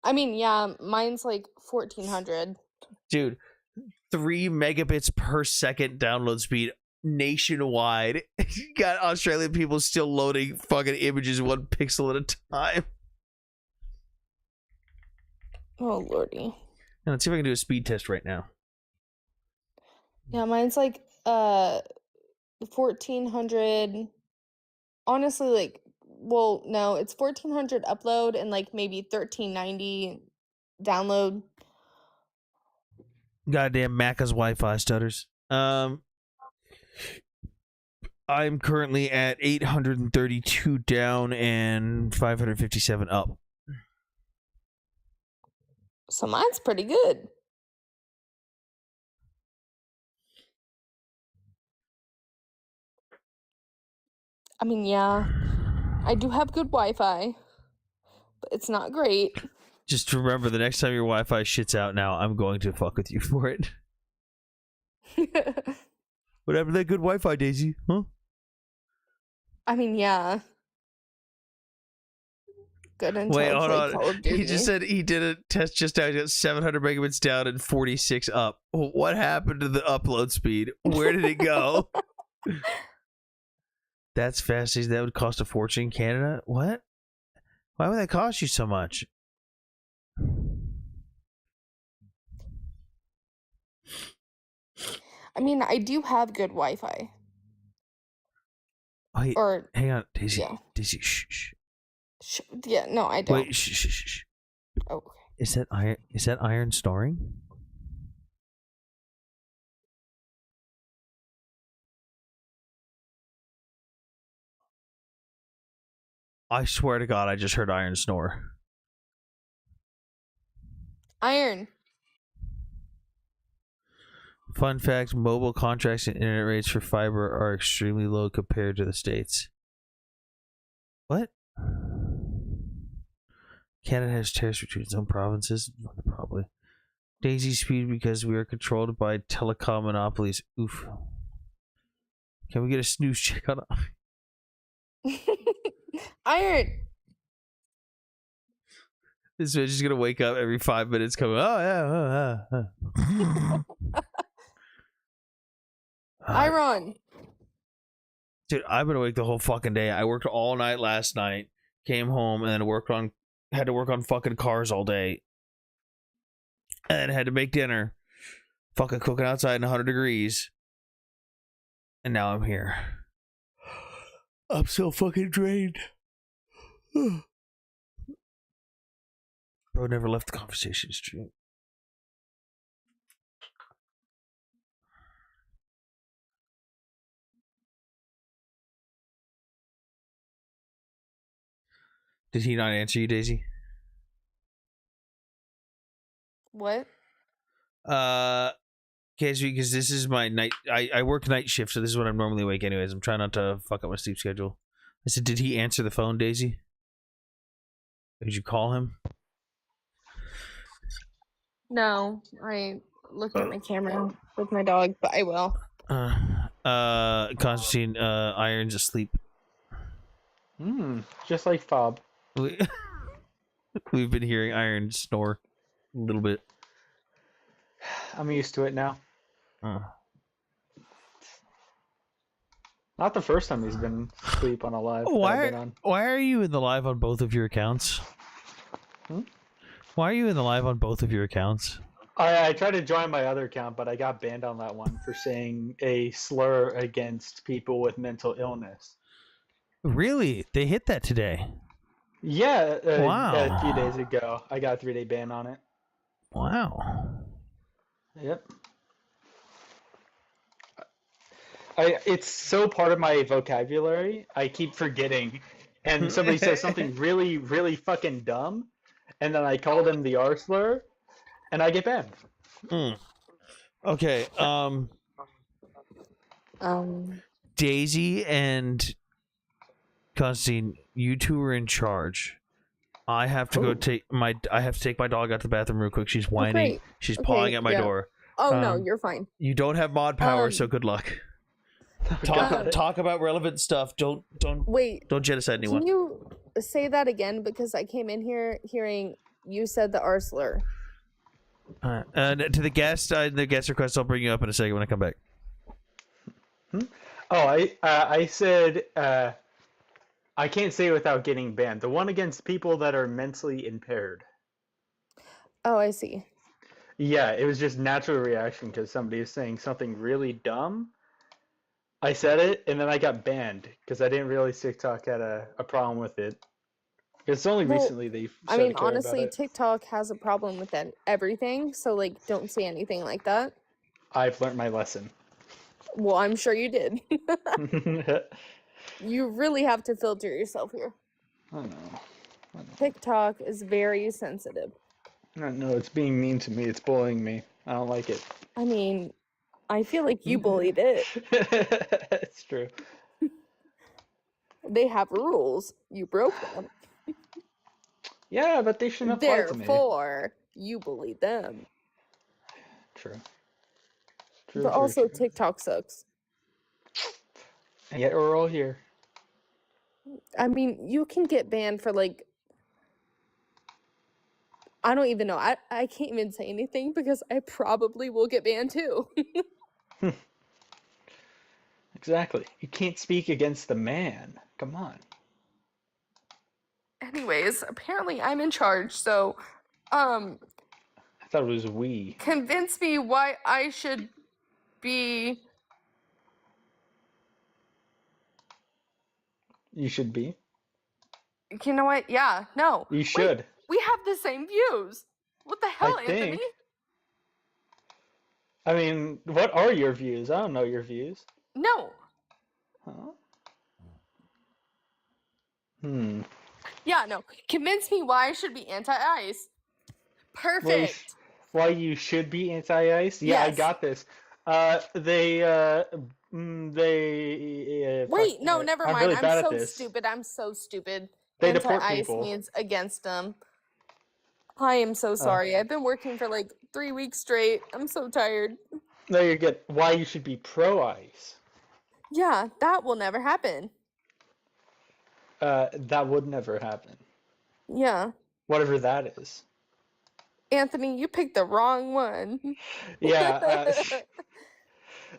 I mean, yeah, mine's like 1400. Dude, 3 megabits per second download speed nationwide. You got Australian people still loading fucking images 1 pixel at a time. Oh lordy. Now, let's see if I can do a speed test right now. Yeah, mine's like 1400. Honestly, like, well, no, it's 1400 upload and like maybe 1390 download. Goddamn Macca's Wi-Fi stutters. I'm currently at 832 down and 557 up. So mine's pretty good. I mean, yeah, I do have good Wi-Fi, but it's not great. Just remember, the next time your Wi-Fi shits out now, I'm going to fuck with you for it. What happened to that good Wi-Fi, Daisy? Huh? I mean, yeah. Good until Wait, it's hold like on. Call of Duty. He just said he did a test just now. He got 700 megabits down and 46 up. What happened to the upload speed? Where did it go? That's fast. That would cost a fortune in Canada. What? Why would that cost you so much? I mean, I do have good Wi-Fi. Wait, or hang on, Daisy. yeah. Daisy, shh. Yeah, no, I don't. Wait, shh. Oh, okay. Is that Iron snoring? I swear to God, I just heard Iron snore. Iron. Fun fact, mobile contracts and internet rates for fiber are extremely low compared to the States. What? Canada has tariffs between its own provinces? Probably. Daisy speed because we are controlled by telecom monopolies. Oof. Can we get a snooze check on Iron. This bitch is gonna wake up every 5 minutes coming, oh yeah. Iron. Dude, I've been awake the whole fucking day. I worked all night last night, came home, and then had to work on fucking cars all day. And then had to make dinner. Fucking cooking outside in 100 degrees. And now I'm here. I'm so fucking drained. Bro never left the conversation stream. Did he not answer you, Daisy? What? Casey, because this is my night. I work night shift, so this is when I'm normally awake. Anyways, I'm trying not to fuck up my sleep schedule. I said, did he answer the phone, Daisy? Did you call him? No, I looked at my camera with my dog, but I will. Constantine, Iron's asleep. Just like Fob. We've been hearing Iron snore a little bit. I'm used to it now. Not the first time he's been asleep on a live. Why are you in the live on both of your accounts? Why are you in the live on both of your accounts? I tried to join my other account, but I got banned on that one for saying a slur against people with mental illness. Really? They hit that today? Yeah, wow. A few days ago. I got a 3-day ban on it. Wow. Yep. It's so part of my vocabulary, I keep forgetting. And somebody says something really, really fucking dumb, and then I call them the R slur, and I get banned. Okay, Daisy and Constantine, you two are in charge. I have to go take my dog out to the bathroom real quick. She's whining. Great. She's pawing at my door. Oh no, you're fine. You don't have mod power, so good luck. Talk about relevant stuff. Don't genocide anyone. Can you say that again? Because I came in here hearing you said the R slur. And to the guest request, I'll bring you up in a second when I come back. Oh, I said I can't say it without getting banned. The one against people that are mentally impaired. Oh, I see. Yeah, it was just natural reaction because somebody was saying something really dumb. I said it, and then I got banned because I didn't realize TikTok had a problem with it. It's only recently they started caring honestly, about it. TikTok has a problem with everything, so like, don't say anything like that. I've learned my lesson. Well, I'm sure you did. You really have to filter yourself here. I know. TikTok is very sensitive. No, it's being mean to me. It's bullying me. I don't like it. I mean, I feel like you bullied it. It's true. They have rules. You broke them. Yeah, but they shouldn't apply to me. Therefore, you bullied them. True. But also, TikTok sucks. And yet we're all here. I mean, you can get banned for like, I don't even know. I can't even say anything because I probably will get banned too. Exactly. You can't speak against the man. Come on. Anyways, apparently I'm in charge, so I thought it was we. convince me why I should be. You should be. You know what? Yeah, no. You should. Wait, we have the same views. What the hell, I Anthony? think. I mean, what are your views? I don't know your views. No. Huh? Yeah, no. Convince me why I should be anti-ice. Perfect. Why you should be anti-ice? Yeah, Yes. I got this. Wait, no, never I'm mind. really bad I'm at so this. stupid. I'm so stupid. They deport Anti-ice people. means against them. I am so sorry. I've been working for like 3 weeks straight. I'm so tired. No, you're good. Why you should be pro-ice? Yeah, that will never happen. That would never happen. Yeah. Whatever that is. Anthony, you picked the wrong one. Yeah.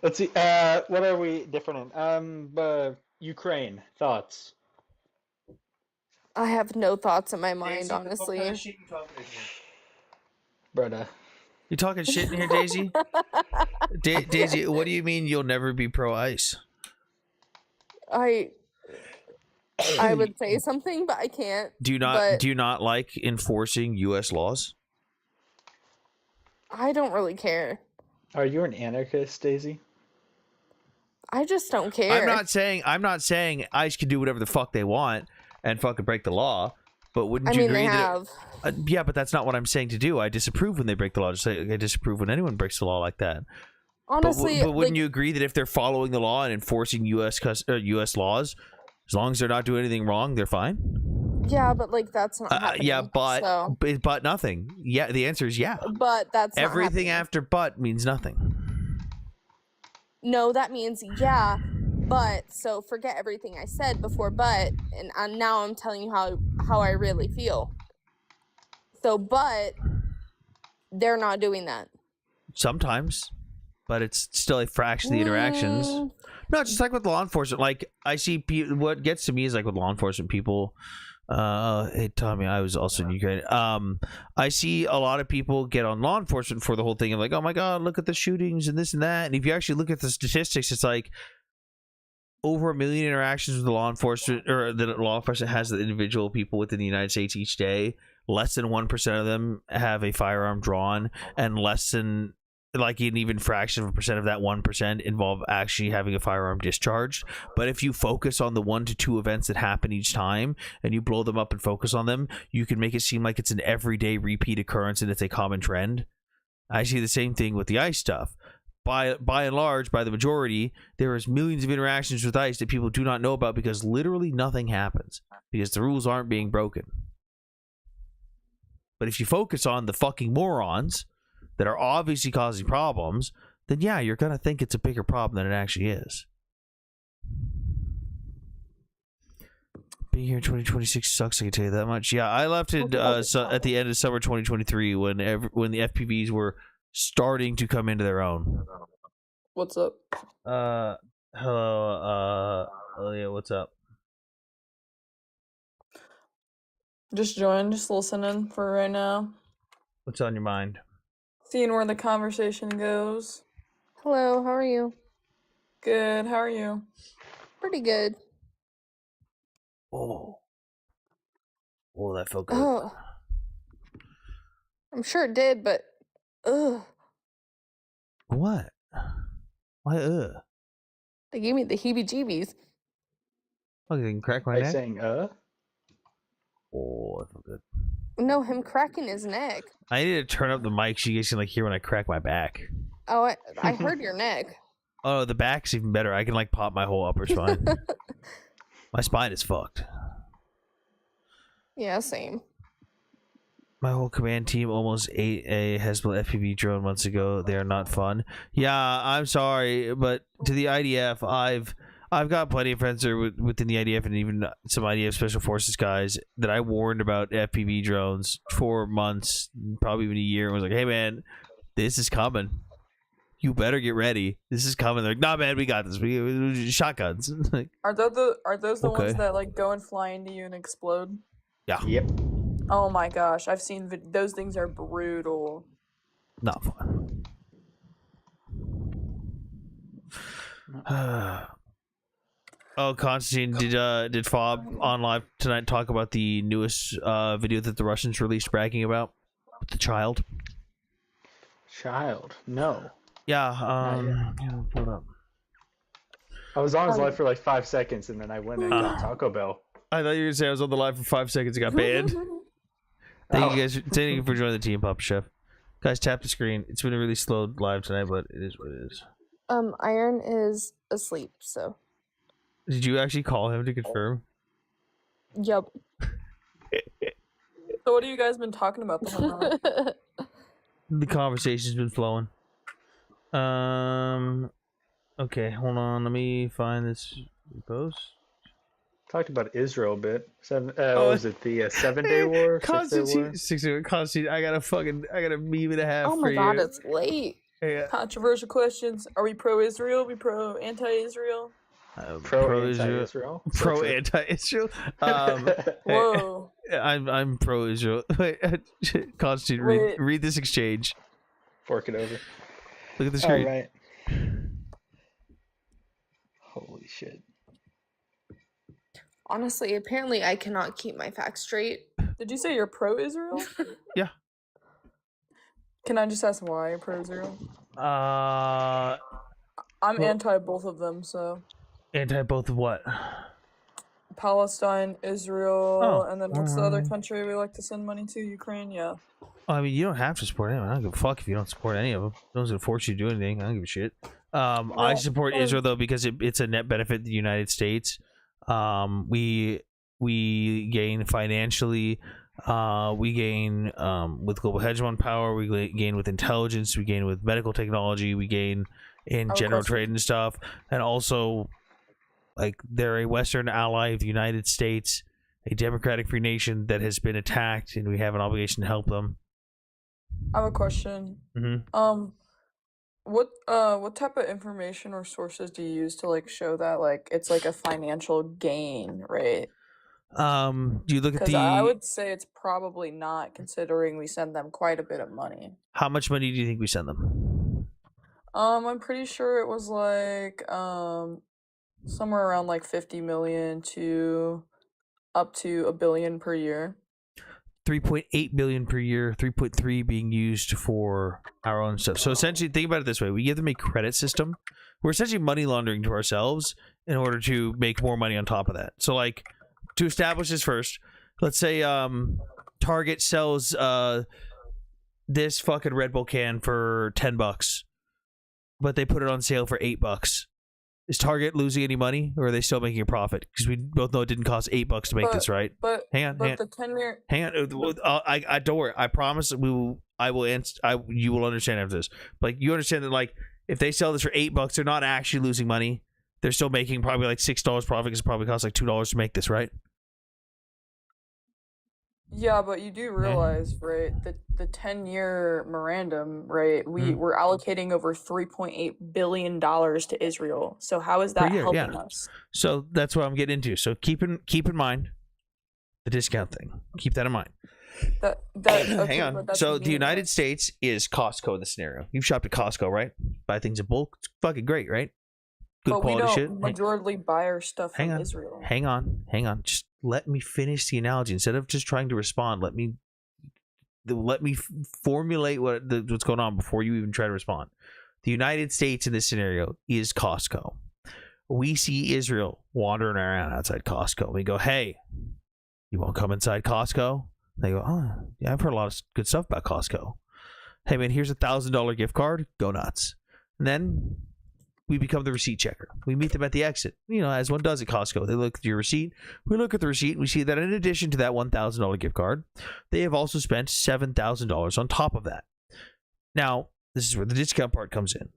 Let's see. What are we different in? Ukraine thoughts. I have no thoughts in my mind, honestly. Brother. You talking shit in here, Daisy? Daisy, what do you mean you'll never be pro-ice? I would say something, but I can't. Do you not like enforcing U.S. laws? I don't really care. Are you an anarchist, Daisy? I just don't care. I'm not saying ICE can do whatever the fuck they want and fucking break the law. But wouldn't you agree they that? have. Yeah, but that's not what I'm saying to do. I disapprove when they break the law. Just like I disapprove when anyone breaks the law like that. Honestly, but wouldn't you agree that if they're following the law and enforcing U.S. laws, as long as they're not doing anything wrong, they're fine? Yeah, but like that's not happening. Yeah, but nothing. Yeah, the answer is yeah. But that's not everything happening. After but means nothing. No, that means yeah, but so forget everything I said before but, and now I'm telling you how I really feel. So, but they're not doing that. Sometimes, but it's still a fraction of the interactions. No, just like with law enforcement. Like I see, what gets to me is like with law enforcement people. Hey Tommy, I was also in Ukraine. I see a lot of people get on law enforcement for the whole thing of like, oh my god, look at the shootings and this and that. And if you actually look at the statistics, it's like over 1 million interactions with the law enforcement, or that law enforcement has the individual people within the United States each day. Less than 1% of them have a firearm drawn, and less than like an even fraction of a percent of that 1% involve actually having a firearm discharged. But if you focus on the 1 to 2 events that happen each time and you blow them up and focus on them, you can make it seem like it's an everyday repeat occurrence and it's a common trend. I see the same thing with the ICE stuff. By and large, by the majority, there is millions of interactions with ICE that people do not know about because literally nothing happens because the rules aren't being broken. But if you focus on the fucking morons that are obviously causing problems, then yeah, you're going to think it's a bigger problem than it actually is. Being here in 2026 sucks, I can tell you that much. Yeah, I left it at the end of summer 2023 when the FPVs were starting to come into their own. What's up? Hello, Elliot, what's up? Just listening for right now. What's on your mind? Seeing where the conversation goes. Hello, how are you? Good, how are you? Pretty good. Oh, that felt good. Oh, I'm sure it did, but ugh, What? Why? they gave me the heebie-jeebies. Fucking crack my By neck. saying Oh, that felt good. No, him cracking his neck. I need to turn up the mic so you guys can like hear when I crack my back. Oh, I heard your neck. Oh, the back's even better. I can like pop my whole upper spine. My spine is fucked. Yeah, same. My whole command team almost ate a Hezbollah FPV drone months ago. They are not fun. Yeah, I'm sorry, but to the IDF, I've got plenty of friends that are within the IDF and even some IDF Special Forces guys that I warned about FPV drones for months, probably even a year, and was like, hey man, this is coming. You better get ready. This is coming. They're like, nah man, we got this. We shotguns. Like, Are those the Okay. ones that like go and fly into you and explode? yeah. Yep. Oh my gosh, I've seen those things are brutal. Not fun. Oh, Constantine, did Fob on live tonight talk about the newest video that the Russians released bragging about with the child? No. Yeah, pull it up. I was on his live for like 5 seconds and then I went and got Taco Bell. I thought you were gonna say I was on the live for 5 seconds and got banned. Thank you guys. Thank you for joining the team, Papa Chef. Guys, tap the screen. It's been a really slow live tonight, but it is what it is. Iron is asleep, so. Did you actually call him to confirm? Yep. So what have you guys been talking about the whole night? The conversation's been flowing. Okay, hold on. Let me find this post. Talked about Israel a bit. What was it? The 7-day war? 6-day war? 6-day war. Constantine, I got a meme and a half Oh for my god, you. it's late. Yeah. Controversial questions. Are we pro-Israel? Are we pro-anti-Israel? Pro-anti-Israel? Pro-anti-Israel? Whoa. I'm pro-Israel. Wait, Constantine, read this exchange. Fork it over. Look at the screen. All right. Holy shit. Honestly, apparently I cannot keep my facts straight. Did you say you're pro-Israel? Yeah. Can I just ask why you're pro-Israel? I'm well- anti both of them, so. Anti both of what? Palestine, Israel, Oh, and then what's the other country we like to send money to? Ukraine, yeah. I mean, you don't have to support anyone. I don't give a fuck if you don't support any of them. No one's gonna force you to do anything. I don't give a shit. I support Israel though because it's a net benefit to the United States. We gain financially. We gain with global hegemon power. We gain with intelligence. We gain with medical technology. We gain in general trade and stuff. And also, like, they're a Western ally of the United States, a democratic free nation that has been attacked, and we have an obligation to help them. I have a question. Mm-hmm. What type of information or sources do you use to like show that like it's like a financial gain, right? Do you look at Because the I would say it's probably not, considering we send them quite a bit of money. how much money do you think we send them? I'm pretty sure it was like somewhere around like 50 million to up to $1 billion per year. 3.8 billion per year, 3.3 being used for our own stuff. So essentially, think about it this way: we give them a credit system. We're essentially money laundering to ourselves in order to make more money on top of that. So, like, to establish this first, let's say Target sells this fucking Red Bull can for $10, but they put it on sale for $8. Is Target losing any money, or are they still making a profit? Because we both know it didn't cost $8 to make this, right? Hang on. The 10-year. Hang on. I don't worry. I promise we will. I will answer. You will understand after this. Like, you understand that, like, if they sell this for $8, they're not actually losing money. They're still making probably like $6 profit, because it probably costs like $2 to make this, right? Yeah, but you do realize, right, that the 10-year memorandum, right, we're allocating over $3.8 billion to Israel. So how is that helping us? So that's what I'm getting into. So keep in mind the discount thing. Keep that in mind. Hang on. So the United States is Costco in the scenario. You've shopped at Costco, right? Buy things in bulk. It's fucking great, right? Good but quality we shit. don't majorly buy our stuff from Israel. Hang on. Just let me finish the analogy. Instead of just trying to respond, let me formulate what's going on before you even try to respond. The United States in this scenario is Costco. We see Israel wandering around outside Costco. We go, hey, you want to come inside Costco? They go, oh, yeah, I've heard a lot of good stuff about Costco. Hey, man, here's $1,000 gift card. Go nuts. And then we become the receipt checker. We meet them at the exit, as one does at Costco. They look at your receipt. We look at the receipt, and we see that in addition to that $1,000 gift card, they have also spent $7,000 on top of that. Now, this is where the discount part comes in.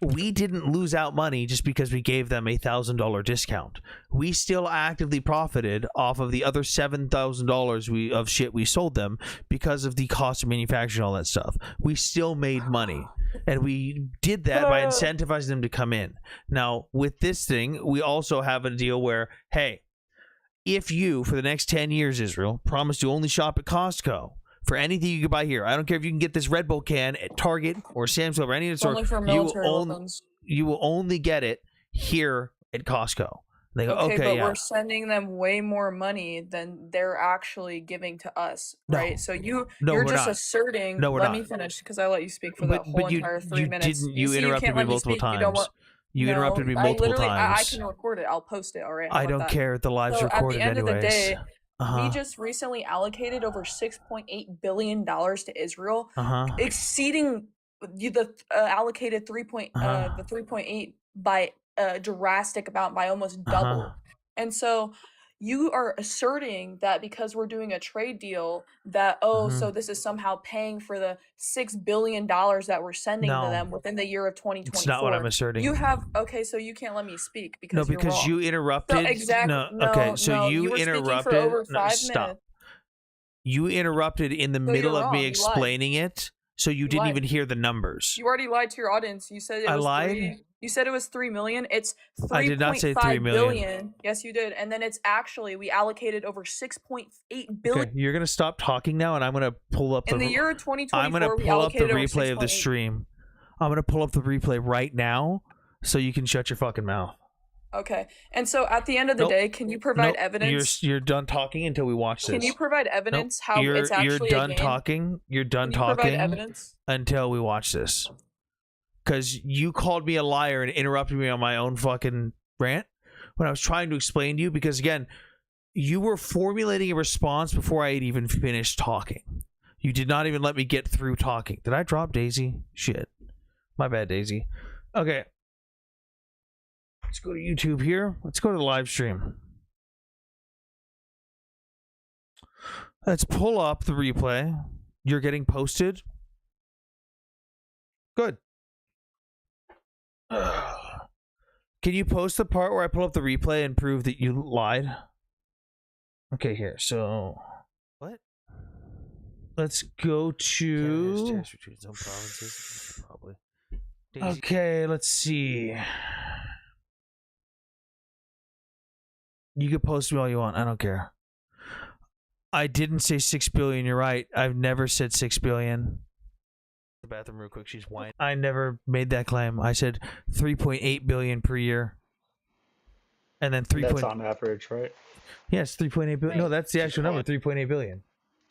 We didn't lose out money just because we gave them a $1,000 discount. We still actively profited off of the other $7,000 of shit we sold them because of the cost of manufacturing, all that stuff. We still made money, and we did that by incentivizing them to come in. Now, with this thing, we also have a deal where, hey, if you, for the next 10 years, Israel, promise to only shop at Costco, for anything you can buy here. I don't care if you can get this Red Bull can at Target or Sam's Club or any of the store. Only for military weapons. You will only get it here at Costco. They go, okay, but yeah. we're sending them way more money than they're actually giving to us, right? So you're just asserting. No, we're let not. me finish because I let you speak for the whole entire 3 minutes. You interrupted me multiple times. You interrupted me multiple times. I can record it. I'll post it. All right. I don't care. The live's recorded at the end anyways. Of the day, we just recently allocated over $6.8 billion to Israel, exceeding the allocated 3.8 by a drastic amount, by almost double. And so you are asserting that because we're doing a trade deal that, so this is somehow paying for the $6 billion that we're sending to them within the year of 2024. It's not what I'm asserting. You have, so you can't let me speak because no, because you're wrong. you interrupted. So exactly. Okay, so you were interrupted. For over 5 stop. minutes. You interrupted in the middle of me explaining it, so you didn't even hear the numbers. You already lied to your audience. You said it was lied? 3. You said it was 3 million. It's 3.5 I did not say 3 million. billion. Yes, you did. And then it's actually we allocated over 6.8 billion. Okay, you're gonna stop talking now, and I'm gonna pull up in the year of 2024. I'm gonna pull up the replay of the stream. I'm gonna pull up the replay right now, so you can shut your fucking mouth. Okay. And so at the end of the day, can you provide evidence? You're done talking until we watch this. Can you provide evidence how it's actually you're done a game? talking? You're done can you talking provide evidence? Until we watch this. Because you called me a liar and interrupted me on my own fucking rant when I was trying to explain to you. Because again, you were formulating a response before I had even finished talking. You did not even let me get through talking. Did I drop Daisy? Shit. My bad, Daisy. Okay. Let's go to YouTube here. Let's go to the live stream. Let's pull up the replay. You're getting posted. Good. Can you post the part where I pull up the replay and prove that you lied? Okay, here. So, what? Let's go to. Probably. Okay, let's see. You can post me all you want. I don't care. I didn't say 6 billion. You're right. I've never said 6 billion. The bathroom real quick. She's whining. I never made that claim. I said 3.8 billion per year. And then 3. That's on average, right? Yes, 3.8 billion. No, that's the actual number. 3.8 billion.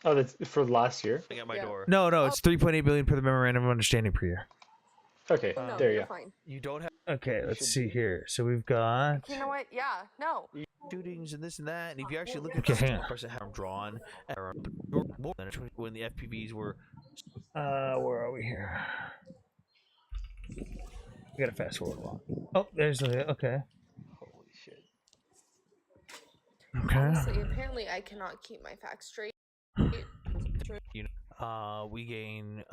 Oh, that's for last year? At my door. No, it's 3.8 billion per the memorandum of understanding per year. Okay, there you go. Fine. You don't have. Okay, let's see here. So we've got. You know what? Yeah, no. Shootings and this and that, and if you actually look at the person how I'm drawn, when the FPVs were, where are we here? We gotta fast forward a lot. Oh, there's the okay. Holy shit. Okay. Honestly, apparently I cannot keep my facts straight. We gain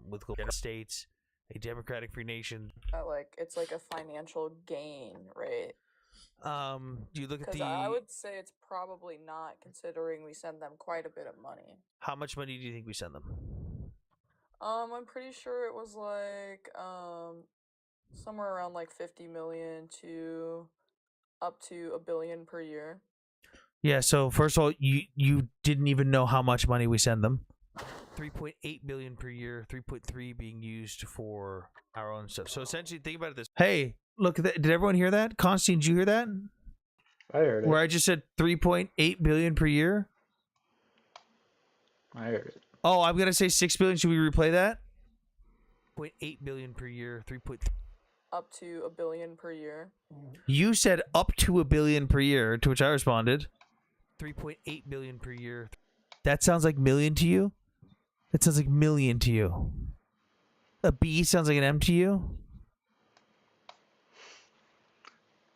with the states a democratic free nation. It's like a financial gain, right? Do you look at the? I would say it's probably not, considering we send them quite a bit of money. How much money do you think we send them? I'm pretty sure it was like somewhere around like 50 million to up to $1 billion per year. Yeah, so first of all, you didn't even know how much money we send them. 3.8 billion per year, 3.3 being used for our own stuff. So essentially, think about it this. Hey, look at that. Did everyone hear that? Constantine, did you hear that? I heard it. Where I just said 3.8 billion per year? I heard it. Oh, I'm going to say 6 billion. Should we replay that? 0.8 billion per year, 3.3. Up to $1 billion per year. You said up to $1 billion per year, to which I responded 3.8 billion per year. That sounds like million to you? That sounds like million to you. A B sounds like an M to you?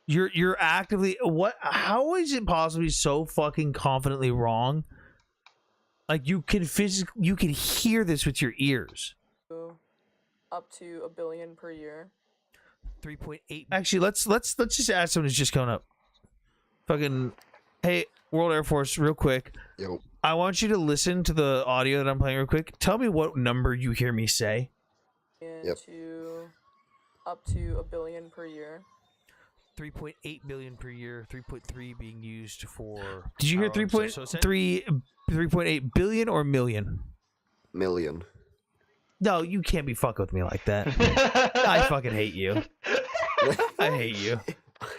You're actively what? How is it possibly so fucking confidently wrong? Like you can hear this with your ears. Up to $1 billion per year. 3.8. Actually, let's just ask someone who's just coming up. Fucking, hey, World Air Force, real quick. Yo. I want you to listen to the audio that I'm playing real quick. Tell me what number you hear me say. Yep. Up to $1 billion per year. 3.8 billion per year, 3.3 being used for. Did you hear 3.8 billion or million? Million. No, you can't be fucking with me like that. I fucking hate you. I hate you.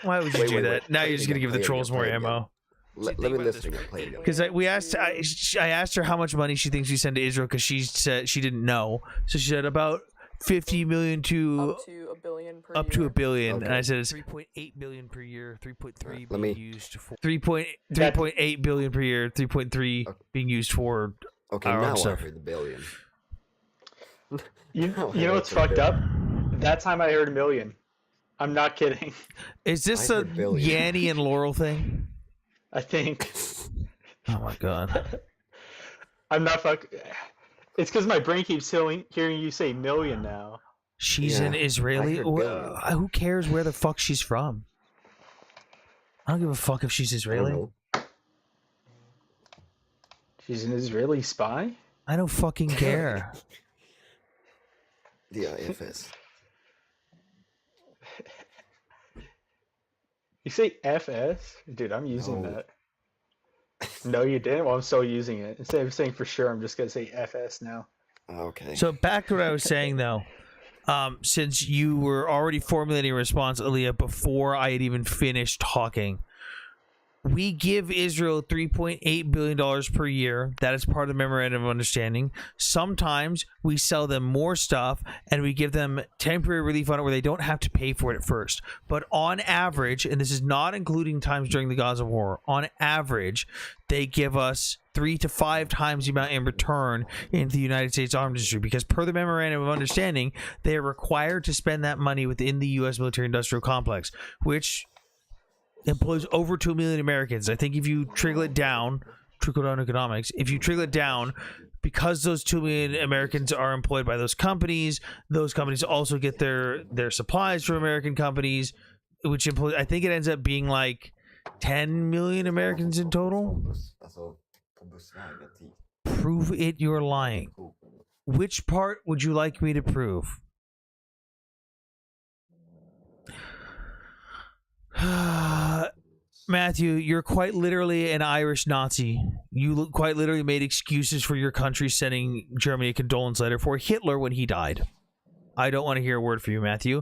Why would you do that? Now you're just gonna give the trolls more ammo. Let me listen again. Play it again. Because I asked her how much money she thinks we send to Israel because she said she didn't know. So she said about 50 million to up to $1 billion per up year. to $1 billion, Okay. and I said it's 3.8 billion per year, 3.3 let being used for 3.8 billion per year, 3.3 being used for Okay, our now own I stuff. heard the billion. You know what's fucked up? That time I heard $1 million. I'm not kidding. Is this I a heard billion. Yanny and Laurel thing? I think. Oh my god. I'm not It's because my brain keeps hearing you say million now. She's an Israeli. Who cares where the fuck she's from? I don't give a fuck if she's Israeli. She's an Israeli spy? I don't fucking care. The IFS. You say FS? Dude, I'm using that. No, you didn't? Well, I'm still using it. Instead of saying for sure, I'm just going to say FS now. Okay. So back to what I was saying, though. Since you were already formulating a response, Aaliyah, before I had even finished talking, we give Israel $3.8 billion per year. That is part of the Memorandum of Understanding. Sometimes we sell them more stuff and we give them temporary relief on it where they don't have to pay for it at first. But on average, and this is not including times during the Gaza war, on average, they give us 3 to 5 times the amount in return into the United States arms industry, because per the Memorandum of Understanding, they are required to spend that money within the U.S. military-industrial complex, which employs over 2 million Americans. I think if you trickle down economics, if you trickle it down, because those 2 million Americans are employed by those companies also get their supplies from American companies, which employs, I think it ends up being like 10 million Americans in total. Prove it, you're lying. Which part would you like me to prove? Matthew, you're quite literally an Irish Nazi. You quite literally made excuses for your country sending Germany a condolence letter for Hitler when he died. I don't want to hear a word from you, Matthew.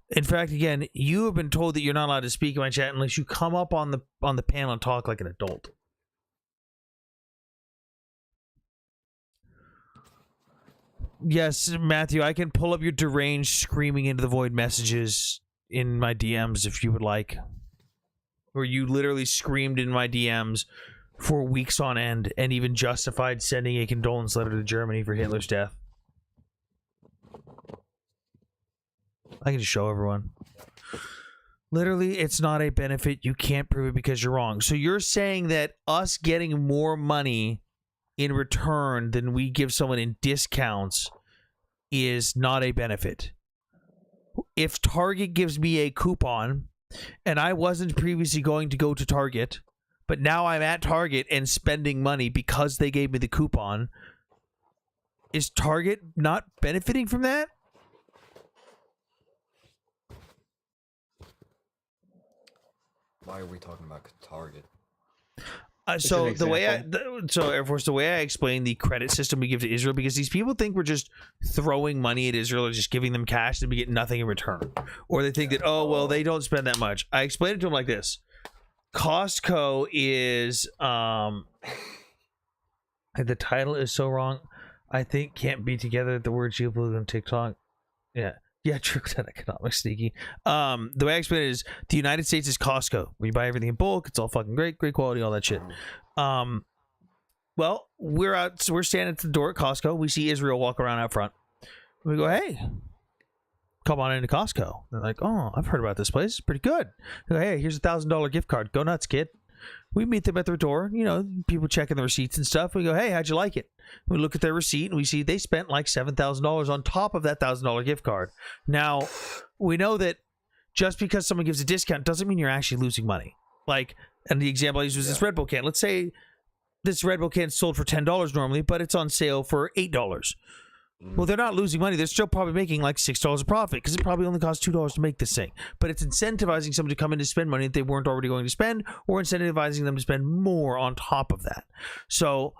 In fact, again, you have been told that you're not allowed to speak in my chat unless you come up on the panel and talk like an adult. Yes, Matthew, I can pull up your deranged screaming into the void messages in my DMs if you would like. Where you literally screamed in my DMs for weeks on end and even justified sending a condolence letter to Germany for Hitler's death. I can just show everyone. Literally, it's not a benefit. You can't prove it because you're wrong. So you're saying that us getting more money in return than we give someone in discounts is not a benefit. If Target gives me a coupon and I wasn't previously going to go to Target, but now I'm at Target and spending money because they gave me the coupon, is Target not benefiting from that? Why are we talking about Target? So the way Air Force, the way I explain the credit system we give to Israel, because these people think we're just throwing money at Israel or just giving them cash and we get nothing in return, or they think that they don't spend that much. I explain it to them like this: Costco is the title is so wrong. I think can't be together. The word geopolitical on TikTok. Yeah, trickle down economics, sneaky. The way I explain it is the United States is Costco. Where you buy everything in bulk. It's all fucking great quality, all that shit. Well, we're standing at the door at Costco. We see Israel walk around out front. We go, hey, come on into Costco. They're like, oh, I've heard about this place. It's pretty good. They go, hey, here's $1,000 gift card. Go nuts, kid. We meet them at their door, people checking the receipts and stuff. We go, hey, how'd you like it? We look at their receipt and we see they spent like $7,000 on top of that $1,000 gift card. Now, we know that just because someone gives a discount doesn't mean you're actually losing money. Like, and the example I used was this Red Bull can. Let's say this Red Bull can is sold for $10 normally, but it's on sale for $8. Well, they're not losing money. They're still probably making like $6 a profit because it probably only costs $2 to make this thing. But it's incentivizing someone to come in to spend money that they weren't already going to spend, or incentivizing them to spend more on top of that. So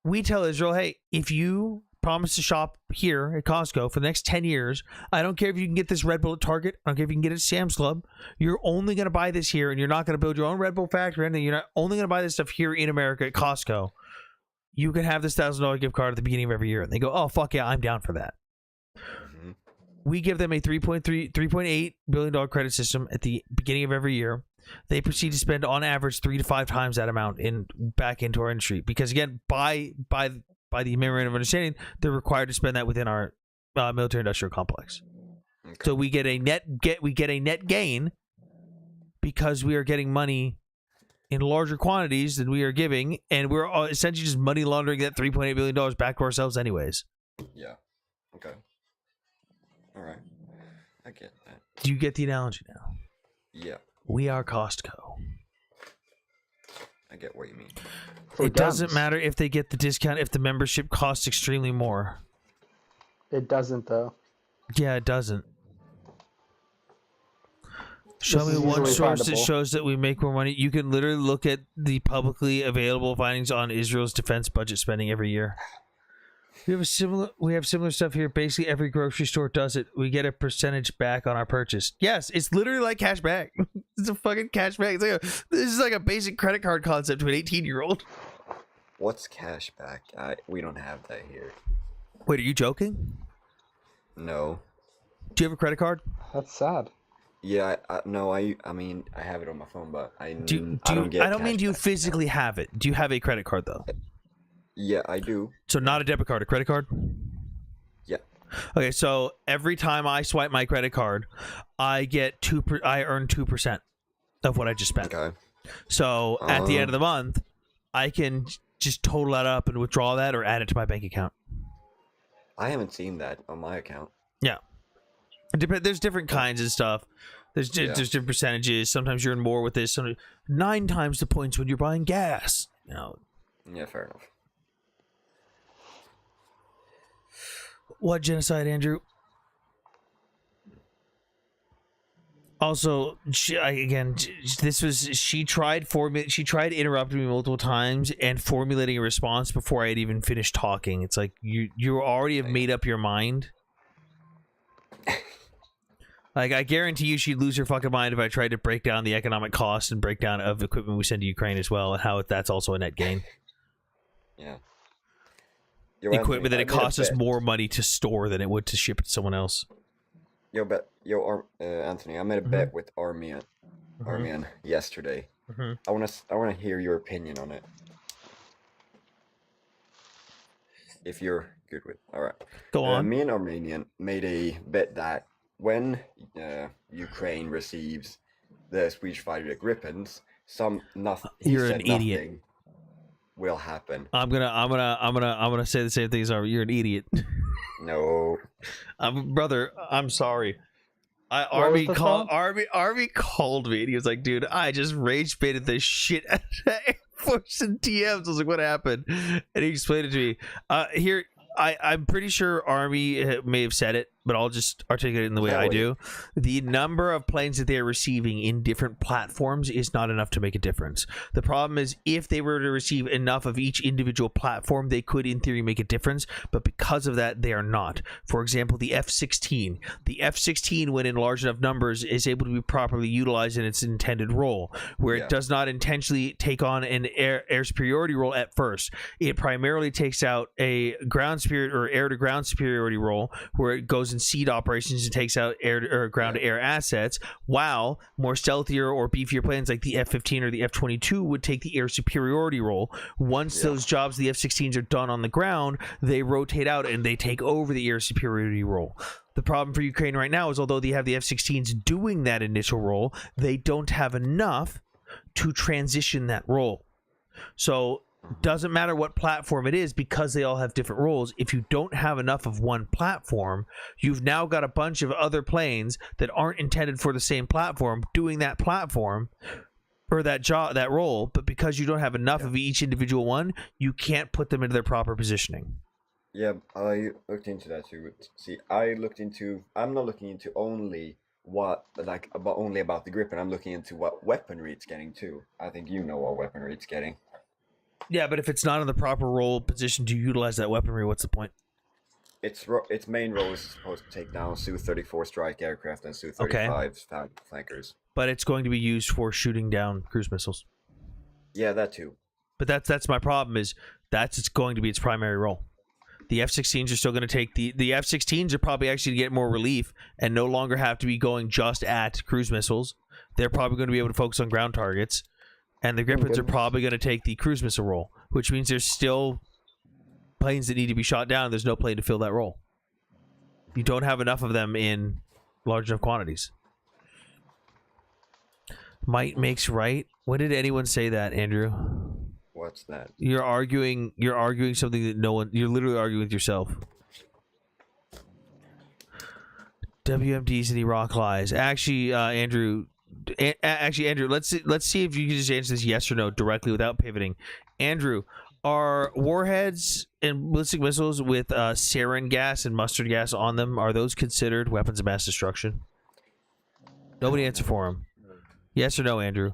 we tell Israel, hey, if you promise to shop here at Costco for the next 10 years, I don't care if you can get this Red Bull at Target. I don't care if you can get it at Sam's Club. You're only going to buy this here, and you're not going to build your own Red Bull factory. And you're not only going to buy this stuff here in America at Costco. You can have this $1,000 gift card at the beginning of every year. And they go, oh, fuck yeah, I'm down for that. Mm-hmm. We give them a $3.8 billion credit system at the beginning of every year. They proceed to spend on average 3 to 5 times that amount back into our industry. Because again, by the memorandum of understanding, they're required to spend that within our military industrial complex. Okay. So we get a net gain because we are getting money in larger quantities than we are giving, and we're essentially just money laundering that $3.8 billion back to ourselves anyways. Yeah. Okay. All right. I get that. Do you get the analogy now? Yeah. We are Costco. I get what you mean. It doesn't matter if they get the discount if the membership costs extremely more. It doesn't, though. Yeah, it doesn't. Show me one source that shows that we make more money. You can literally look at the publicly available findings on Israel's defense budget spending every year. We have similar stuff here. Basically, every grocery store does it. We get a percentage back on our purchase. Yes, it's literally like cash back. It's a fucking cash back. This is like a basic credit card concept to an 18-year-old. What's cash back? We don't have that here. Wait, are you joking? No. Do you have a credit card? That's sad. Yeah, no, I mean, I have it on my phone, but I don't get. I don't mean do you physically have it. Do you have a credit card though? Yeah, I do. So not a debit card, a credit card? Yeah. Okay, so every time I swipe my credit card, I get I earn 2% of what I just spent. Okay. So at the end of the month, I can just total that up and withdraw that or add it to my bank account. I haven't seen that on my account. Yeah. There's different kinds of stuff. There's different percentages. Sometimes you earn more with this. 9 times the points when you're buying gas. Yeah, fair enough. What genocide, Andrew? Also, she tried interrupting me multiple times and formulating a response before I had even finished talking. It's like you already have made up your mind. Like, I guarantee you she'd lose her fucking mind if I tried to break down the economic cost and breakdown of equipment we send to Ukraine as well, and how that's also a net gain. Yeah. Equipment that it costs us more money to store than it would to ship it to someone else. Anthony, I made a bet with Armian yesterday. Mm-hmm. I want to hear your opinion on it. If you're good with, all right. Go on. Me and Armenian made a bet that when Ukraine receives the Swedish fighter Gripens, you're an idiot. Will happen. I'm gonna say the same thing as you're an idiot. No, brother, I'm sorry. Army called me and he was like, dude, I just rage baited the shit out of Air Force and TMs. I was like, what happened? And he explained it to me. I'm pretty sure Army may have said it but I'll just articulate it in the way I do. The number of planes that they are receiving in different platforms is not enough to make a difference. The problem is if they were to receive enough of each individual platform, they could, in theory, make a difference, but because of that, they are not. For example, the F-16. The F-16, when in large enough numbers, is able to be properly utilized in its intended role, where it does not intentionally take on an air superiority role at first. It primarily takes out a ground spirit or air-to-ground superiority role, where it goes in seed operations and takes out air or ground-to-air assets, while more stealthier or beefier planes like the F-15 or the F-22 would take the air superiority role. Once those jobs, the F-16s, are done on the ground, they rotate out and they take over the air superiority role. The problem for Ukraine right now is, although they have the F-16s doing that initial role, they don't have enough to transition that role. So doesn't matter what platform it is, because they all have different roles. If you don't have enough of one platform, you've now got a bunch of other planes that aren't intended for the same platform doing that platform or that job, that role, but because you don't have enough of each individual one, you can't put them into their proper positioning. Yeah, I looked into that too. See, I'm not looking into only what, like, about the Gripen. I'm looking into what weaponry it's getting too. I think you know what weaponry it's getting. Yeah, but if it's not in the proper role position to utilize that weaponry, what's the point? Its main role is supposed to take down Su-34 strike aircraft and Su-35 flankers. But it's going to be used for shooting down cruise missiles. Yeah, that too. But that's my problem, is it's going to be its primary role. The F-16s are still going to take the F-16s are probably actually get more relief and no longer have to be going just at cruise missiles. They're probably going to be able to focus on ground targets. And the Gripens are probably going to take the cruise missile role, which means there's still planes that need to be shot down. There's no plane to fill that role. You don't have enough of them in large enough quantities. Might makes right. When did anyone say that, Andrew? What's that? You're arguing something that no one... You're literally arguing with yourself. WMDs and Iraq lies. Actually, Andrew... Andrew, let's see if you can just answer this yes or no directly without pivoting. Andrew, are warheads and ballistic missiles with sarin gas and mustard gas on them, are those considered weapons of mass destruction? Nobody answer for him. Yes or no, Andrew?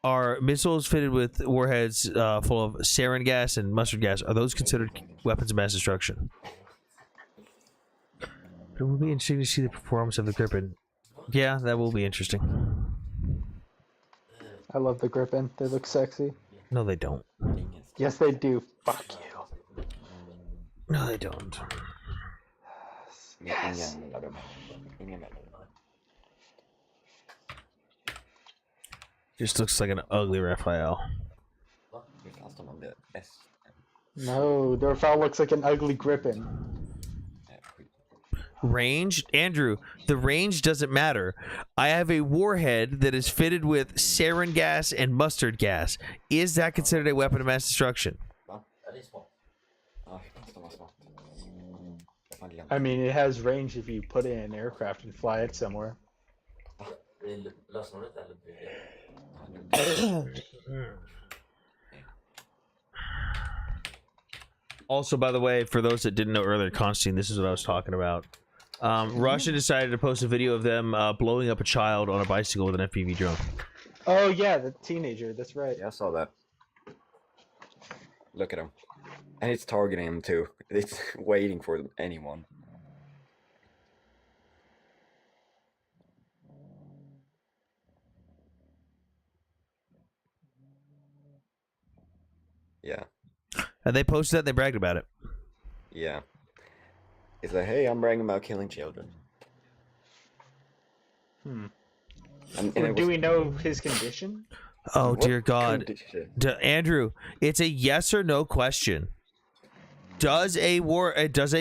Are missiles fitted with warheads full of sarin gas and mustard gas, are those considered weapons of mass destruction? It will be interesting to see the performance of the Gripen. Yeah, that will be interesting. I love the Gripen. They look sexy. No, they don't. Yes, they do. Fuck you. No, they don't. Yes. Just looks like an ugly Raphael. No, the Rafale looks like an ugly Gripen. Range? Andrew, the range doesn't matter. I have a warhead that is fitted with sarin gas and mustard gas. Is that considered a weapon of mass destruction? I mean, it has range if you put it in an aircraft and fly it somewhere. Also, by the way, for those that didn't know earlier, Constantine, this is what I was talking about. Russia decided to post a video of them blowing up a child on a bicycle with an FPV drone. Oh, yeah, the teenager. That's right. Yeah, I saw that. Look at him. And it's targeting him, too. It's waiting for anyone. Yeah. And they posted that and they bragged about it. Yeah. It's like, hey, I'm bragging about killing children. Do we know his condition? Oh, dear God. Andrew, it's a yes or no question. Does a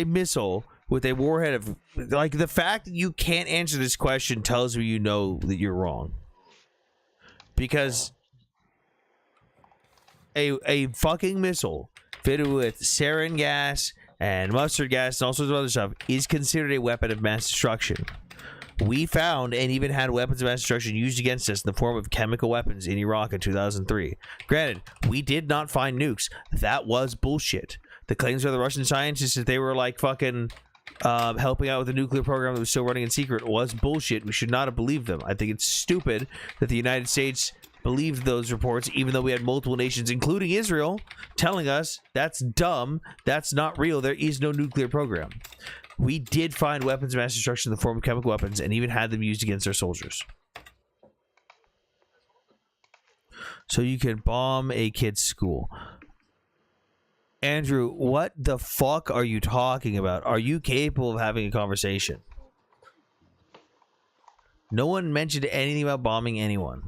missile with a warhead of... Like, the fact that you can't answer this question tells me you know that you're wrong. Because a fucking missile fitted with sarin gas and mustard gas and all sorts of other stuff is considered a weapon of mass destruction. We found and even had weapons of mass destruction used against us in the form of chemical weapons in Iraq in 2003. Granted, we did not find nukes. That was bullshit. The claims by the Russian scientists that they were like fucking helping out with the nuclear program that was still running in secret was bullshit. We should not have believed them. I think it's stupid that the United States believed those reports, even though we had multiple nations, including Israel, telling us that's dumb, that's not real, there is no nuclear program. We did find weapons of mass destruction in the form of chemical weapons and even had them used against our soldiers. So you can bomb a kid's school. Andrew, what the fuck are you talking about? Are you capable of having a conversation? No one mentioned anything about bombing anyone.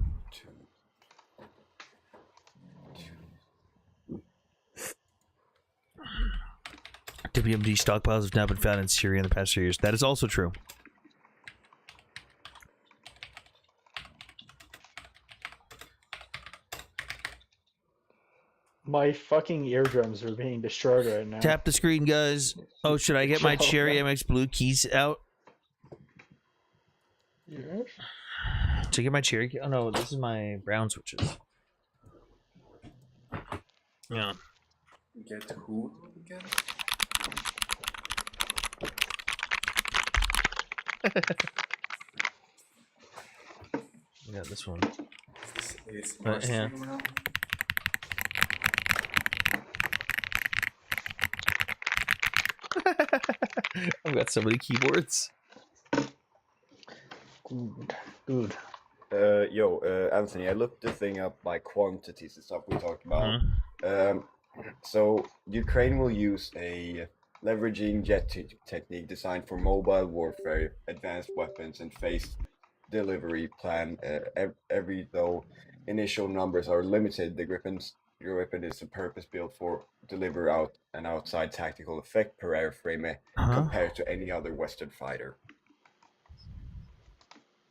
WMD stockpiles have now been found in Syria in the past 3 years. That is also true. My fucking eardrums are being destroyed right now. Tap the screen, guys. Oh, should I get my Cherry MX Blue keys out? Yes. Should I get my Cherry key? Oh no, this is my brown switches. Yeah. Get who again? Yeah, this one. It's Yeah. I've got so many keyboards. Good. Anthony, I looked the thing up by quantities and stuff we talked about. So Ukraine will use a leveraging jet technique designed for mobile warfare, advanced weapons, and phased delivery plan. Every though initial numbers are limited, your weapon is a purpose built for deliver out an outside tactical effect per airframe compared to any other Western fighter.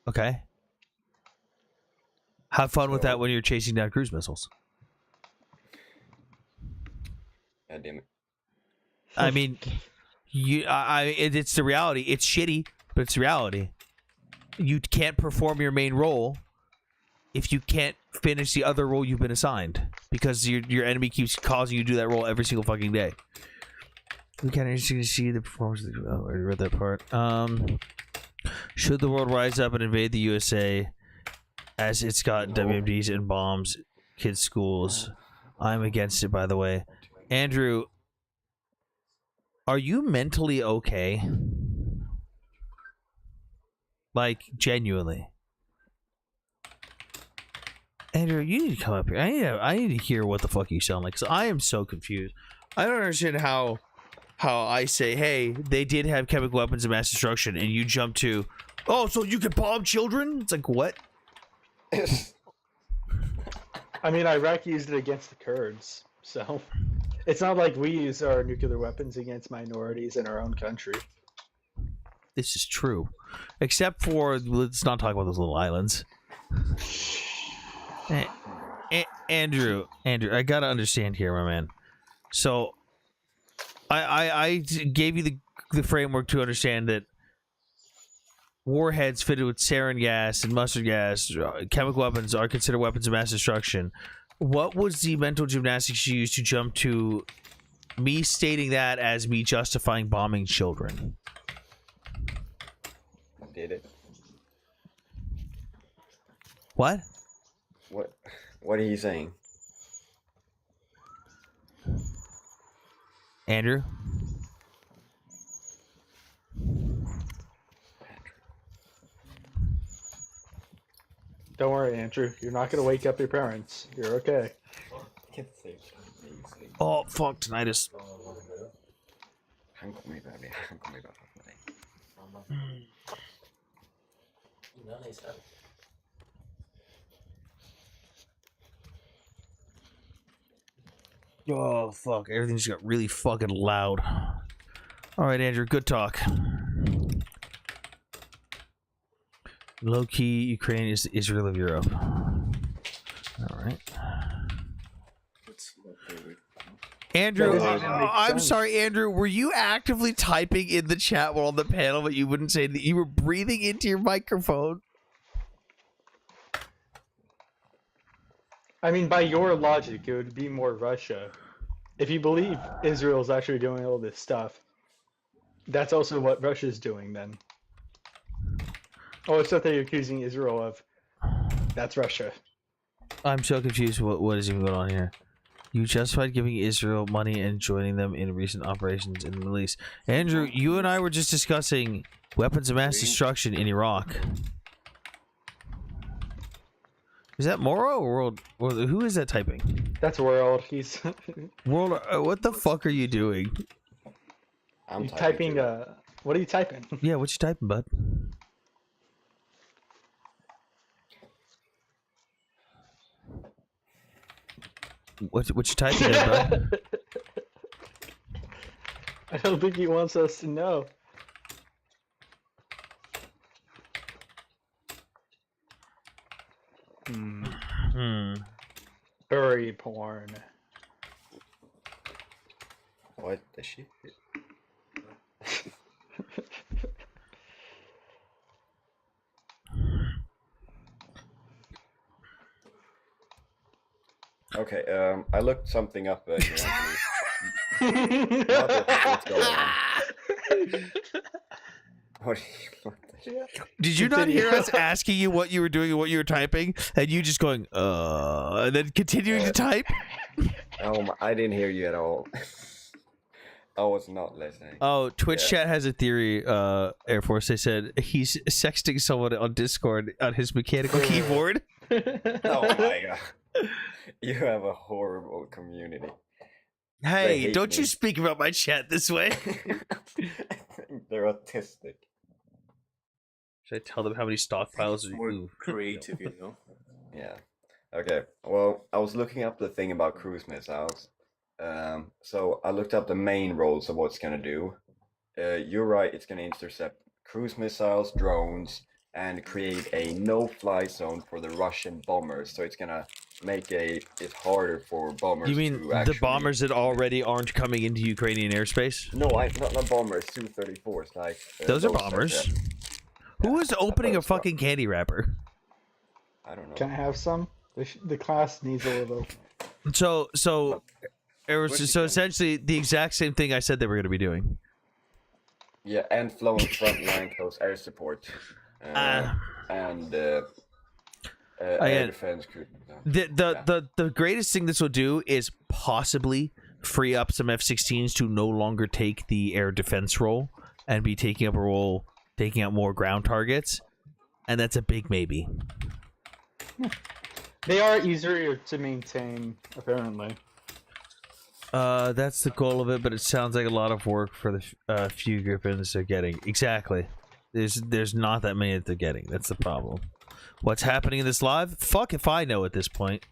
Okay. Have fun with that when you're chasing down cruise missiles. God damn it. I mean, it's the reality. It's shitty, but it's reality. You can't perform your main role if you can't finish the other role you've been assigned, because your enemy keeps causing you to do that role every single fucking day. We kind of interesting to see the performance. Oh, I read that part. Should the world rise up and invade the USA as it's got WMDs and bombs kids' schools? I'm against it, by the way. Andrew, are you mentally okay? Like, genuinely. Andrew, you need to come up here. I need to hear what the fuck you sound like, because I am so confused. I don't understand how I say, hey, they did have chemical weapons of mass destruction, and you jump to, oh, so you can bomb children? It's like, what? I mean, Iraq used it against the Kurds, so it's not like we use our nuclear weapons against minorities in our own country. This is true. Except for, let's not talk about those little islands. Andrew, I gotta understand here, my man. So, I gave you the framework to understand that warheads fitted with sarin gas and mustard gas, chemical weapons, are considered weapons of mass destruction. What was the mental gymnastics you used to jump to me stating that as me justifying bombing children? Did it? What? What are you saying? Andrew? Don't worry, Andrew. You're not going to wake up your parents. You're okay. Oh, fuck, tinnitus. Oh, fuck. Everything just got really fucking loud. All right, Andrew, good talk. Low-key, Ukraine is the Israel of Europe. All right. Andrew, I'm sorry, Andrew. Were you actively typing in the chat while on the panel, but you wouldn't say that you were breathing into your microphone? I mean, by your logic, it would be more Russia. If you believe Israel's actually doing all this stuff, That's also what Russia's doing then. Oh, it's what they're accusing Israel of. That's Russia. I'm so confused. What is even going on here? You justified giving Israel money and joining them in recent operations in the Middle East. Andrew, you and I were just discussing weapons of mass destruction in Iraq. Is that Moro or World? Who is that typing? That's World. He's World. What the fuck are you doing? I'm typing. What are you typing? Yeah, what you typing, bud? What you typing there, bud? I don't think he wants us to know. Furry porn. What the shit? Okay, I looked something up. What's going on? Did you not hear us asking you what you were doing and what you were typing, and you just going, and then continuing to type? I didn't hear you at all. I was not listening. Oh, Twitch chat has a theory, Air Force. They said he's sexting someone on Discord on his mechanical keyboard. Oh my god. You have a horrible community. Hey, don't you speak about my chat this way. They're autistic. Should I tell them how many stockpiles More creative, you know? Yeah. Okay. Well, I was looking up the thing about cruise missiles. So I looked up the main roles of what it's gonna do. You're right. It's gonna intercept cruise missiles, drones, and create a no-fly zone for the Russian bombers. So it's gonna make it harder for bombers. You mean to actually... the bombers that already aren't coming into Ukrainian airspace? No, not bombers. Su-34s, like those are bombers. Who is opening a fucking candy wrapper? I don't know. Can I have some? The class needs a little. So essentially the exact same thing I said they were going to be doing. Yeah, and flowing frontline coast air support, and air defense crew. The greatest thing this will do is possibly free up some F-16s to no longer take the air defense role and be taking up a role taking out more ground targets, and that's a big maybe. They are easier to maintain, apparently. That's the goal of it, but it sounds like a lot of work for the few Griffins they're getting. Exactly. There's not that many that they're getting. That's the problem. What's happening in this live? Fuck if I know at this point.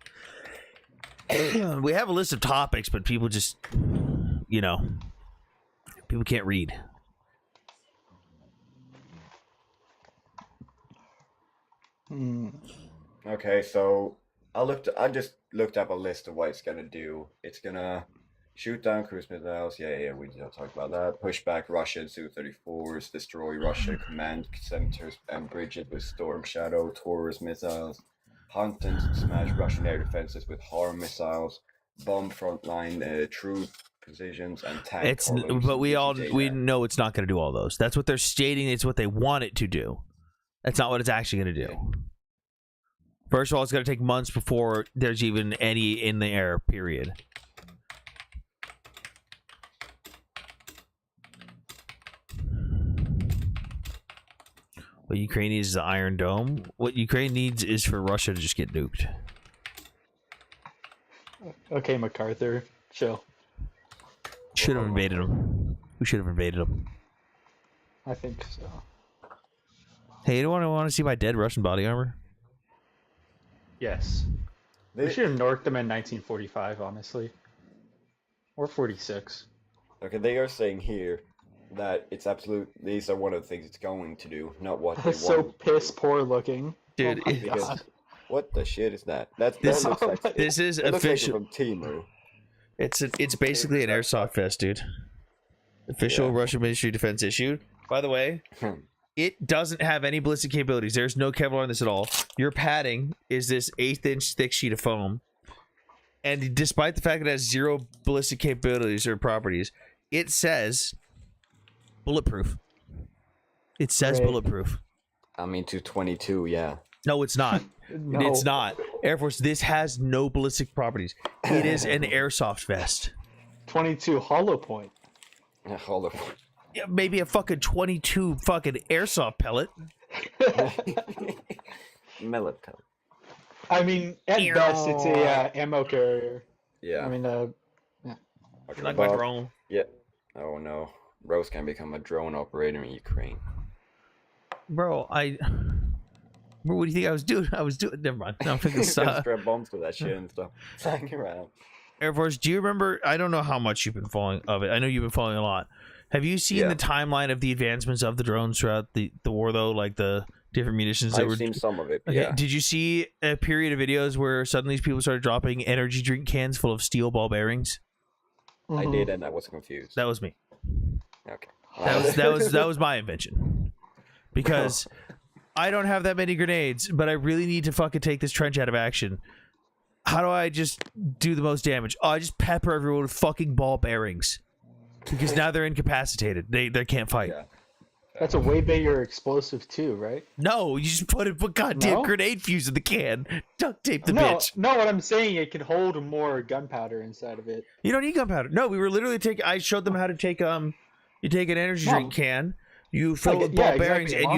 We have a list of topics, but people just, people can't read. Okay, so I just looked up a list of what it's gonna do. It's gonna shoot down cruise missiles. Yeah, we just talked about that. Push back Russian Su-34s, destroy Russian command centers and bridges with Storm Shadow, Taurus missiles, hunt and smash Russian air defenses with HARM missiles, bomb frontline troop positions and tank. But we know it's not going to do all those. That's what they're stating. It's what they want it to do. That's not what it's actually going to do. First of all, it's going to take months before there's even any in the air, period. What Ukraine needs is the Iron Dome. What Ukraine needs is for Russia to just get nuked. Okay, MacArthur, chill. Should have invaded them. We should have invaded them. I think so. Hey, you don't want to see my dead Russian body armor? Yes. We should have norked them in 1945, honestly. Or 46. Okay, they are saying here that it's these are one of the things it's going to do, not what they That's so want. piss poor looking. Dude, what the shit is that? This is official official from Timur. It's basically an airsoft vest, dude. Official Russian Ministry of Defense issued. By the way, it doesn't have any ballistic capabilities. There's no Kevlar on this at all. Your padding is this 1/8-inch thick sheet of foam. And despite the fact that it has zero ballistic capabilities or properties, it says bulletproof. It says bulletproof. I mean, to 22, yeah. No, it's not. No. It's not. Air Force, this has no ballistic properties. It is an airsoft vest. 22 hollow point. Yeah, hollow point. Yeah, maybe a fucking 22 fucking airsoft pellet. Mellet pellet. I mean, at best, it's a ammo carrier. Yeah. I mean, yeah. Okay, Like my drone. Yeah. Oh no. Rose can become a drone operator in Ukraine. Bro, what do you think I was doing? Never mind. No, I'm thinking Strap bombs to that shit and stuff. Flying around. Air Force, do you remember? I don't know how much you've been following of it. I know you've been following a lot. Have you seen the timeline of the advancements of the drones throughout the war, though? Like the different munitions that I've seen some of it. Okay. Yeah. Did you see a period of videos where suddenly people started dropping energy drink cans full of steel ball bearings? I did, and I was confused. That was me. Okay. That was my invention. Because I don't have that many grenades, but I really need to fucking take this trench out of action. How do I just do the most damage? Oh, I just pepper everyone with fucking ball bearings. Because now they're incapacitated. They can't fight. Yeah. That's a way bigger explosive too, right? No, you just put a goddamn grenade fuse in the can. Duct tape the bitch. No, what I'm saying, it can hold more gunpowder inside of it. You don't need gunpowder. No, we were literally I showed them how to take you take an energy drink can, you fill it with ball bearings, and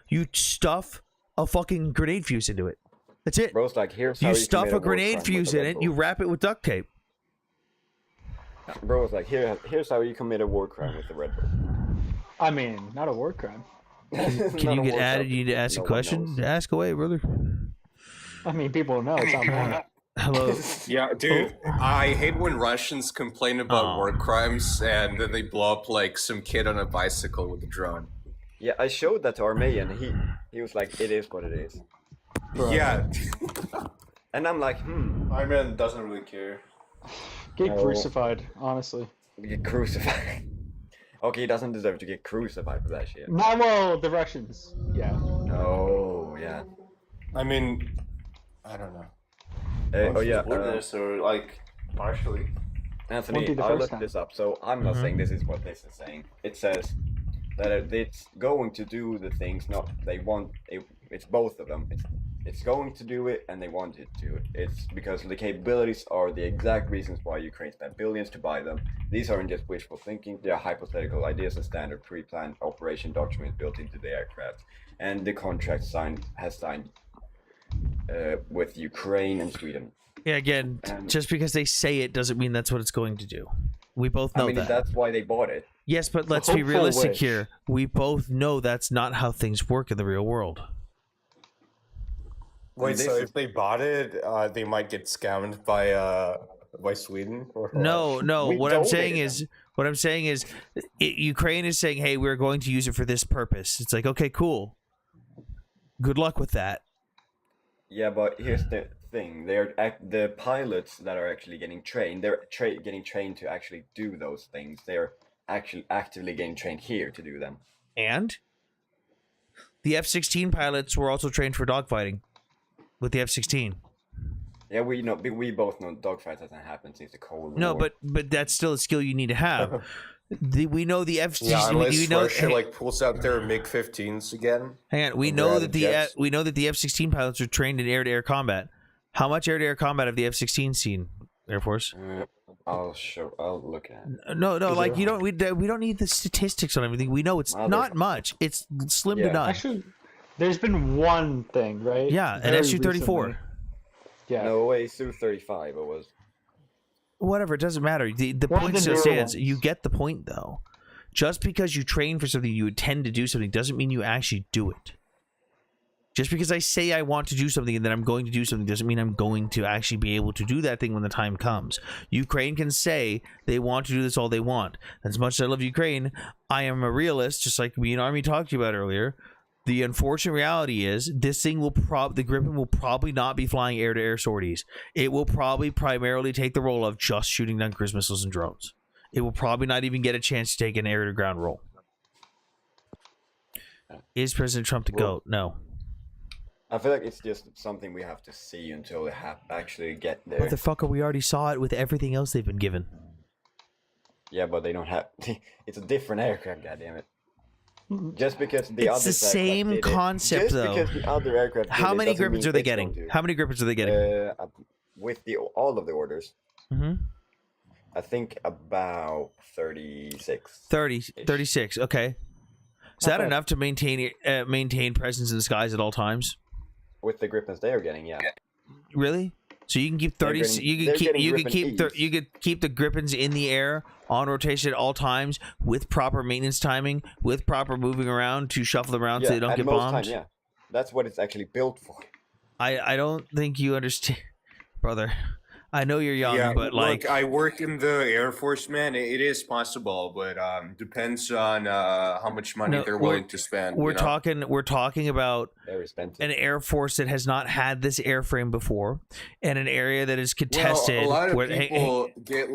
you stuff a fucking grenade fuse into it. That's it. Bro's like, here's how you you stuff commit a grenade war crime with fuse a in Red it, Bull. you wrap it with duct tape. Bro was like, here's how you commit a war crime with the Red Bull. I mean, not a war crime. Can you get added? You need to ask a question? Ask away, brother. I mean, people know it's on point. Hello. Yeah, dude. I hate when Russians complain about war crimes and then they blow up like some kid on a bicycle with a drone. Yeah, I showed that to Armey, and he was like, it is what it is. Yeah. And I'm like, Iron doesn't really care. Get crucified, honestly. Get crucified. Okay, he doesn't deserve to get crucified for that shit. Not well, the Russians. Yeah. Oh, yeah. I mean, I don't know. Oh, yeah. Or like, partially. Anthony, I looked this up, so I'm not saying this is what this is saying. It says that it's going to do the things they want. It's both of them. It's going to do it, and they want it to. It's because the capabilities are the exact reasons why Ukraine spent billions to buy them. These aren't just wishful thinking. They are hypothetical ideas and standard pre-planned operation documents built into the aircraft. And the contract has signed with Ukraine and Sweden. Yeah, again, just because they say it doesn't mean that's what it's going to do. We both know that. That's why they bought it. Yes, but let's be realistic here. We both know that's not how things work in the real world. Wait, so if they bought it, they might get scammed by Sweden? Or No. What I'm saying is, Ukraine is saying, "Hey, we're going to use it for this purpose." It's like, okay, cool. Good luck with that. Yeah, but here's the thing: the pilots that are actually getting trained. They're getting trained to actually do those things. They're actually actively getting trained here to do them. And the F-16 pilots were also trained for dogfighting with the F-16. Yeah, we both know dogfights hasn't happened since the Cold War. No, but that's still a skill you need to have. We know the F-16. Yeah, unless Russia pulls out their MiG-15s again. Hang on, we know that the F-16 pilots are trained in air-to-air combat. How much air-to-air combat have the F-16 seen, Air Force? I'll look at it. No, like we don't need the statistics on everything. We know it's not much. It's slim to none. Actually, there's been one thing, right? Yeah, an Su-34. Yeah. No way, Su-35 it was. Whatever, it doesn't matter. The point still stands. You get the point, though. Just because you train for something, you intend to do something, doesn't mean you actually do it. Just because I say I want to do something and then I'm going to do something doesn't mean I'm going to actually be able to do that thing when the time comes. Ukraine can say they want to do this all they want. As much as I love Ukraine, I am a realist, just like me and Army talked to you about earlier. The unfortunate reality is this thing will the Gripen will probably not be flying air-to-air sorties. It will probably primarily take the role of just shooting down cruise missiles and drones. It will probably not even get a chance to take an air-to-ground role. Is President Trump the GOAT? No. I feel like it's just something we have to see until they actually get there. Motherfucker, we already saw it with everything else they've been given. Yeah, but they don't have. It's a different aircraft. Goddammit. Just because the It's other the same concept, though. Because the other aircraft. How many Griffins are they getting? How many Griffins are they getting? With all of the orders. Mm-hmm. I think about 36. 36. Okay. Is that enough to maintain presence in the skies at all times? With the Griffins they are getting, yeah. Really? So you can keep 30. You could keep the Griffins in the air on rotation at all times with proper maintenance timing, with proper moving around to shuffle them around so they don't get bombed. Yeah, that's what it's actually built for. I don't think you understand, brother. I know you're young, but look, I work in the Air Force, man. It is possible, but depends on how much money they're willing to spend. We're talking about an Air Force that has not had this airframe before, and an area that is contested. Well, a lot of people get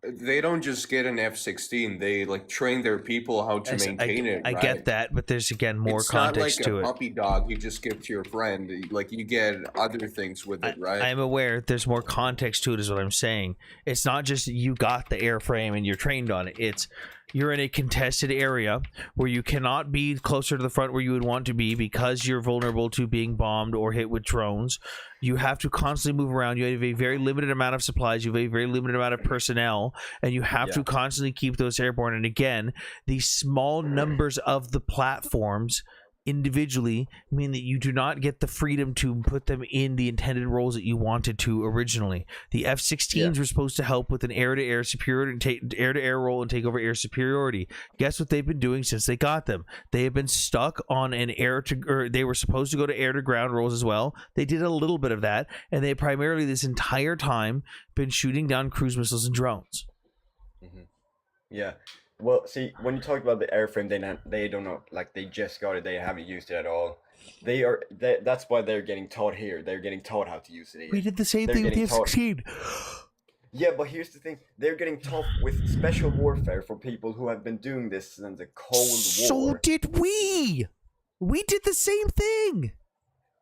they don't just get an F-16. They train their people how to maintain it. I get that, but there's again more context to it. It's not like a puppy dog you just give to your friend. You get other things with it, right? I'm aware there's more context to it, is what I'm saying. It's not just you got the airframe and you're trained on it. It's you're in a contested area where you cannot be closer to the front where you would want to be because you're vulnerable to being bombed or hit with drones. You have to constantly move around. You have a very limited amount of supplies. You have a very limited amount of personnel, and you have to constantly keep those airborne. And again, the small numbers of the platforms individually mean that you do not get the freedom to put them in the intended roles that you wanted to originally. The F-16s were supposed to help with an air-to-air superiority, air-to-air role and take over air superiority. Guess what they've been doing since they got them? They have been stuck on an they were supposed to go to air-to-ground roles as well. They did a little bit of that, and they primarily this entire time been shooting down cruise missiles and drones. Mm-hmm. Yeah. Well, see, when you talk about the airframe, they don't know, they just got it, they haven't used it at all. That's why they're getting taught here. They're getting taught how to use it here. We did the same thing with the F-16. Yeah, but here's the thing. They're getting taught with special warfare for people who have been doing this since the Cold War. So did we! We did the same thing!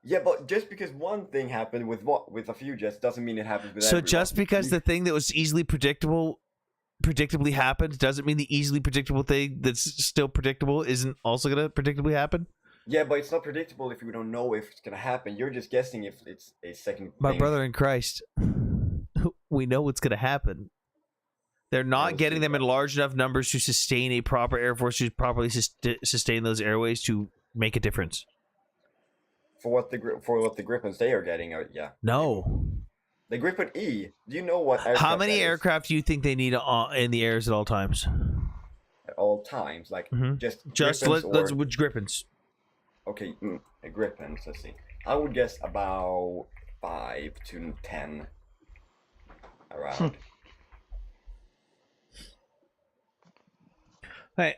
Yeah, but just because one thing happened with a few jets doesn't mean it happens with So everyone. just because the thing that was easily predictably happened doesn't mean the easily predictable thing that's still predictable isn't also going to predictably happen? Yeah, but it's not predictable if you don't know if it's going to happen. You're just guessing if it's a second My thing. brother in Christ, we know what's going to happen. They're not getting them in large enough numbers to sustain a proper Air Force to properly sustain those airways to make a difference. For what the Griffins they are getting, yeah. No. The Griffin E. Do you know what aircraft? How many aircraft do you think they need in the airs at all times? At all times, just let's which Griffins? Okay, Griffins. Let's see. I would guess about 5 to 10 around. Hey,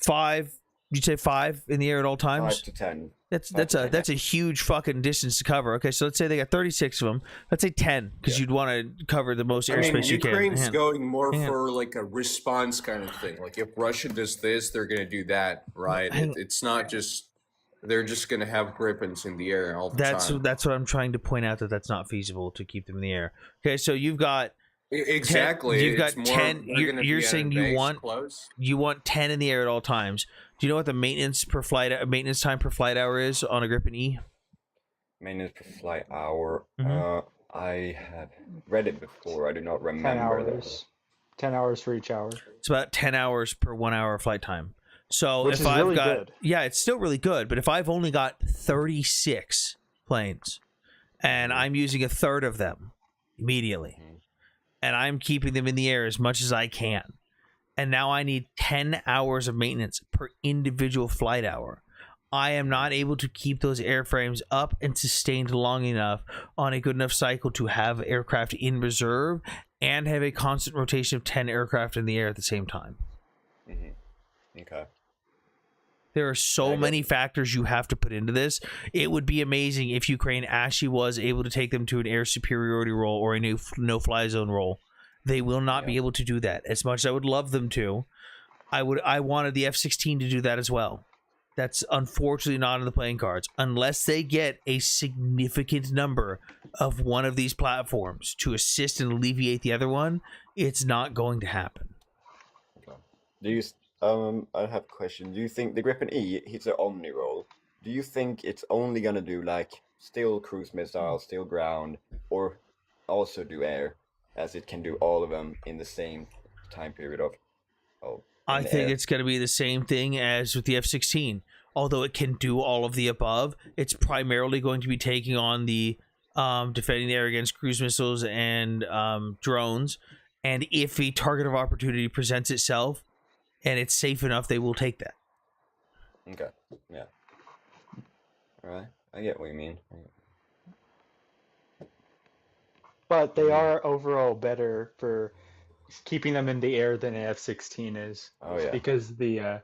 5. Did you say 5 in the air at all times? 5 to 10. That's a huge fucking distance to cover. Okay, so let's say they got 36 of them. Let's say 10, because you'd want to cover the most airspace you can. Ukraine's going more for a response kind of thing. If Russia does this, they're going to do that, right? It's not just they're just going to have Griffins in the air all the time. That's what I'm trying to point out, that's not feasible to keep them in the air. Okay, so you've got exactly. You've got 10. You're saying you want 10 in the air at all times. Do you know what the maintenance time per flight hour is on a Griffin E? Maintenance per flight hour. I have read it before. I do not remember. 10 hours. 10 hours for each hour. It's about 10 hours per 1 hour flight time. So which is really good. Yeah, it's still really good. But if I've only got 36 planes and I'm using a third of them immediately, and I'm keeping them in the air as much as I can, and now I need 10 hours of maintenance per individual flight hour, I am not able to keep those airframes up and sustained long enough on a good enough cycle to have aircraft in reserve and have a constant rotation of 10 aircraft in the air at the same time. Okay. There are so many factors you have to put into this. It would be amazing if Ukraine actually was able to take them to an air superiority role or a new no-fly zone role. They will not be able to do that. As much as I would love them to, I wanted the F-16 to do that as well. That's unfortunately not in the playing cards. Unless they get a significant number of one of these platforms to assist and alleviate the other one, it's not going to happen. Do you? I have a question. Do you think the Gripen E hits an Omni roll? Do you think it's only gonna do like still cruise missile, still ground, or also do air, as it can do all of them in the same time period of? I think it's going to be the same thing as with the F-16. Although it can do all of the above, it's primarily going to be taking on the defending the air against cruise missiles and drones. And if a target of opportunity presents itself and it's safe enough, they will take that. Okay. Yeah. All right. I get what you mean. But they are overall better for keeping them in the air than an F-16 is. Oh yeah. Because the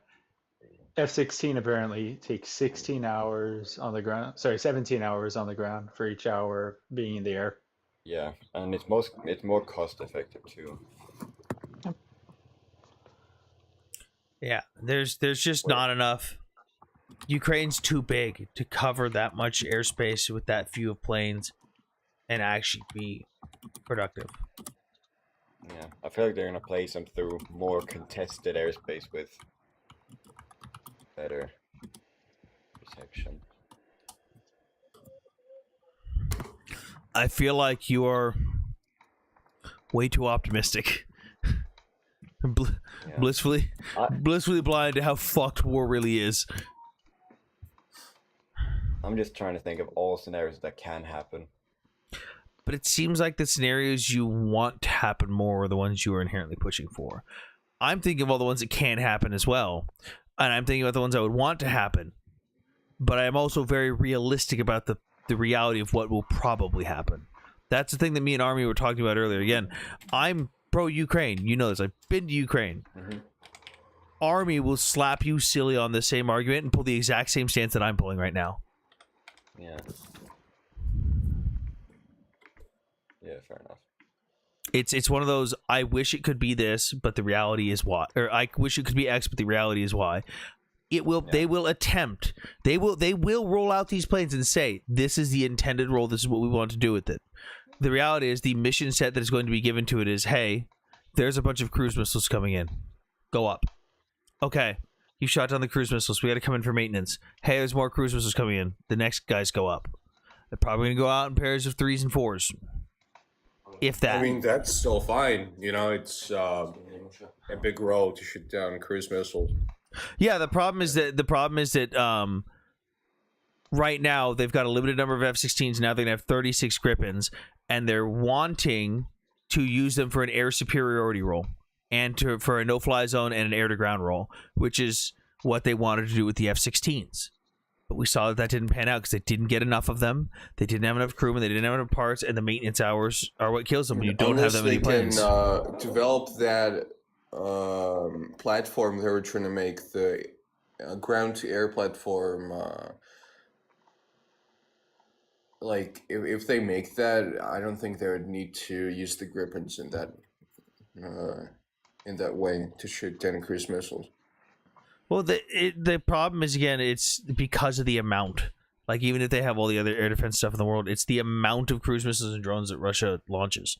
F-16 apparently takes 16 hours on the ground. Sorry, 17 hours on the ground for each hour being in the air. Yeah, and it's more cost effective too. Yeah, there's just not enough. Ukraine's too big to cover that much airspace with that few of planes and actually be productive. Yeah, I feel like they're gonna place them through more contested airspace with better protection. I feel like you are way too optimistic. Blissfully blind to how fucked war really is. I'm just trying to think of all scenarios that can happen. But it seems like the scenarios you want to happen more are the ones you are inherently pushing for. I'm thinking of all the ones that can happen as well. And I'm thinking about the ones I would want to happen. But I am also very realistic about the reality of what will probably happen. That's the thing that me and Army were talking about earlier. Again, I'm pro-Ukraine. You know this. I've been to Ukraine. Mm-hmm. Army will slap you silly on the same argument and pull the exact same stance that I'm pulling right now. Yeah. Yeah, fair enough. It's one of those, I wish it could be this, but the reality is Y. Or I wish it could be X, but the reality is Y. It will. Yeah. They will attempt. They will roll out these planes and say, this is the intended role. This is what we want to do with it. The reality is the mission set that is going to be given to it is, hey, there's a bunch of cruise missiles coming in. Go up. Okay. You shot down the cruise missiles. We got to come in for maintenance. Hey, there's more cruise missiles coming in. The next guys go up. They're probably going to go out in pairs of 3s and 4s. If that. I mean, that's still fine. You know, it's a big role to shoot down cruise missiles. Yeah, the problem is that right now they've got a limited number of F-16s. Now they're gonna have 36 Gripens, and they're wanting to use them for an air superiority role and for a no-fly zone and an air-to-ground role, which is what they wanted to do with the F-16s. But we saw that didn't pan out because they didn't get enough of them. They didn't have enough crewmen. They didn't have enough parts, and the maintenance hours are what kills them when you don't have that many planes. Unless they can develop that platform they were trying to make, the ground-to-air platform. Like, if they make that, I don't think they would need to use the Gripens in that way to shoot down cruise missiles. Well, the problem is, again, it's because of the amount. Like, even if they have all the other air defense stuff in the world, it's the amount of cruise missiles and drones that Russia launches.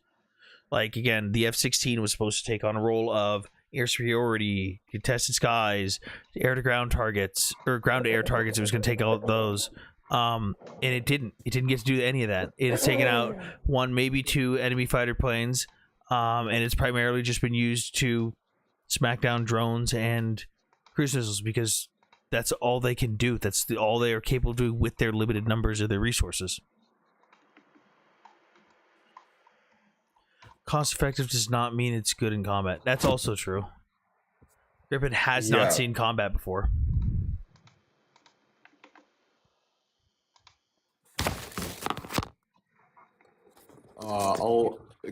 Like, again, the F-16 was supposed to take on a role of air superiority, contested skies, air-to-ground targets, or ground-to-air targets. It was going to take out those. And it didn't. It didn't get to do any of that. It has taken out 1, maybe 2 enemy fighter planes, and it's primarily just been used to smack down drones and cruise missiles because that's all they can do. That's all they are capable of doing with their limited numbers of their resources. Cost effective does not mean it's good in combat. That's also true. Gripen has not seen combat before.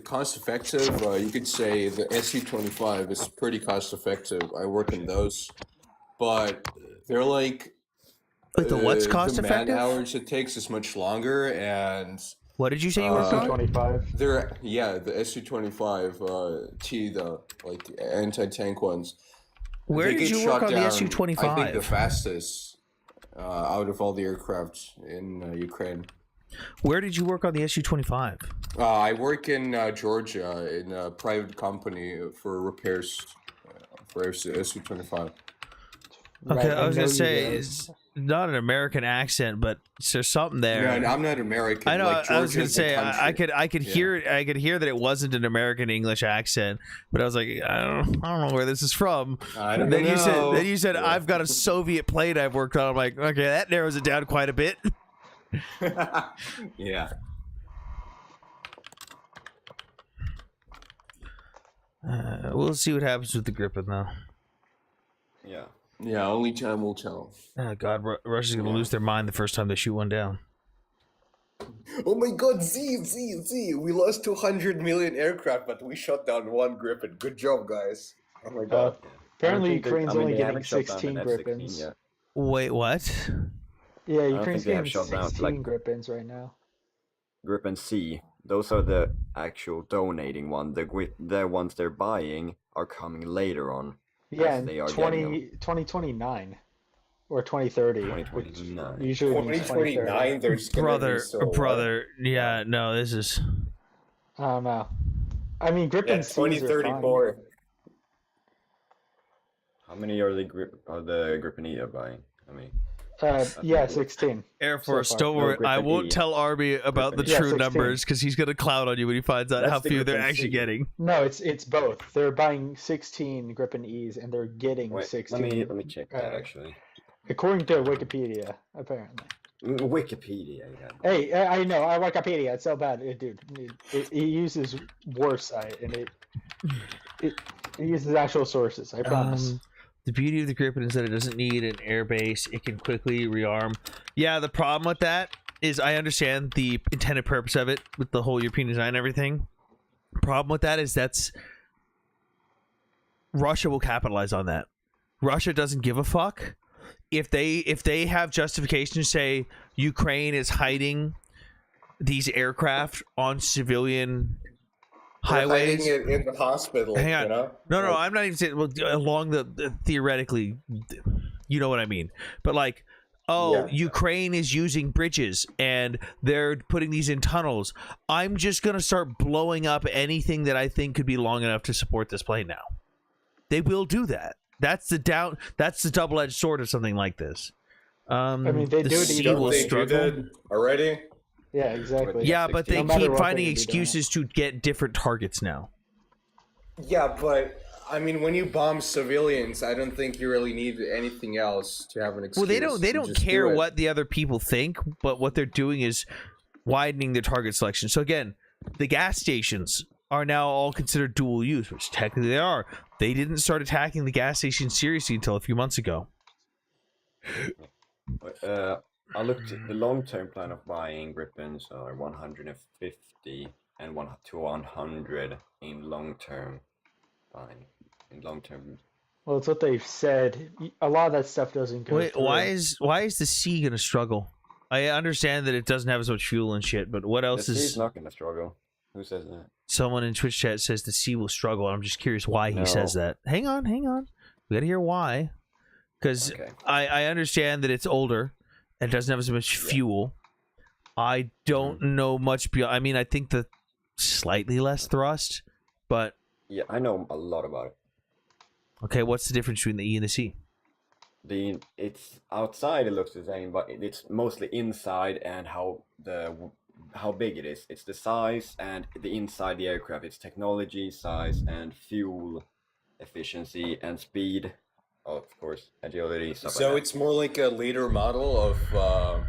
Cost effective, you could say the SU-25 is pretty cost effective. I work in those, but they're like the what's cost the effective? man hours it takes is much longer, and what did you say you worked on? SU-25. They're the SU-25 T, the like anti-tank ones. Where did you work on the SU-25? I think the fastest out of all the aircraft in Ukraine. Where did you work on the SU-25? I work in Georgia in a private company for repairs for SU-25. Okay, I was gonna say it's not an American accent, but there's something there. No, I'm not American. I know. Like, I was gonna Georgia's a say I country. could hear that it wasn't an American English accent, but I was like, I don't know where this is from. I don't then know. you said I've got a Soviet plane I've worked on. I'm like, okay, that narrows it down quite a bit. Yeah. We'll see what happens with the Gripen, though. Yeah. Yeah, only time will tell. Oh God, Russia's gonna lose their mind the first time they shoot one down. Oh my God, Z! We lost 200 million aircraft, but we shot down one Gripen. Good job, guys. Oh my God. Apparently, Ukraine's only getting 16 Gripens. Yet. Wait, what? Yeah, I don't Ukraine's think they have getting shot down, 16 like- Gripens right now. Gripen C. Those are the actual donating one. The ones they're buying are coming later on. Yeah, as in they are getting them. 2029 or 2030. 2029. Usually means 2029, there's brother. Yeah, no, this is. I don't know. I mean, Gripen Cs are 2034. How many are the Gripen E are buying? I mean, yeah, 16. Air Force, so far. don't worry. No, I Gripen won't E. tell Army about the Yeah, true 16. numbers because he's gonna clown on you when he finds out That's how the few they're Gripen actually C. getting. No, it's both. They're buying 16 Gripen E's and they're getting wait, 16. let me check that actually. According to Wikipedia, apparently. Wikipedia, yeah. Hey, I know, Wikipedia, it's so bad, dude. It uses Warsight and it uses actual sources. I promise. The beauty of the Gripen is that it doesn't need an air base. It can quickly rearm. Yeah, the problem with that is I understand the intended purpose of it with the whole European design and everything. Problem with that is Russia will capitalize on that. Russia doesn't give a fuck. If they have justification to say Ukraine is hiding these aircraft on civilian highways, Hiding it in the hospital. hang on, You know? no, I'm not even saying along the theoretically, you know what I mean. But like, Ukraine is using bridges and they're putting these in tunnels. I'm just gonna start blowing up anything that I think could be long enough to support this plane now. They will do that. That's the double-edged sword of something like this. I mean, they do it sea will struggle already. Yeah, exactly. Yeah, but they No matter keep what, finding they do that. excuses to get different targets now. Yeah, but I mean, when you bomb civilians, I don't think you really need anything else to have an excuse. Well, they don't care what the other people think, but what they're doing is widening their target selection. So again, the gas stations are now all considered dual use, which technically they are. They didn't start attacking the gas stations seriously until a few months ago. I looked at the long-term plan of buying Gripens are 150 and 1 to 100 in long-term buying. In long-term. Well, it's what they've said. A lot of that stuff doesn't go Wait, through. why is the sea gonna struggle? I understand that it doesn't have as much fuel and shit, but what else The is? sea's not gonna struggle. Who says that? Someone in Twitch chat says the sea will struggle. I'm just curious why he says that. Hang on. We gotta hear why. Because I understand that it's older and doesn't have as much fuel. I don't know much beyond. I mean, I think the slightly less thrust, but yeah, I know a lot about it. Okay, what's the difference between the E and the C? It's outside it looks the same, but it's mostly inside and how big it is. It's the size and the inside the aircraft. It's technology, size, and fuel efficiency and speed. Oh, of course, agility. Stuff So like it's more like a later model of.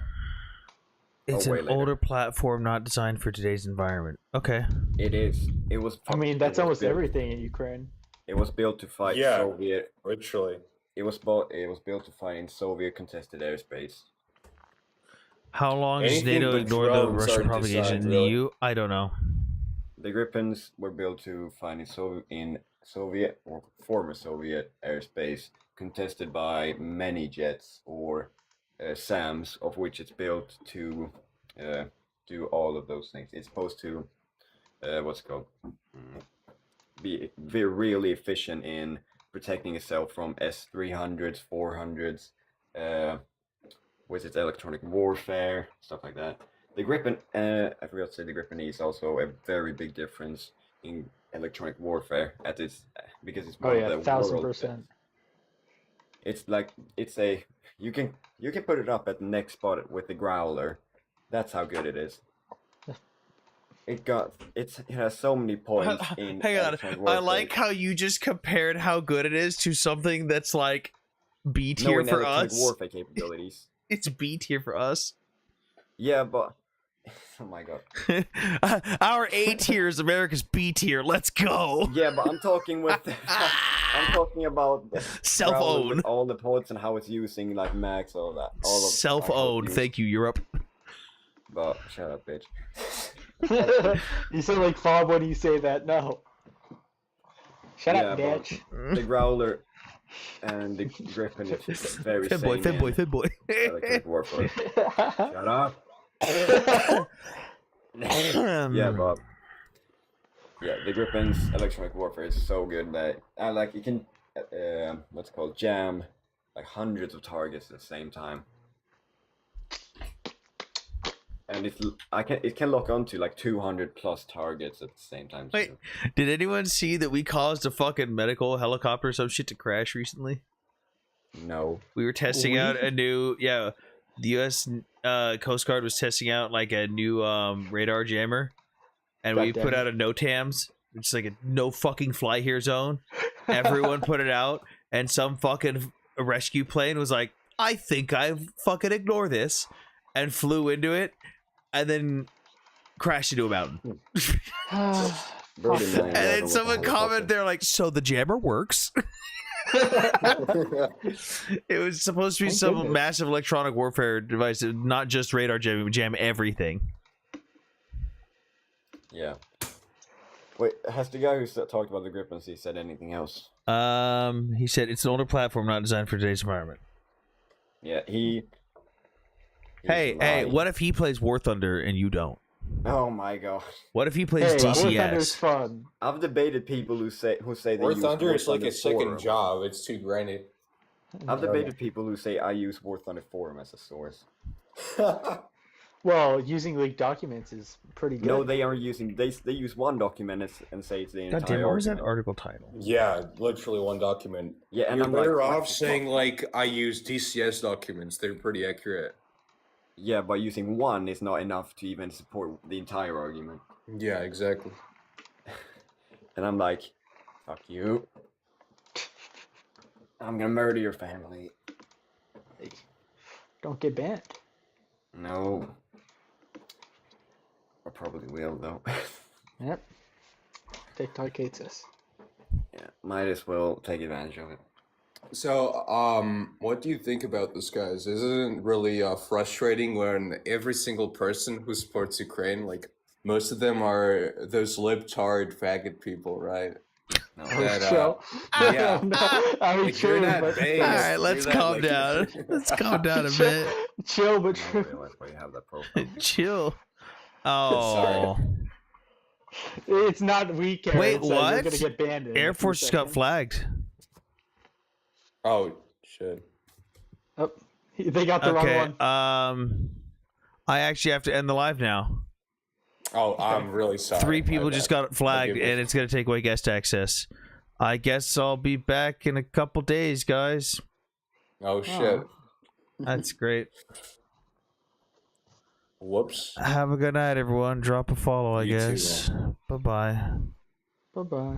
It's an older platform not designed for today's environment. Okay. It is. It was. I mean, that's almost built, everything in Ukraine. It was built to fight Soviet. Literally. It was built to fight in Soviet contested airspace. How long does NATO ignore the Russian propagation in the EU? I don't know. The Gripens were built to fight in Soviet or former Soviet airspace, contested by many jets or SAMs, of which it's built to do all of those things. It's supposed to be really efficient in protecting itself from S-300s, 400s, with its electronic warfare, stuff like that. The Gripen, I forgot to say the Gripen E is also a very big difference in electronic warfare at this because it's Oh one yeah, of the world's 1000%. It's like you can put it up at the next spot with the Growler. That's how good it is. It has so many points in Hang on, electronic I warfare. like how you just compared how good it is to something that's like B No, tier in for electronic us. warfare capabilities. It's B tier for us. Yeah, but oh my god. Our A tier is America's B tier. Let's go. Yeah, but I'm talking with I'm talking about Self-own. with all the points and how it's using like max, all that. All of Self-owned. Thank you, Europe. But shut up, bitch. You sound like Fob when you say that. No. Shut up, but bitch. The Growler and the Griffin is very Fanboy, same fanboy, fanboy. electronic warfare. Shut up. Yeah, but the Griffin's electronic warfare is so good that like you can what's it called, jam like hundreds of targets at the same time, and it can lock onto like 200 plus targets at the same time. Wait, did anyone see that we caused a fucking medical helicopter or some shit to crash recently? No. We were testing out a new the U.S. Coast Guard was testing out like a new radar jammer, and we put out a NOTAMs, which is like a no fucking fly here zone. Everyone put it out, and some fucking rescue plane was like, I think I fucking ignore this, and flew into it, and then crashed into a mountain. And then someone commented, they're like, so the jammer works? It was supposed to be some massive electronic warfare device, not just radar jamming, but jam everything. Yeah. Wait, has the guy who talked about the Griffins, he said anything else? He said it's an older platform, not designed for today's environment. Yeah, Hey, what if he plays War Thunder and you don't? Oh my god. What if he plays DCS? War Thunder's fun. I've debated people who say they War use Thunder War is like Thunder a second Forum. job. It's too granted. I've debated people who say I use War Thunder Forum as a source. Well, using leaked documents is pretty good. No, they are using they use one document and say it's the entire. God damn, what was that argument. article title? Yeah, literally one document. Yeah, and you're I'm better like, off saying like I use DCS documents. They're pretty accurate. Yeah, but using one is not enough to even support the entire argument. Yeah, exactly. And I'm like, fuck you. I'm gonna murder your family. Don't get banned. No. I probably will though. Yep. TikTok hates us. Yeah, might as well take advantage of it. So, what do you think about this, guys? Isn't it really frustrating when every single person who supports Ukraine, like most of them are those libtard faggot people, right? No. Yeah. I mean, Like, true, you're not but based. All right, let's You're not, calm like, down. Let's calm down a bit. Chill, but I true. don't realize why you have that profile. Chill. Oh. It's not we care. Wait, it's, You're what? gonna get banned. in Air a few Force just got seconds. flagged. Oh shit. Oh, they got the Okay. wrong one. I actually have to end the live now. Oh, I'm really sorry. 3 My people bad. just got flagged, Forgive me. and it's gonna take away guest access. I guess I'll be back in a couple days, guys. Oh shit. That's great. Whoops. Have a good night, everyone. Drop a follow, I You too, guess. Bye bye. Bye bye.